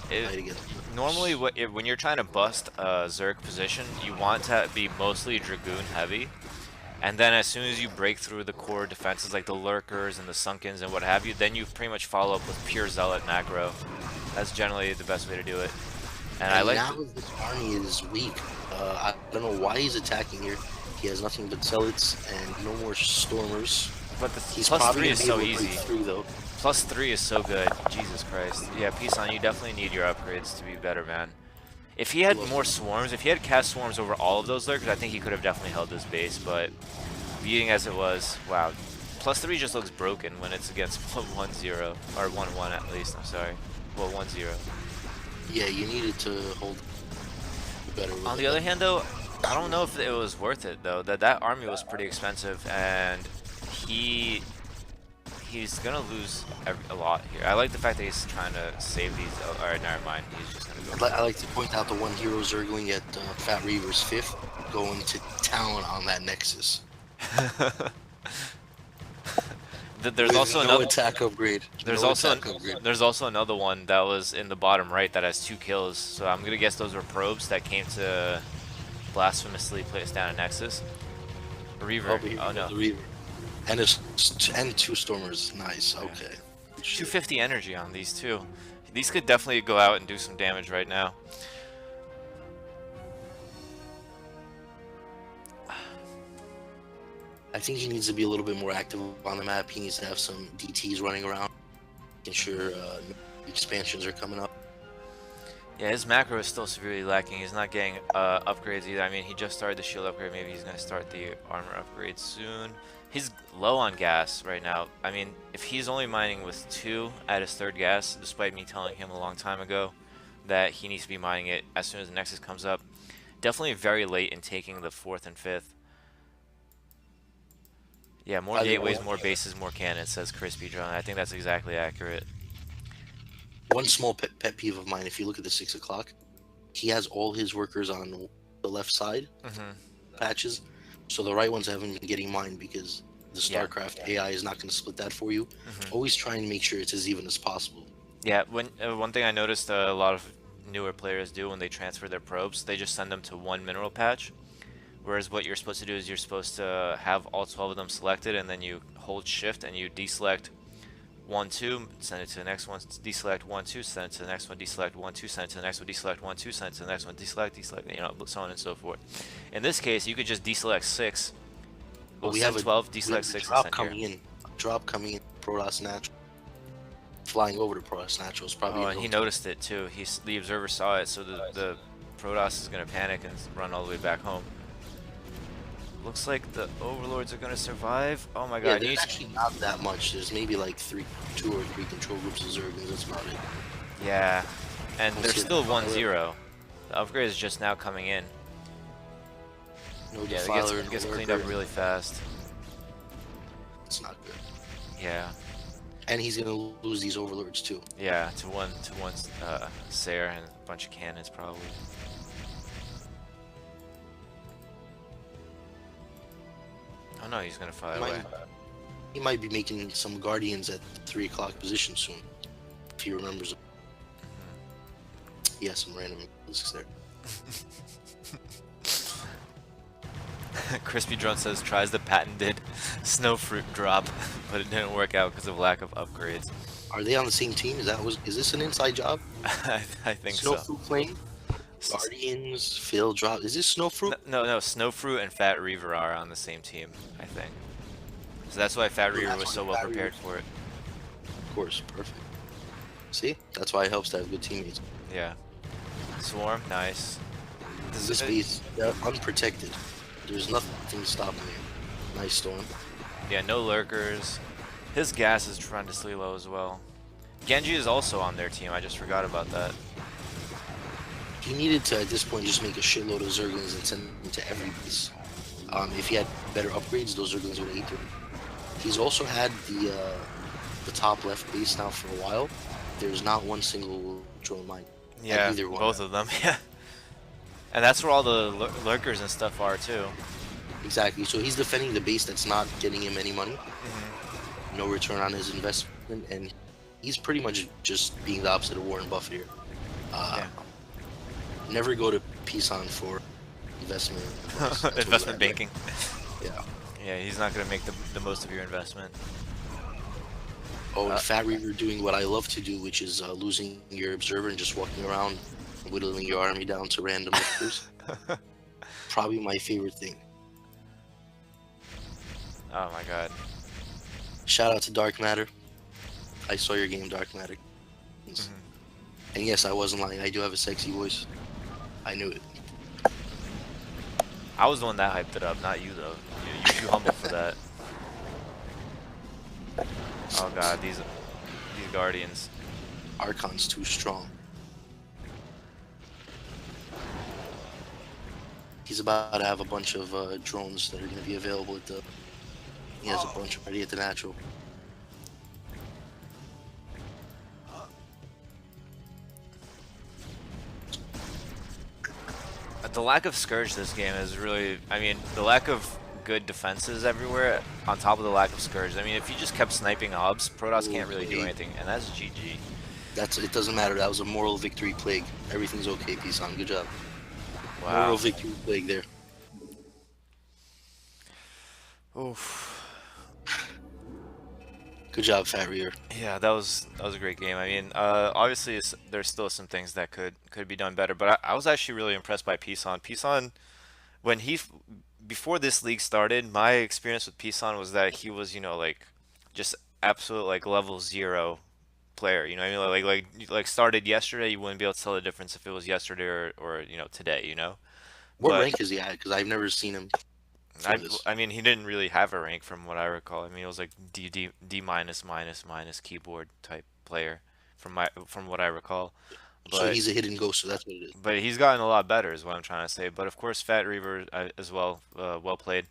Fight again. Normally, when you're trying to bust a Zerg position, you want to be mostly Dragoon heavy. And then as soon as you break through the core defenses like the Lurkers and the Sunkens and what have you, then you pretty much follow up with pure Zealot macro. That's generally the best way to do it. And I like now this army is weak. I don't know why he's attacking here. He has nothing but zealots and no more stormers. but the He's plus probably 3 gonna is be so able to easy. break through though. Plus 3 is so good. Jesus Christ. Yeah, Pisan, you definitely need your upgrades to be better, man. If he had more swarms, if he had cast swarms over all of those lurkers, I think he could have definitely held this base, but being as it was, wow. Plus 3 just looks broken when it's against 1-0, or 1-1 at least, I'm sorry. Well, 1-0. Yeah, you needed to hold better. On the other hand, though, I don't know if it was worth it, though. That army was pretty expensive, and he he's gonna lose a lot here. I like the fact that he's trying to save these. Oh, all right, never mind. He's just gonna go. I like to point out the one hero Zergling at Fat Reaver's 5th, going to town on that Nexus. There's With also no another attack upgrade. There's No also attack upgrade. there's also another one that was in the bottom right that has 2 kills. So I'm gonna guess those were probes that came to blasphemously place down a Nexus. Reaver. Oh no. The Reaver. And 2 Stormers. Nice. Yeah. Okay. 250 energy on these two. These could definitely go out and do some damage right now. I think he needs to be a little bit more active on the map. He needs to have some DTs running around, making sure expansions are coming up. Yeah, his macro is still severely lacking. He's not getting upgrades either. I mean, he just started the shield upgrade. Maybe he's going to start the armor upgrade soon. He's low on gas right now. I mean, if he's only mining with 2 at his 3rd gas, despite me telling him a long time ago that he needs to be mining it as soon as the Nexus comes up, definitely very late in taking the 4th and 5th. Yeah, more gateways, more bases, more cannons, says Crispy John. I think that's exactly accurate. One small pet peeve of mine, if you look at the 6 o'clock, he has all his workers on the left side patches, so the right ones haven't been getting mined because the StarCraft AI is not going to split that for you. Always try and make sure it's as even as possible. Yeah, one thing I noticed a lot of newer players do when they transfer their probes, they just send them to one mineral patch. Whereas what you're supposed to do is you're supposed to have all 12 of them selected, and then you hold shift and you deselect 1, 2, send it to the next one, deselect 1, 2, send it to the next one, deselect 1, 2, send it to the next one, deselect 1, 2, send it to the next one, deselect, you know, so on and so forth. In this case, you could just deselect 6, we have 12, deselect 6, drop and coming in. A drop coming in. Protoss Natural. Flying over to Protoss Natural is probably. Oh, and he noticed it too. The observer saw it, so the Protoss is gonna panic and run all the way back home. Looks like the Overlords are gonna survive. Oh my god. Yeah, there's actually not that much. There's maybe like 2 or 3 control groups of Zergans. That's about it. Yeah, and they're still 1-0. The upgrade is just now coming in. No Yeah, Defiler, it gets cleaned up really fast. It's not good. Yeah. And he's gonna lose these Overlords too. Yeah, to one Sayer and a bunch of cannons probably. Oh no, he's gonna fly away. He might be making some Guardians at 3 o'clock position soon, if he remembers. He has some random risks there. Crispy Drone says tries the patented snow fruit drop, but it didn't work out because of lack of upgrades. Are they on the same team? Is this an inside job? I think Snow so. Fruit plane? Guardians, Phil drop. Is this Snowfruit? No, Snowfruit and Fat Reaver are on the same team, I think. So that's why Fat Reaver was so well prepared for it. Of course, perfect. See? That's why it helps to have good teammates. Yeah. Swarm, nice. This base, unprotected. There's nothing stopping you. Nice Storm. Yeah, no lurkers. His gas is tremendously low as well. Genji is also on their team, I just forgot about that. He needed to, at this point, just make a shitload of Zerglings and send them to every base. If he had better upgrades, those Zerglings would have ate through. He's also had the top left base now for a while. There's not one single drone mine. Yeah, either one. both of them, yeah. And that's where all the lurkers and stuff are, too. Exactly, so he's defending the base that's not getting him any money. No return on his investment, and he's pretty much just being the opposite of Warren Buffett here. Yeah. Never go to Pisan for investment. Investment banking. Yeah. Yeah, he's not going to make the most of your investment. Oh, and Fat Reaver doing what I love to do, which is losing your observer and just walking around, whittling your army down to random numbers. Probably my favorite thing. Oh my god. Shout out to Dark Matter. I saw your game, Dark Matter. And yes, I wasn't lying. I do have a sexy voice. I knew it. I was the one that hyped it up, not you though. You're too humble for that. Oh god, these Guardians. Archon's too strong. He's about to have a bunch of drones that are going to be available at the... He has a bunch already at the natural. The lack of scourge this game is really, I mean, the lack of good defenses everywhere on top of the lack of scourge. I mean, if you just kept sniping obs, Protoss can't really do Okay, anything, and that's GG. it doesn't matter. That was a moral victory plague. Everything's okay, peace on. Good job. Moral Wow. victory plague there. Oof. Good job, Fat Rear. Yeah, that was a great game. I mean, obviously there's still some things that could be done better, but I was actually really impressed by Pisan. Pisan, when before this league started, my experience with Pisan was that he was, like just absolute like level zero player. You know what I mean? Like started yesterday, you wouldn't be able to tell the difference if it was yesterday or today, you know? What But rank is he at? Because I've never seen him before I this. I mean, he didn't really have a rank from what I recall. I mean, it was like D minus minus minus keyboard type player from what I recall. So But he's a hidden ghost, so that's what it is. he's gotten a lot better, is what I'm trying to say. But of course, Fat Reaver as well, well played.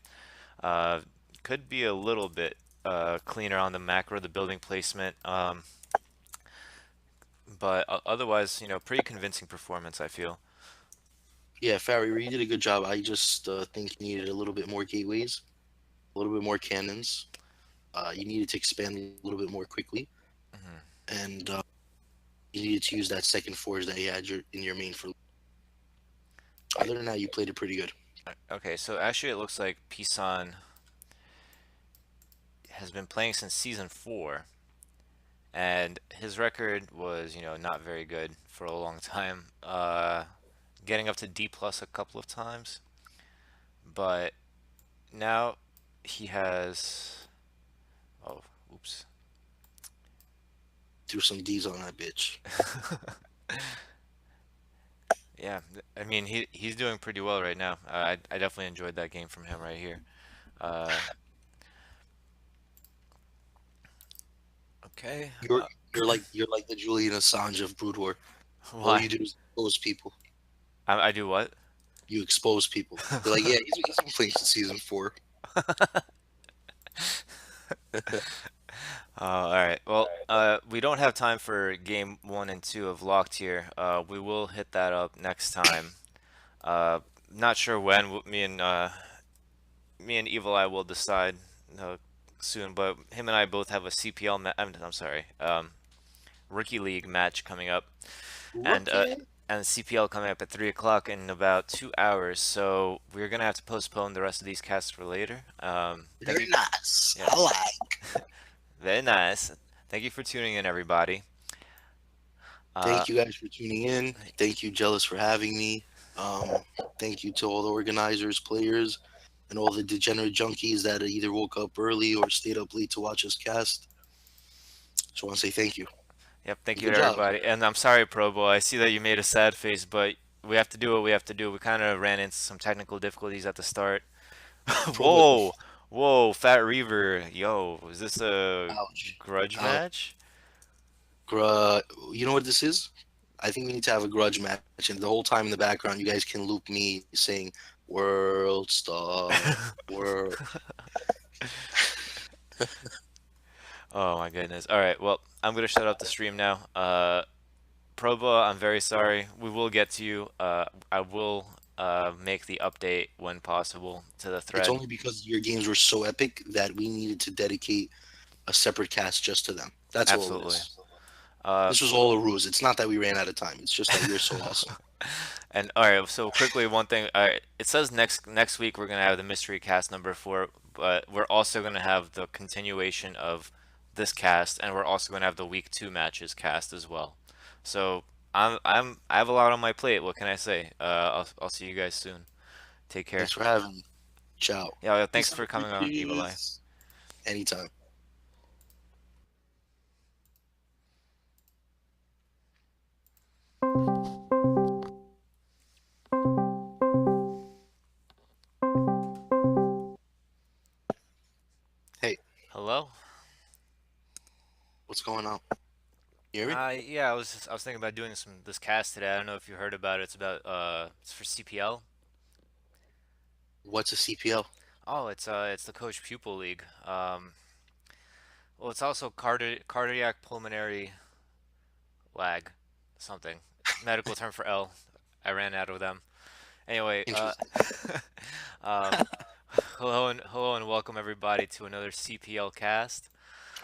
Uh, could be a little bit cleaner on the macro, the building placement. But otherwise, pretty convincing performance, I feel. Yeah, Fat Rear, you did a good job. I just think you needed a little bit more gateways, a little bit more cannons. You needed to expand a little bit more quickly, Mhm. and you needed to use that second forge that you had in your main for. Other than that, you played it pretty good. Okay, so actually, it looks like Pisan has been playing since season 4. And his record was, not very good for a long time. Getting up to D plus a couple of times, but now he has. Oh, oops. Threw some D's on that bitch. Yeah, I mean he's doing pretty well right now. I definitely enjoyed that game from him right here. Uh, okay. You're like the Julian Assange of Brood War. All Why? you do is expose people. I do what? You expose people. You're like, yeah, he's been playing since season 4. All right. Well, we don't have time for game 1 and 2 of Locked here. We will hit that up next time. Uh, Not sure when. Me and Evil Eye will decide uh, soon. But him and I both have a CPL. I'm sorry. Rookie League match coming up, and Rookie. CPL coming up at 3 o'clock in about 2 hours. So we're gonna have to postpone the rest of these casts for later. Thank Very you. nice. Yeah, I like. very nice. Thank you for tuning in, everybody. Uh, Thank you guys for tuning in. Thank you, Jealous, for having me. Um, Thank you to all the organizers, players, and all the degenerate junkies that either woke up early or stayed up late to watch us cast. Just want to say thank you. Yep, thank you Good to job. everybody. And I'm sorry, Probo. I see that you made a sad face, but we have to do what we have to do. We kind of ran into some technical difficulties at the start. Probo, Whoa, whoa, Fat Reaver. Yo, is this a ouch. grudge Ouch. match? You know what this is? I think we need to have a grudge match, and the whole time in the background, you guys can loop me saying "World Star, World." Oh my goodness. All right, well, I'm gonna shut up the stream now. Probo, I'm very sorry. We will get to you. I will make the update when possible to the It's thread. only because your games were so epic that we needed to dedicate a separate cast just to them. That's all it Absolutely. is. Uh, This was all a ruse. It's not that we ran out of time. It's just that you're so awesome. And all right, so quickly, one thing. It says next week we're gonna have the mystery cast number 4, but we're also gonna have the continuation of this cast, and we're also gonna have the week 2 matches cast as well. So I have a lot on my plate. What can I say? I'll see you guys soon. Take care. Thanks for having me. Ciao. Yeah, Peace thanks out, for coming on, Evil Eye. bitches. Anytime. Hey, Hello. what's going on? You hear me? Yeah, I was thinking about doing this cast today. I don't know if you heard about it. It's for CPL. What's a CPL? Oh, it's the Coach Pupil League. Well, it's also cardiac pulmonary lag, something. Medical term for L. I ran out of them. Anyway, Interesting. um, hello and welcome everybody to another CPL cast.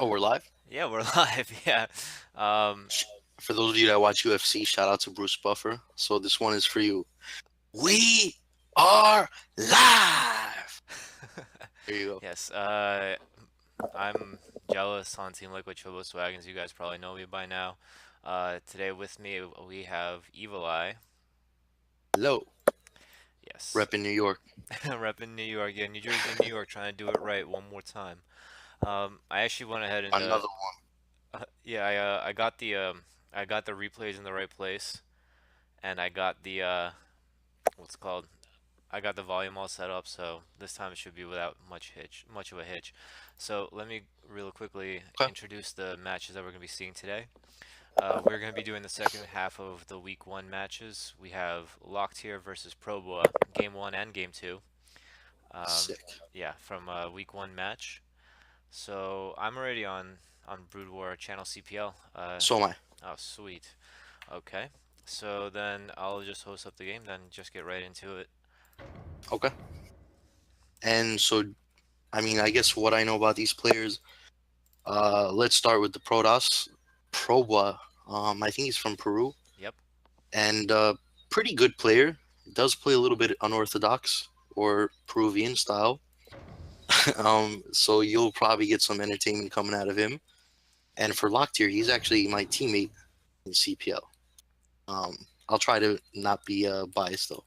Oh, we're live? Yeah, we're live. Yeah. Um, Sh- For those of you that watch UFC, shout out to Bruce Buffer. So this one is for you. We are live. There you go. yes. I'm jealous on Team Liquid Chobos Wagons. You guys probably know me by now. Today with me we have Evil Eye. Hello. Yes. Rep in New York. Rep in New York. Yeah, New Jersey, New York, trying to do it right one more time. I actually went ahead and Another yeah, I got the replays in the right place, and I got the what's it called? I got the volume all set up, so this time it should be without much of a hitch. So let me real quickly one. Okay. introduce the matches that we're going to be seeing today. We're going to be doing the second half of the week one matches. We have Locked Here versus Proboa, game one and game two. Um, Sick. yeah, from week one match. So I'm already on Brood War channel CPL. So am I. Oh, sweet. Okay. So then I'll just host up the game, then just get right into it. Okay. And so, I mean, I guess what I know about these players, let's start with the Protoss. Proba. I think he's from Peru. Yep. And pretty good player. Does play a little bit unorthodox or Peruvian style. So you'll probably get some entertainment coming out of him. And for Locktier, he's actually my teammate in CPL. I'll try to not be biased though.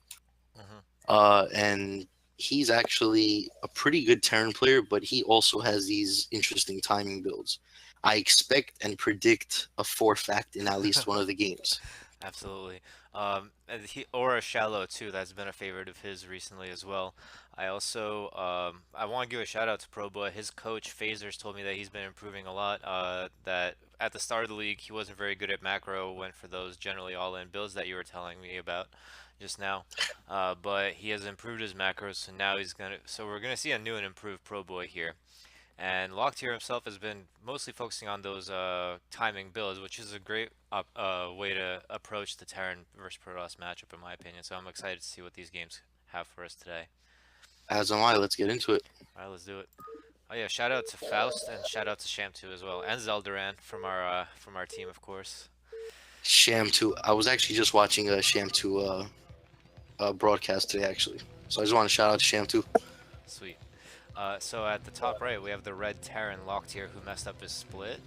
Hmm. And he's actually a pretty good Terran player, but he also has these interesting timing builds. I expect and predict a 4 fact in at least one of the games. Absolutely. And Aura Shallow too. That's been a favorite of his recently as well. I also I want to give a shout out to Proboa. His coach Phasers told me that he's been improving a lot. That at the start of the league he wasn't very good at macro. Went for those generally all-in builds that you were telling me about just now. But he has improved his macros, so now he's gonna. So we're gonna see a new and improved Proboa here. And Locktier himself has been mostly focusing on those timing builds, which is a great way to approach the Terran versus Protoss matchup, in my opinion. So I'm excited to see what these games have for us today. As am I. Let's get into it. All right, let's do it. Oh yeah, shout out to Faust and shout out to Sham2 as well, and Zeldaran from our team, of course. Sham 2. I was actually just watching a Sham 2 broadcast today, actually. So I just want to shout out to Sham 2. Sweet. So at the top right, we have the red Terran Locktier who messed up his split.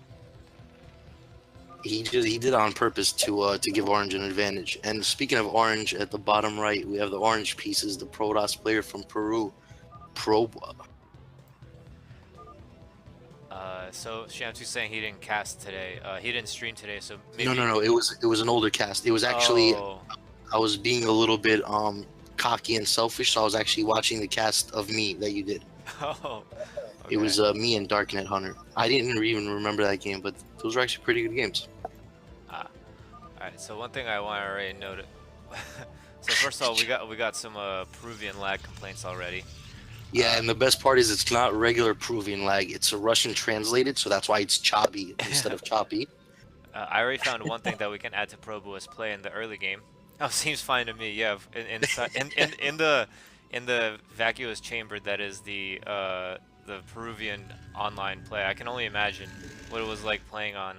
He did it on purpose to give Orange an advantage. And speaking of Orange, at the bottom right, we have the orange pieces, the Protoss player from Peru, Proba. So Sham2 saying he didn't cast today. He didn't stream today, so No, no, maybe. no. It was an older cast. It was actually Oh. I was being a little bit cocky and selfish, so I was actually watching the cast of me that you did. Oh. It Okay. was me and Darknet Hunter. I didn't even remember that game, but those were actually pretty good games. Ah. All right. So one thing I want to already note. So first of all, we got some Peruvian lag complaints already. Yeah, and the best part is it's not regular Peruvian lag. It's a Russian translated, so that's why it's choppy instead of choppy. I already found one thing that we can add to Probo's play in the early game. Oh, seems fine to me. Yeah, in the vacuous chamber that is the Peruvian online play. I can only imagine what it was like playing on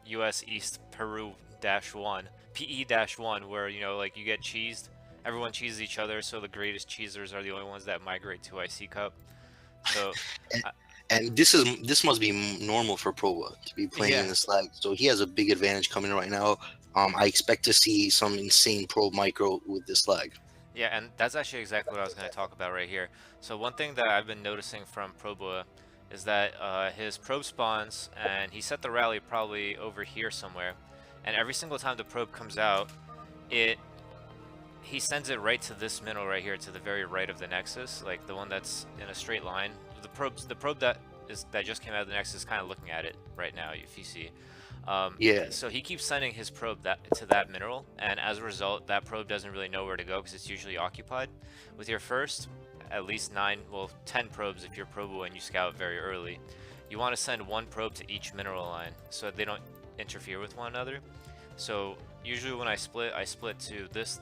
US East Peru -1, PE-1, where you know like you get cheesed. Everyone cheeses each other, so the greatest cheesers are the only ones that migrate to IC Cup. So, And, uh, and this must be normal for Proba to be playing in yeah. this lag. So he has a big advantage coming right now. I expect to see some insane probe micro with this lag. Yeah, and that's actually exactly what I was going to talk about right here. So one thing that I've been noticing from Proboa is that his probe spawns, and he set the rally probably over here somewhere, and every single time the probe comes out, it he sends it right to this middle right here, to the very right of the nexus, like the one that's in a straight line. The probe that just came out of the nexus is kind of looking at it right now, if you see. Yeah, So he keeps sending his probe to that mineral, and as a result, that probe doesn't really know where to go because it's usually occupied. With your first, at least 9, well, 10 probes if you're Probo and you scout very early, you want to send one probe to each mineral line so that they don't interfere with one another. So usually when I split to this,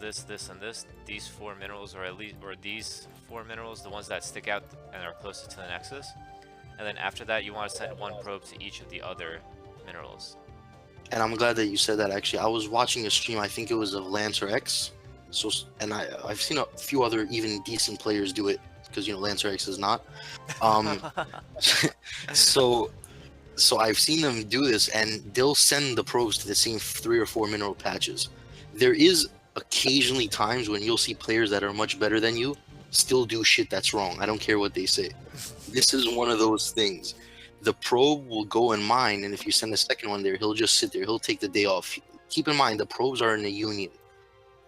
and this. These four minerals, or at least, or these four minerals, the ones that stick out and are closest to the nexus. And then after that, you want to send one probe to each of the other minerals. And I'm glad that you said that. Actually, I was watching a stream. I think it was of Lancer X. So, and I've seen a few other even decent players do it because Lancer X is not. Um, so so I've seen them do this, and they'll send the probes to the same 3 or 4 mineral patches. There is occasionally times when you'll see players that are much better than you still do shit that's wrong. I don't care what they say. This is one of those things. The probe will go in mine, and if you send a second one there, he'll just sit there. He'll take the day off. Keep in mind, the probes are in a union,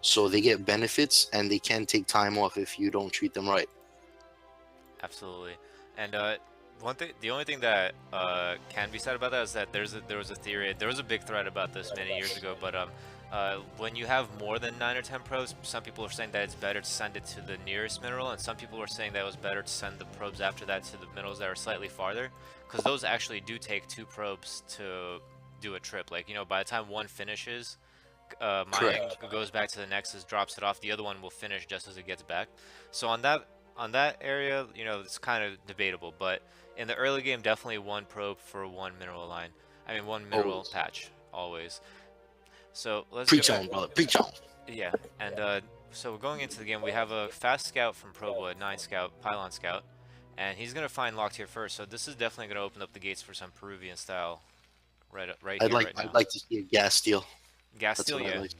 so they get benefits, and they can take time off if you don't treat them right. Absolutely. And the only thing that can be said about that is that there was a theory, there was a big thread about this many years ago, but when you have more than 9 or 10 probes, some people are saying that it's better to send it to the nearest mineral, and some people are saying that it was better to send the probes after that to the minerals that are slightly farther, because those actually do take 2 probes to do a trip. Like, by the time one finishes, mining Correct. goes back to the nexus, drops it off, the other one will finish just as it gets back. So on that area, it's kind of debatable, but in the early game, definitely one probe for one mineral line. I mean, one mineral Always. patch, always. So let's get Preach back. on, brother. Preach on. Yeah, and so going into the game, we have a fast scout from Probo, a 9 scout, pylon scout, and he's gonna find locked here first. So this is definitely gonna open up the gates for some Peruvian style, right I'd here, like right I'd now. like to see a gas steal. Gas That's steal, what I'd yeah. like.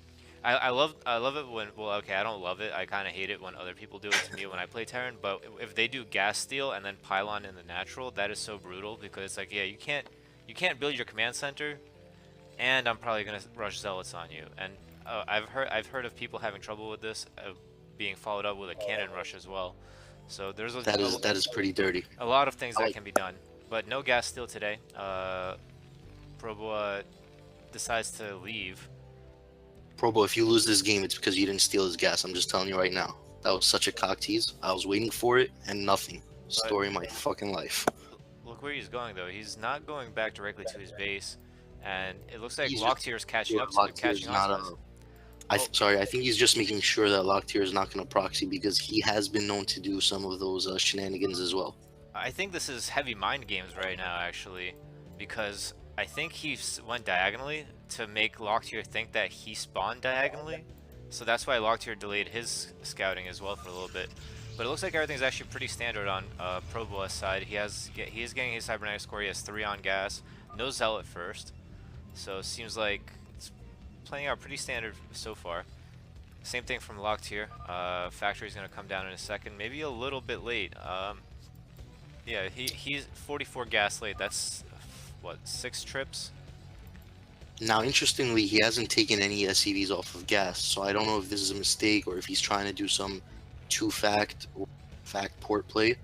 I love it when, well, okay, I don't love it. I kind of hate it when other people do it to me when I play Terran, but if they do gas steal and then pylon in the natural, that is so brutal, because it's like, yeah, you can't build your command center, and I'm probably gonna rush zealots on you. And I've heard of people having trouble with this, being followed up with a cannon rush as well. So there's That is pretty dirty. a lot of things I that like can be done, but no gas steal today. Proboa decides to leave. Probo. If you lose this game, it's because you didn't steal his gas. I'm just telling you right now. That was such a cock tease. I was waiting for it and nothing. But Story of my fucking life. look where he's going though. He's not going back directly to his base, and it looks like He's just Locktier is sure Locktier is catching on not to a. this. Oh, Sorry, I think he's just making sure that Locktier is not going to proxy because he has been known to do some of those shenanigans as well. I think this is heavy mind games right now, actually, because I think he went diagonally to make Locktier think that he spawned diagonally. So that's why Locktier delayed his scouting as well for a little bit. But it looks like everything's actually pretty standard on Proboa's side. He is getting his cybernetic score. He has 3 on gas, no zealot first. So it seems like it's playing out pretty standard so far. Same thing from Locktier. Factory's gonna come down in a second, maybe a little bit late. Yeah, he's 44 gas late. That's what, 6 trips? Now, interestingly, he hasn't taken any SCVs off of gas, so I don't know if this is a mistake or if he's trying to do some two-fact or fact port play. If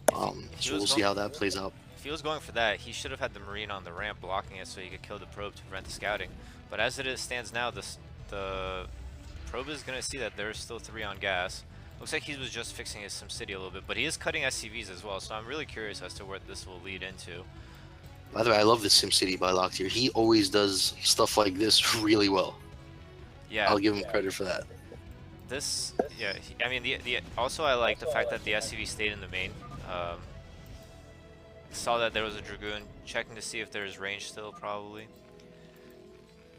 he So was we'll see going how that plays out. if he was going for that, he should have had the Marine on the ramp blocking it so he could kill the probe to prevent the scouting. But as it stands now, the probe is gonna see that there's still 3 on gas. Looks like he was just fixing his SimCity a little bit, but he is cutting SCVs as well, so I'm really curious as to where this will lead into. By the way, I love the SimCity by Locktier. He always does stuff like this really well. Yeah, I'll give him credit for that. yeah. I mean, also I like the fact that the SCV stayed in the main. Saw that there was a Dragoon, checking to see if there's range still, probably.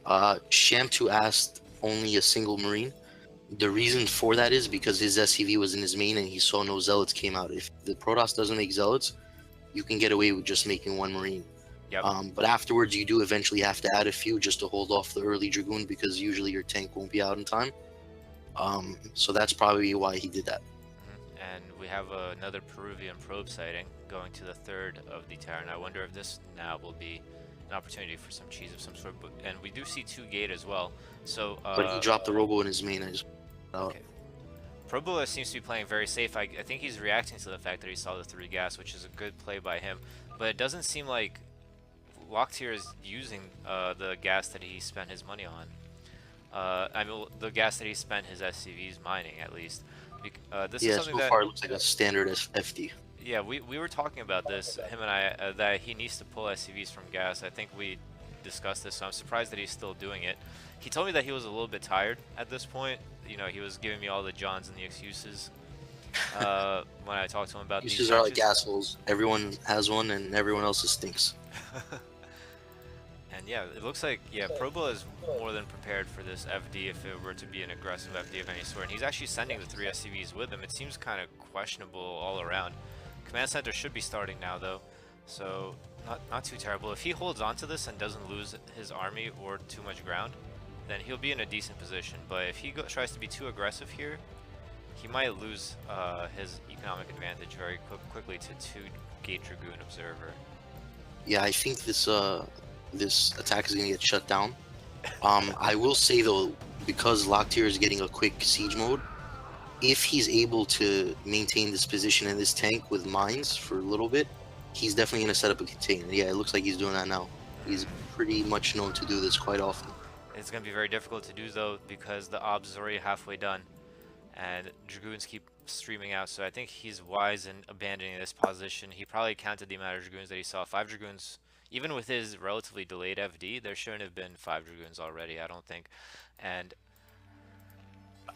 Sham2 asked only a single Marine. The reason for that is because his SCV was in his main and he saw no Zealots came out. If the Protoss doesn't make Zealots, you can get away with just making 1 Marine. Yep. But afterwards, you do eventually have to add a few just to hold off the early Dragoon because usually your tank won't be out in time. So that's probably why he did that. And we have another Peruvian probe sighting going to the 3rd of the Terran. I wonder if this now will be an opportunity for some cheese of some sort. And we do see 2 gate as well. So But he dropped the Robo in his main. I just okay. Proboa seems to be playing very safe. I think he's reacting to the fact that he saw the 3 gas, which is a good play by him. But it doesn't seem like Locktier is using the gas that he spent his money on. I mean, the gas that he spent his SCVs mining, at least. This is something so that, far it looks like a standard FD. yeah, we were talking about this, him and I, that he needs to pull SCVs from gas. I think discussed this, so I'm surprised that he's still doing it. He told me that he was a little bit tired at this point. You know, he was giving me all the Johns and the excuses when I talked to him about these Uses are like matches. assholes. Everyone has one, and everyone else's stinks. And yeah, it looks like, yeah, Probo is more than prepared for this FD if it were to be an aggressive FD of any sort. And he's actually sending the 3 SCVs with him. It seems kind of questionable all around. Command Center should be starting now, though, so not too terrible. If he holds on to this and doesn't lose his army or too much ground, then he'll be in a decent position. But if he tries to be too aggressive here, he might lose his economic advantage very quickly to 2 Gate Dragoon Observer. Yeah, I think this attack is gonna get shut down. I will say though, because Locktier is getting a quick siege mode, if he's able to maintain this position in this tank with mines for a little bit, he's definitely gonna set up a container. Yeah, it looks like he's doing that now. He's pretty much known to do this quite often. It's going to be very difficult to do though because the obs is already halfway done and Dragoons keep streaming out, so I think he's wise in abandoning this position. He probably counted the amount of Dragoons that he saw. 5 Dragoons, even with his relatively delayed FD, there shouldn't have been 5 Dragoons already, I don't think. And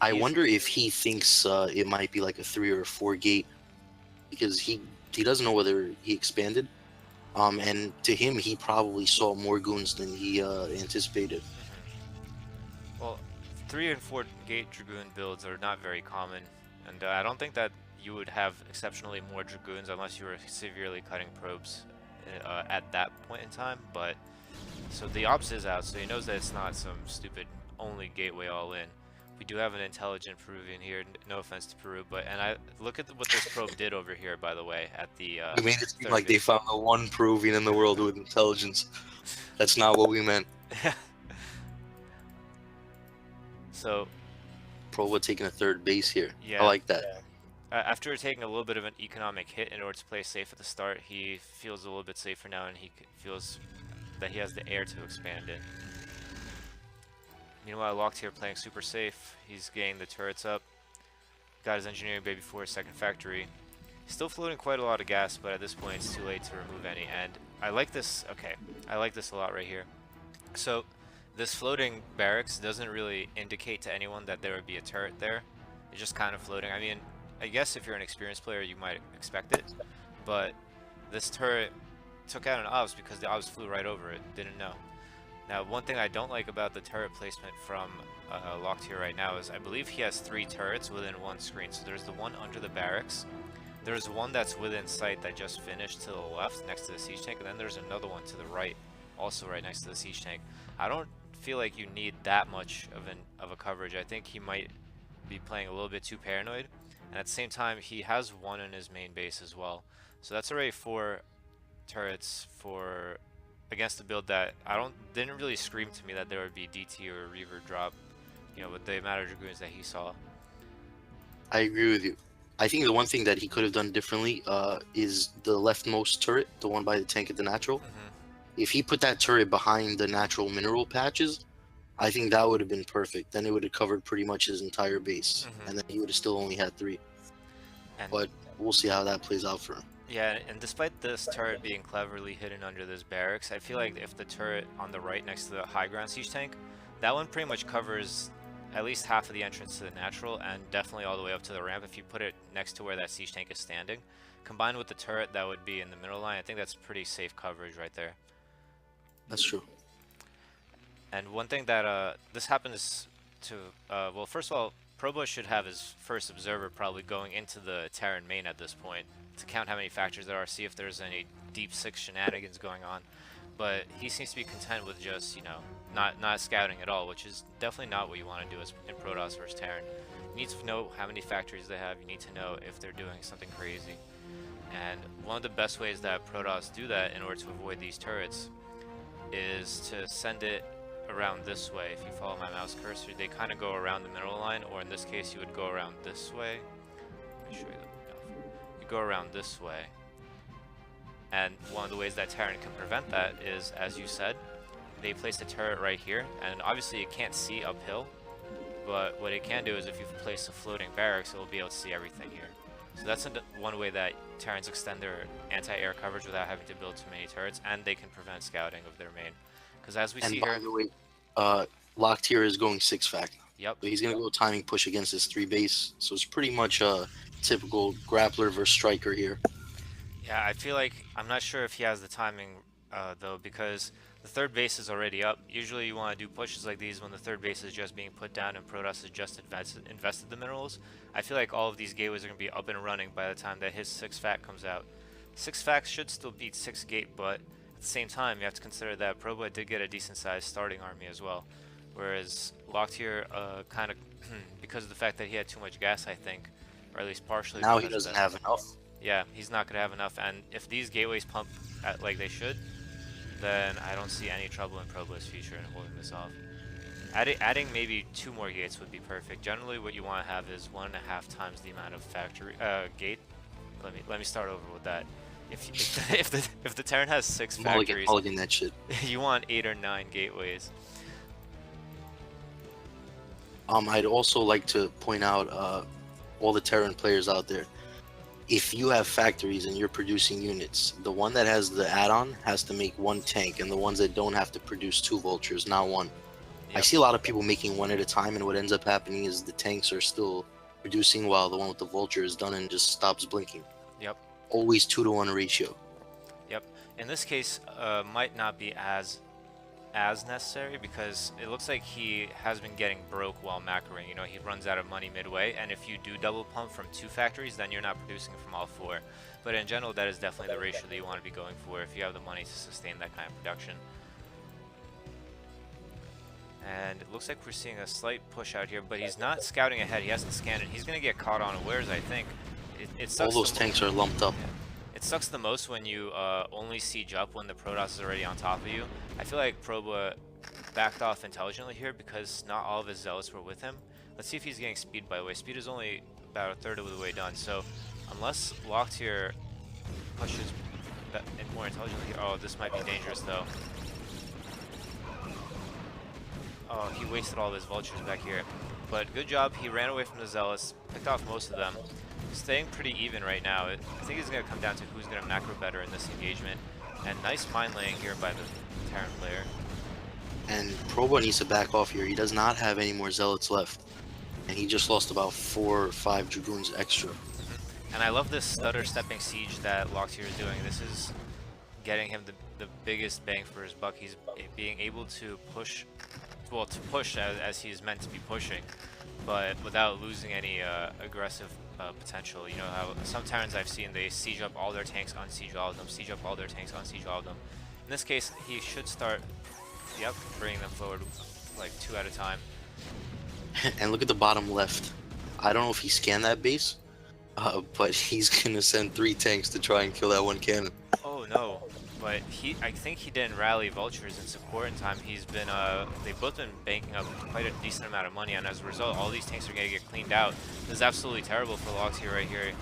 I wonder if he thinks it might be like a 3 or a 4 gate, because he doesn't know whether he expanded. And to him, he probably saw more goons than he anticipated. Well, 3 and 4 Gate Dragoon builds are not very common, and I don't think that you would have exceptionally more Dragoons unless you were severely cutting probes at that point in time. But so the ops is out, so he knows that it's not some stupid only gateway all in. We do have an intelligent Peruvian here. No offense to Peru, but I look at what this probe did over here, by the way, at the. We made it seem like they found the one Peruvian in the world with intelligence. That's not what we meant. So. Proba taking a 3rd base here. Yeah. I like that. After taking a little bit of an economic hit in order to play safe at the start, he feels a little bit safer now, and he feels that he has the air to expand in. Meanwhile, Locked here playing super safe. He's getting the turrets up. Got his engineering bay before his 2nd factory. He's still floating quite a lot of gas, but at this point it's too late to remove any. And I like this. Okay, I like this a lot right here. So this floating barracks doesn't really indicate to anyone that there would be a turret there. It's just kind of floating. I mean, I guess if you're an experienced player, you might expect it, but this turret took out an obs because the obs flew right over it. Didn't know. Now, one thing I don't like about the turret placement from Locked here right now is I believe he has 3 turrets within 1 screen. So there's the one under the barracks, there's one that's within sight that just finished to the left next to the siege tank, and then there's another one to the right, also right next to the siege tank. I don't feel like you need that much of a coverage. I think he might be playing a little bit too paranoid, and at the same time he has one in his main base as well. So that's already 4 turrets for against a build that didn't really scream to me that there would be DT or Reaver drop, you know, with the amount of Dragoons that he saw. I agree with you. I think the one thing that he could have done differently is the leftmost turret, the one by the tank at the natural. If he put that turret behind the natural mineral patches, I think that would have been perfect. Then it would have covered pretty much his entire base, and then he would have still only had 3. But we'll see how that plays out for him. Yeah, and despite this turret being cleverly hidden under this barracks, I feel like if the turret on the right next to the high ground siege tank, that one pretty much covers at least half of the entrance to the natural, and definitely all the way up to the ramp if you put it next to where that siege tank is standing. Combined with the turret that would be in the middle line, I think that's pretty safe coverage right there. That's true. And one thing that this happens to, well, first of all, Probo should have his first observer probably going into the Terran main at this point to count how many factors there are, see if there's any deep 6 shenanigans going on. But he seems to be content with just, you know, not scouting at all, which is definitely not what you want to do as in Protoss versus Terran. You need to know how many factories they have, you need to know if they're doing something crazy. And one of the best ways that Protoss do that in order to avoid these turrets is to send it around this way. If you follow my mouse cursor, they kind of go around the mineral line, or in this case you would go around this way. Let me show you that. You go around this way. And one of the ways that Terran can prevent that is, as you said, they place a turret right here, and obviously it can't see uphill, but what it can do is if you place a floating barracks, it will be able to see everything here. So that's one way that Terrans extend their anti-air coverage without having to build too many turrets, and they can prevent scouting of their main. Because as we And see by here, the way, uh, Locked here is going 6 fact. yep, So he's gonna go timing push against his 3 base. So it's pretty much a typical grappler versus striker here. yeah, I feel like I'm not sure if he has the timing though, because the third base is already up. Usually you want to do pushes like these when the third base is just being put down and Protoss has just invested the minerals. I feel like all of these gateways are going to be up and running by the time that his 6 fact comes out. 6 facts should still beat 6 gate, but at the same time you have to consider that Probo did get a decent sized starting army as well. Whereas Locked here kind of, because of the fact that he had too much gas, I think, or at least partially Now he because of doesn't that. have enough. Yeah, he's not gonna have enough, and if these gateways pump like they should, then I don't see any trouble in Probo's future in holding this off. Adding maybe 2 more gates would be perfect. Generally, what you want to have is 1.5 times the amount of factory gate. Let me start over with that. If the Terran has 6 factories, Mulligan that shit. you want 8 or 9 gateways. I'd also like to point out all the Terran players out there. If you have factories and you're producing units, the one that has the add-on has to make 1 tank, and the ones that don't have to produce 2 vultures, not one. I Yep, see a lot of people making one at a time, and what ends up happening is the tanks are still producing while the one with the vulture is done and just stops blinking. yep, Always 2-to-1 ratio. yep. In this case, might not be as necessary because it looks like he has been getting broke while macroing. You know, he runs out of money midway, and if you do double pump from 2 factories, then you're not producing from all 4. But in general, that is definitely the ratio that you want to be going for if you have the money to sustain that kind of production. And it looks like we're seeing a slight push out here, but he's not scouting ahead. He hasn't scanned it. He's going to get caught on unawares, I think. It All sucks those tanks are lumped up. yeah. It sucks the most when you only siege up when the Protoss is already on top of you. I feel like Proba backed off intelligently here because not all of his zealots were with him. Let's see if he's getting speed, by the way. Speed is only about a third of the way done, so unless Locked here pushes more intelligently, oh, this might be dangerous though. Oh, he wasted all of his vultures back here. But good job, he ran away from the zealots, picked off most of them. Staying pretty even right now. I think it's going to come down to who's going to macro better in this engagement. And nice mine laying here by the Terran player. And Probo needs to back off here. He does not have any more zealots left. And he just lost about 4 or 5 dragoons extra. And I love this stutter stepping siege that Locked here is doing. This is getting him the biggest bang for his buck. He's being able to push, well, to push as he's meant to be pushing, but without losing any aggressive potential. You know how some Terrans I've seen, they siege up all their tanks, unsiege all of them, siege up all their tanks, unsiege all of them. In this case, he should start, yep, bringing them forward like 2 at a time. And look at the bottom left. I don't know if he scanned that base, but he's gonna send 3 tanks to try and kill that 1 cannon. Oh no, but I think he didn't rally vultures in support in time. He's been, they've both been banking up quite a decent amount of money, and as a result, all these tanks are gonna get cleaned out. This is absolutely terrible for Locked here right here.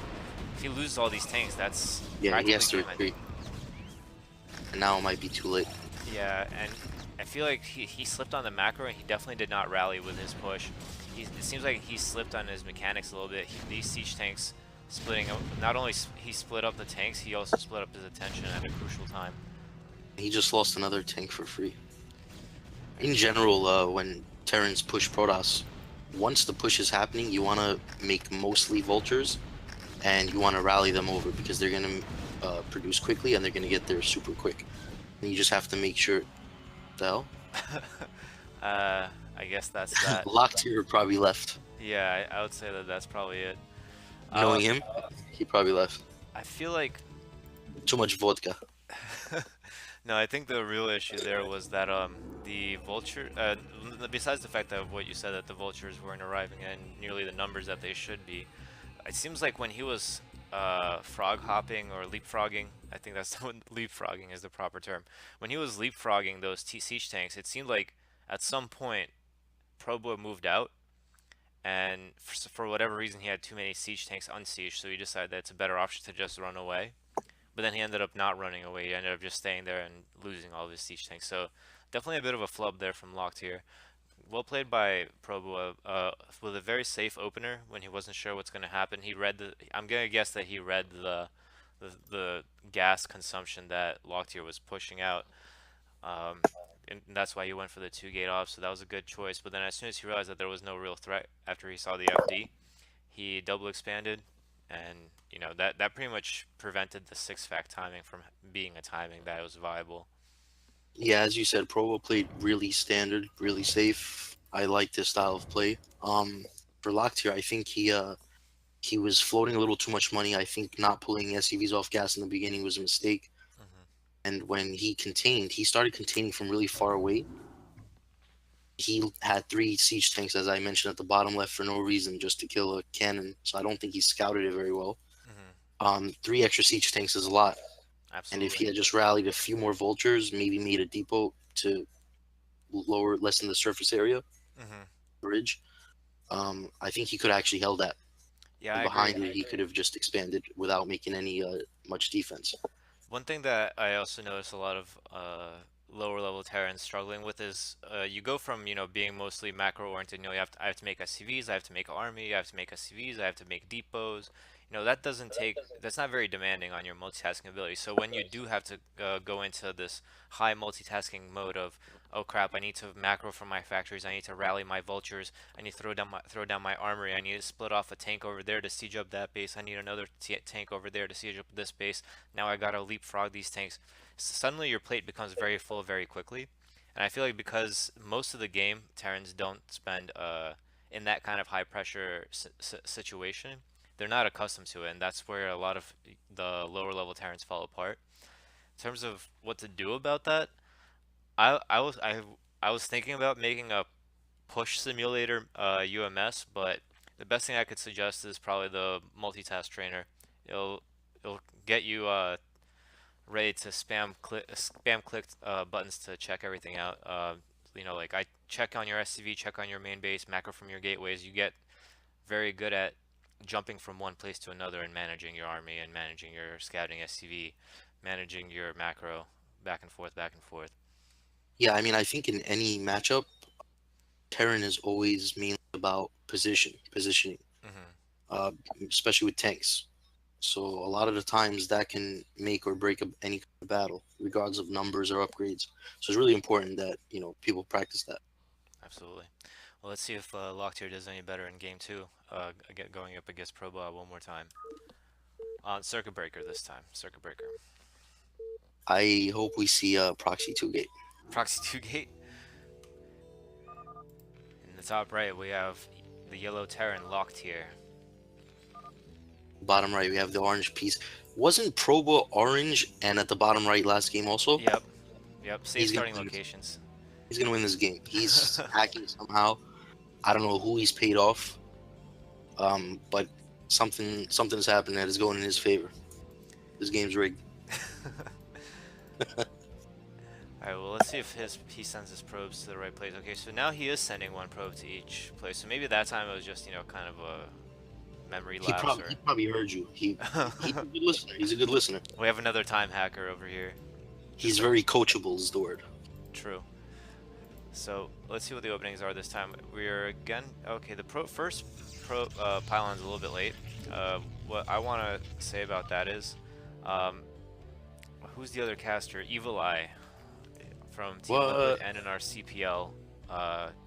If he loses all these tanks, that's Yeah, he has to game ending. retreat. And now it might be too late. Yeah, and I feel like he slipped on the macro, and he definitely did not rally with his push. It seems like he slipped on his mechanics a little bit. These siege tanks splitting up, not only he split up the tanks, he also split up his attention at a crucial time. He just lost another tank for free. In general, when Terrans push Protoss, once the push is happening, you want to make mostly vultures, and you want to rally them over because they're going to produce quickly and they're going to get there super quick. And you just have to make sure. The hell? I guess that's that. Locked here probably left. Yeah, I would say that that's probably it. Knowing him, he probably left. I feel like Too much vodka. no, I think the real issue there was that the vulture, besides the fact that what you said that the vultures weren't arriving in nearly the numbers that they should be, it seems like when he was frog hopping or leapfrogging, I think that's what leapfrogging is the proper term. When he was leapfrogging those siege tanks, it seemed like at some point Probo moved out, and for whatever reason he had too many siege tanks unsieged, so he decided that it's a better option to just run away. But then he ended up not running away. He ended up just staying there and losing all of his siege tanks. So definitely a bit of a flub there from Locked here. Well played by Probo with a very safe opener when he wasn't sure what's going to happen. He read the. I'm gonna guess that he read the gas consumption that Locked here was pushing out. Um, and that's why he went for the 2 gate off. So that was a good choice. But then as soon as he realized that there was no real threat after he saw the FD, he double expanded, and that pretty much prevented the 6 fact timing from being a timing that was viable. Yeah, as you said, Provo played really standard, really safe. I like this style of play. For Locktier, I think he was floating a little too much money. I think not pulling SCVs off gas in the beginning was a mistake. Hmm. And when he started containing from really far away. He had 3 siege tanks, as I mentioned, at the bottom left for no reason, just to kill a cannon. So I don't think he scouted it very well. Hmm. 3 extra siege tanks is a lot. And if Absolutely. he had just rallied a few more vultures, maybe made a depot to lessen the surface area, Hmm. bridge, I think he could have actually held that. Yeah, And I agree. behind it, he could have just expanded without making any much defense. One thing that I also notice a lot of lower level Terrans struggling with is you go from being mostly macro oriented. I have to make SCVs, I have to make an army, I have to make SCVs, I have to make depots. That's not very demanding on your multitasking ability. So when you do have to go into this high multitasking mode of, oh crap, I need to macro from my factories, I need to rally my vultures, I need to throw down my armory, I need to split off a tank over there to siege up that base, I need another tank over there to siege up this base. Now I gotta leapfrog these tanks. Suddenly your plate becomes very full very quickly, and I feel like because most of the game Terrans don't spend in that kind of high pressure situation, they're not accustomed to it, and that's where a lot of the lower level Terrans fall apart. In terms of what to do about that, I was thinking about making a push simulator UMS, but the best thing I could suggest is probably the multitask trainer. It'll it'll get you ready to spam click buttons to check everything out. Like I check on your SCV, check on your main base, macro from your gateways. You get very good at jumping from one place to another and managing your army and managing your scouting SCV, managing your macro back and forth, back and forth. Yeah, I mean, I think in any matchup, Terran is always mainly about positioning, Hmm. uh, especially with tanks. So a lot of the times that can make or break any kind of battle, regardless of numbers or upgrades. So it's really important that people practice that. Absolutely. Well, let's see if Locktier does any better in game two. Going up against Proba one more time. On Circuit Breaker this time. Circuit Breaker. I hope we see a proxy 2 gate. Proxy 2 gate. In the top right, we have the yellow Terran locked here. Bottom right, we have the orange piece. Wasn't Proba orange and at the bottom right last game also? Yep, yep, same He's gonna starting win. locations. He's gonna win this game. He's hacking somehow. I don't know who he's paid off. But something's happened that is going in his favor. This game's rigged. Alright, well, let's see if he sends his probes to the right place. Okay, so now he is sending one probe to each place. So maybe that time it was just, kind of a memory He lapse probably or. he probably heard you. He's a good listener. He's a good listener. We have another time hacker over here. He's So, very coachable is the word. true. So let's see what the openings are this time. We're again okay. The first pylon's a little bit late. What I want to say about that is, um, who's the other caster? Evil Eye from Team Liquid What? and in our CPL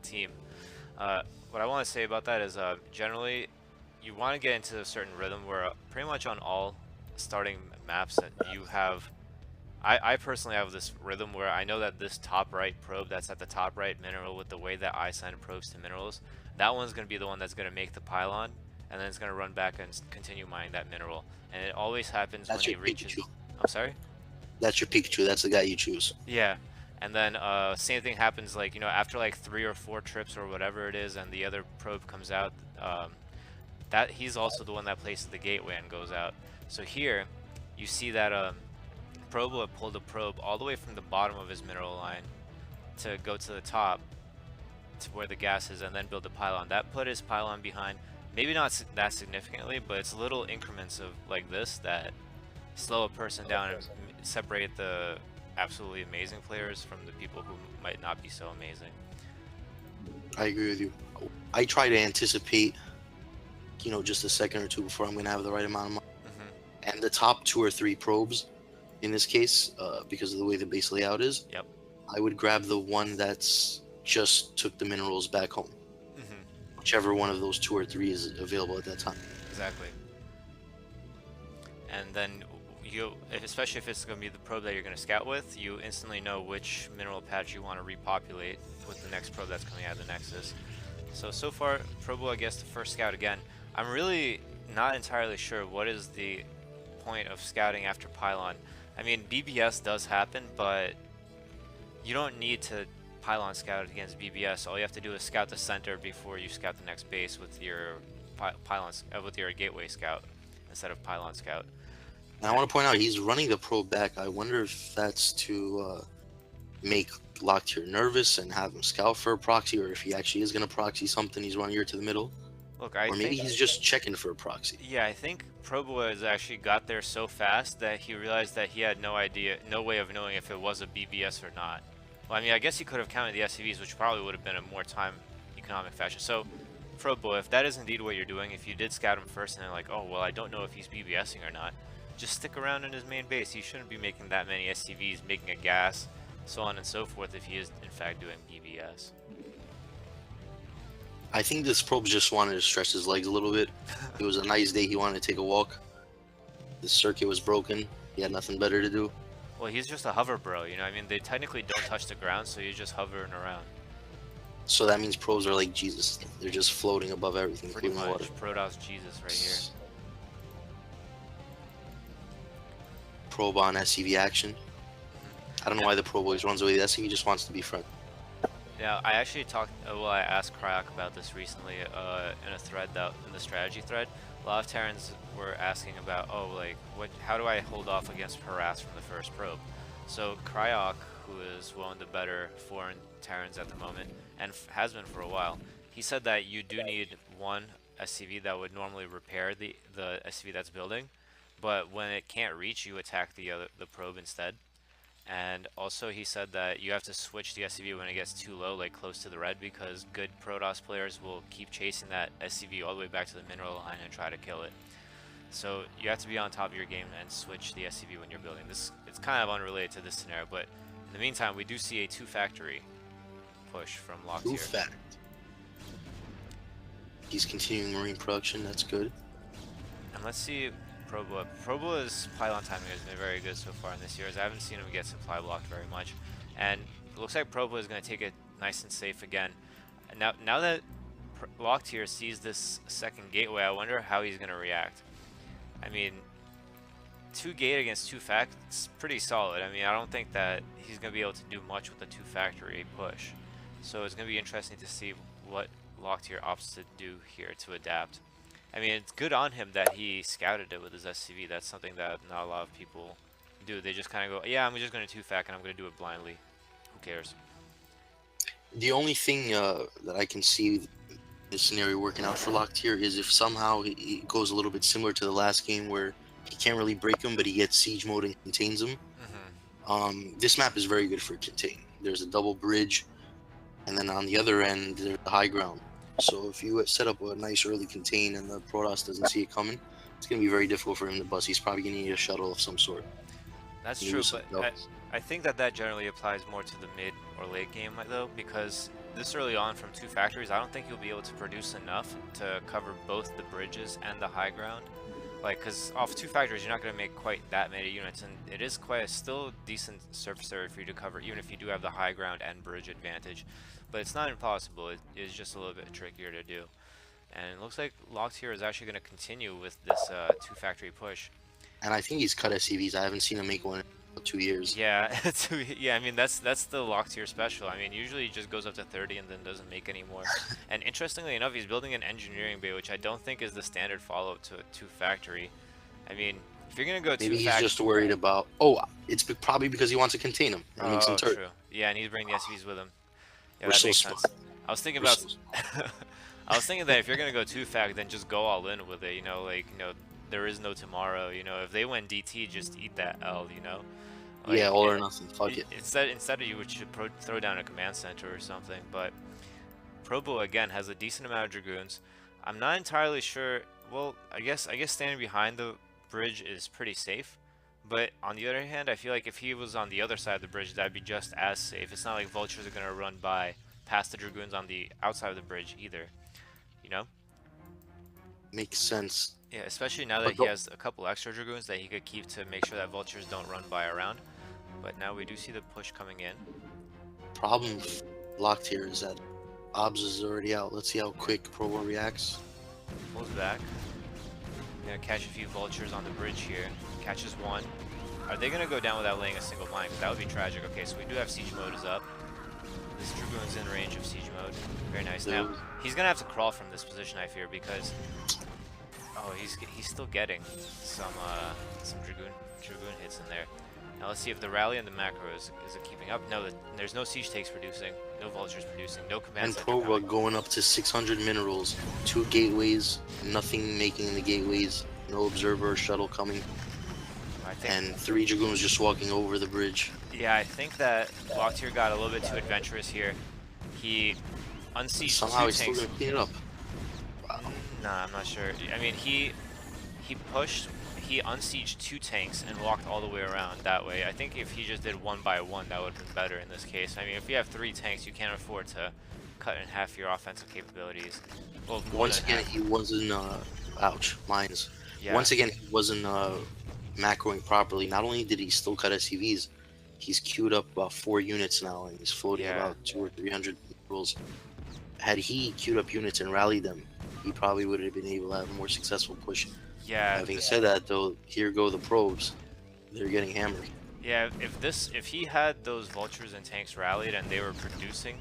team. What I want to say about that is, generally, you want to get into a certain rhythm where pretty much on all starting maps that you have. I personally have this rhythm where I know that this top right probe that's at the top right mineral with the way that I send probes to minerals, that one's going to be the one that's going to make the pylon, and then it's going to run back and continue mining that mineral. And it always happens when That's he your reaches. Pikachu. I'm sorry? That's your Pikachu. That's the guy you choose. Yeah. And then same thing happens like, after like 3 or 4 trips or whatever it is, and the other probe comes out, that he's also the one that places the gateway and goes out. So here, you see that probe will pull the probe all the way from the bottom of his mineral line to go to the top to where the gas is and then build the pylon. That put his pylon behind, maybe not that significantly, but it's little increments of like this that slow a person down and separate the absolutely amazing players from the people who might not be so amazing. I agree with you. I try to anticipate, just a second or two before I'm gonna have the right amount of money. Hmm. And the top 2 or 3 probes, in this case, because of the way the base layout is, Yep. I would grab the one that's just took the minerals back home. Hmm. Whichever one of those two or three is available at that time. Exactly. And then especially if it's going to be the probe that you're going to scout with, you instantly know which mineral patch you want to repopulate with the next probe that's coming out of the Nexus. So far, Probo, I guess, the first scout again. I'm really not entirely sure what is the point of scouting after Pylon. I mean, BBS does happen, but you don't need to Pylon scout against BBS. All you have to do is scout the center before you scout the next base with your with your gateway scout instead of Pylon scout. And I want to point out he's running the probe back. I wonder if that's to make Locktier nervous and have him scout for a proxy, or if he actually is going to proxy something. He's running here to the middle, Look, I or maybe think, he's just checking for a proxy. yeah, I think Probo has actually got there so fast that he realized that he had no idea, no way of knowing if it was a BBS or not. Well, I mean, I guess he could have counted the SCVs, which probably would have been a more time economic fashion. So, Probo, if that is indeed what you're doing, if you did scout him first and then like, oh, well, I don't know if he's BBSing or not, just stick around in his main base. He shouldn't be making that many SCVs, making a gas, so on and so forth, if he is in fact doing BBS. I think this probe just wanted to stretch his legs a little bit. It was a nice day. He wanted to take a walk. The circuit was broken. He had nothing better to do. Well, he's just a hover bro, you know. I mean, they technically don't touch the ground, so you're just hovering around. So that means probes are like Jesus. They're just floating above everything, Pretty including much, water. Protoss Jesus right here. Probe on SCV action. I don't know why the probe always runs away. The SCV just wants to be friendly. Yeah, I actually talked. Well, I asked Kryak about this recently in a thread in the strategy thread. A lot of Terrans were asking about, oh, like, how do I hold off against harass from the first probe? So Kryak, who is one of the better foreign Terrans at the moment and has been for a while, he said that you do need one SCV that would normally repair the SCV that's building, but when it can't reach, you attack the probe instead. And also he said that you have to switch the SCV when it gets too low, like close to the red, because good Protoss players will keep chasing that SCV all the way back to the mineral line and try to kill it. So you have to be on top of your game and switch the SCV when you're building. It's kind of unrelated to this scenario, but in the meantime, we do see a 2-factory push from Locked True here. fact. He's continuing marine production. That's good. And let's see Probo. Probo's pylon timing has been very good so far in this year, as I haven't seen him get supply blocked very much. And it looks like Probo is going to take it nice and safe again. Now that Locked here sees this second gateway, I wonder how he's going to react. I mean, 2 gate against 2 fact, it's pretty solid. I mean, I don't think that he's going to be able to do much with the 2-factory push. So it's going to be interesting to see what Locked here opts to do here to adapt. I mean, it's good on him that he scouted it with his SCV. That's something that not a lot of people do. They just kind of go, yeah, I'm just going to 2-fac and I'm going to do it blindly. Who cares? The only thing that I can see this scenario working out for Locked here is if somehow he goes a little bit similar to the last game where he can't really break him, but he gets siege mode and contains him. This map is very good for contain. There's a double bridge, and then on the other end, there's the high ground. So if you set up a nice early contain and the Protoss doesn't see it coming, it's going to be very difficult for him to bust. He's probably going to need a shuttle of some sort. That's true, but I think that generally applies more to the mid or late game, though, because this early on from 2 factories, I don't think you'll be able to produce enough to cover both the bridges and the high ground. Like, because off 2 factories, you're not going to make quite that many units, and it is quite a still decent surface area for you to cover, even if you do have the high ground and bridge advantage. But it's not impossible. It is just a little bit trickier to do. And it looks like Locked here is actually going to continue with this 2-factory push. And I think he's cut SCVs. I haven't seen him make one in 2 years. Yeah, yeah. I mean, that's the Locked here special. I mean, usually he just goes up to 30 and then doesn't make any more. And interestingly enough, he's building an engineering bay, which I don't think is the standard follow-up to a 2-factory. I mean, if you're gonna go 2-factory, maybe he's just worried about. Oh, it's probably because he wants to contain him and make some turret. True. Yeah, and he's bringing the SCVs with him. Yeah, We're that so makes smart. sense. I was thinking about. I was thinking that if you're gonna go 2-fac, then just go all in with it. You know, like, there is no tomorrow. You know, if they went DT, just eat that L. You know. Like, yeah, all or nothing. Fuck it. Instead, you should throw down a command center or something. But Probo again has a decent amount of dragoons. I'm not entirely sure. Well, I guess standing behind the bridge is pretty safe, But on the other hand, I feel like if he was on the other side of the bridge, that'd be just as safe. It's not like vultures are gonna run by past the dragoons on the outside of the bridge either, you know? Makes sense. Yeah, especially now that But he the has a couple extra dragoons that he could keep to make sure that vultures don't run by around. But now we do see the push coming in. problem locked here is that Obs is already out. Let's see how quick Provo reacts. Pulls back. Gonna catch a few vultures on the bridge here. Catches one. Are they gonna go down without laying a single mine? Because that would be tragic. Okay, so we do have siege mode is up. This dragoon's in range of siege mode. Very nice. Now he's gonna have to crawl from this position, I fear, because oh, he's still getting some dragoon hits in there. Now let's see if the rally and the macro is it keeping up. No, there's no siege takes producing, no vultures producing, no command And center Provo coming. going up to 600 minerals, 2 gateways, nothing making the gateways, no observer or shuttle coming, I think, and 3 dragoons just walking over the bridge. yeah, I think that Locktier got a little bit too adventurous here. He unsieged Somehow two he's still tanks. gonna clean it up. Wow. Nah, I'm not sure. I mean, he pushed, he unsieged 2 tanks and walked all the way around that way. I think if he just did 1 by 1, that would have been better in this case. I mean, if you have 3 tanks, you can't afford to cut in half your offensive capabilities. Well, more Once than again, half. he wasn't, ouch, mines. Yeah. Once again, he wasn't, macroing properly. Not only did he still cut SCVs, he's queued up about 4 units now, and he's floating Yeah. about 200 or 300 minerals. Had he queued up units and rallied them, he probably would have been able to have a more successful push. Yeah. Having said that, though, here go the probes. They're getting hammered. Yeah, if he had those vultures and tanks rallied and they were producing,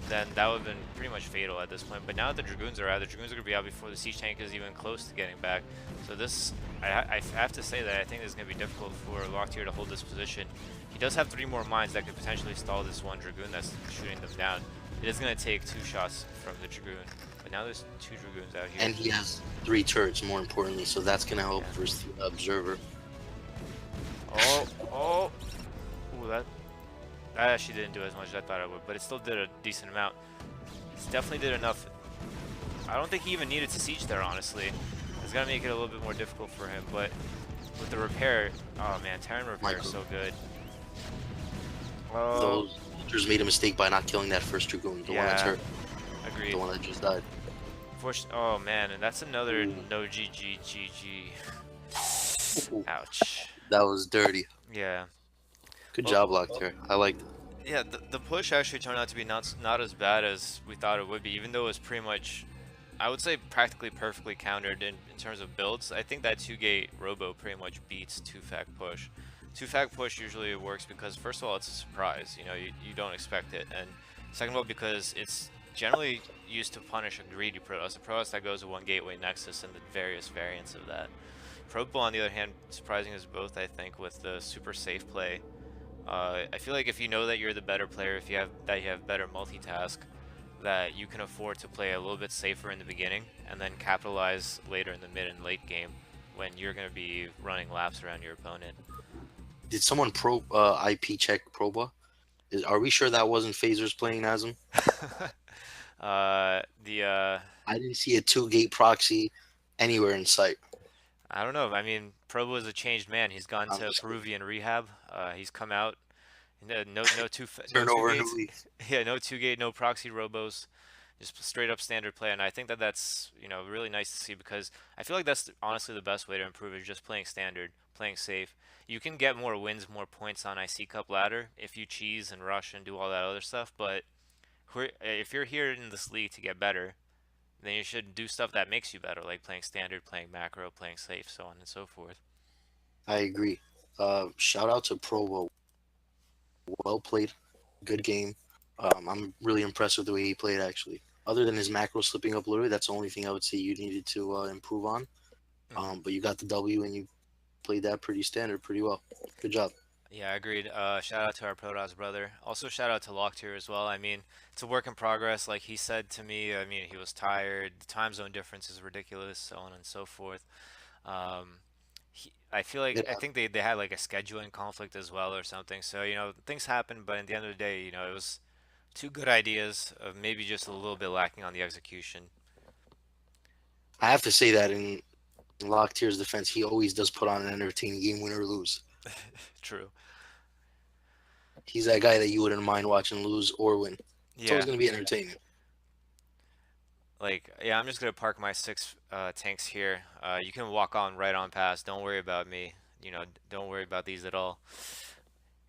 then that would have been pretty much fatal at this point. But now that the dragoons are out, the dragoons are going to be out before the siege tank is even close to getting back. So this, I have to say that I think it's going to be difficult for Locktier to hold this position. He does have 3 more mines that could potentially stall this one dragoon that's shooting them down. It is going to take 2 shots from the dragoon. But now there's 2 dragoons out here. And he has 3 turrets, more importantly, so that's going to help Yeah. versus the observer. Oh. Ooh, that actually didn't do as much as I thought it would, but it still did a decent amount. It definitely did enough. I don't think he even needed to siege there, honestly. It's gonna make it a little bit more difficult for him, but with the repair, oh man, Terran repair is so good. Oh, Those soldiers made a mistake by not killing that first dragoon, the one that's yeah, hurt, agreed. the one that just died. Oh man, and that's another no GG. Ooh, Ouch. that was dirty. Yeah. Good Well, job, Locktier. I liked it. Yeah, the push actually turned out to be not as bad as we thought it would be, even though it was pretty much, I would say, practically perfectly countered in terms of builds. I think that 2-gate robo pretty much beats 2-fag push. 2-fag push usually works because, first of all, it's a surprise. You know, you don't expect it, and second of all, because it's generally used to punish a greedy Protoss, a Protoss that goes to 1 gateway nexus and the various variants of that. Probo, on the other hand, surprising us both, I think, with the super safe play. I feel like if you know that you're the better player, if you have better multitask, that you can afford to play a little bit safer in the beginning and then capitalize later in the mid and late game when you're going to be running laps around your opponent. Did someone IP check Proba? Are we sure that wasn't phasers playing as him? uh, I didn't see a 2-gate proxy anywhere in sight. I don't know. I mean, Probo is a changed man. He's gone to Peruvian rehab. He's come out. No two Turnover in the gates. league. Yeah, no 2-gate, no proxy robos. Just straight up standard play, and I think that that's really nice to see because I feel like that's honestly the best way to improve is just playing standard, playing safe. You can get more wins, more points on IC Cup ladder if you cheese and rush and do all that other stuff. But if you're here in this league to get better, then you should do stuff that makes you better, like playing standard, playing macro, playing safe, so on and so forth. I agree. Shout out to Provo. Well played. Good game. I'm really impressed with the way he played, actually. Other than his macro slipping up a little bit, that's the only thing I would say you needed to improve on. But you got the W and you played that pretty standard, pretty well. Good job. Yeah, agreed. Shout out to our Protoss brother. Also, shout out to Locktier as well. I mean, it's a work in progress. Like he said to me, I mean, he was tired. The time zone difference is ridiculous, so on and so forth. Um, I feel like I Yeah, think they had like a scheduling conflict as well or something. So, things happen, but at the end of the day, it was 2 good ideas of maybe just a little bit lacking on the execution. I have to say that in Locktier's defense, he always does put on an entertaining game, win or lose. True. He's that guy that you wouldn't mind watching lose or win. It's always Yeah. going to be entertaining. Like, yeah, I'm just gonna park my six tanks here. You can walk on right on past. Don't worry about me. Don't worry about these at all.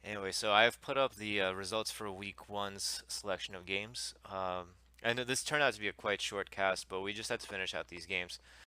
Anyway, so I've put up the results for week one's selection of games. And this turned out to be a quite short cast, but we just had to finish out these games.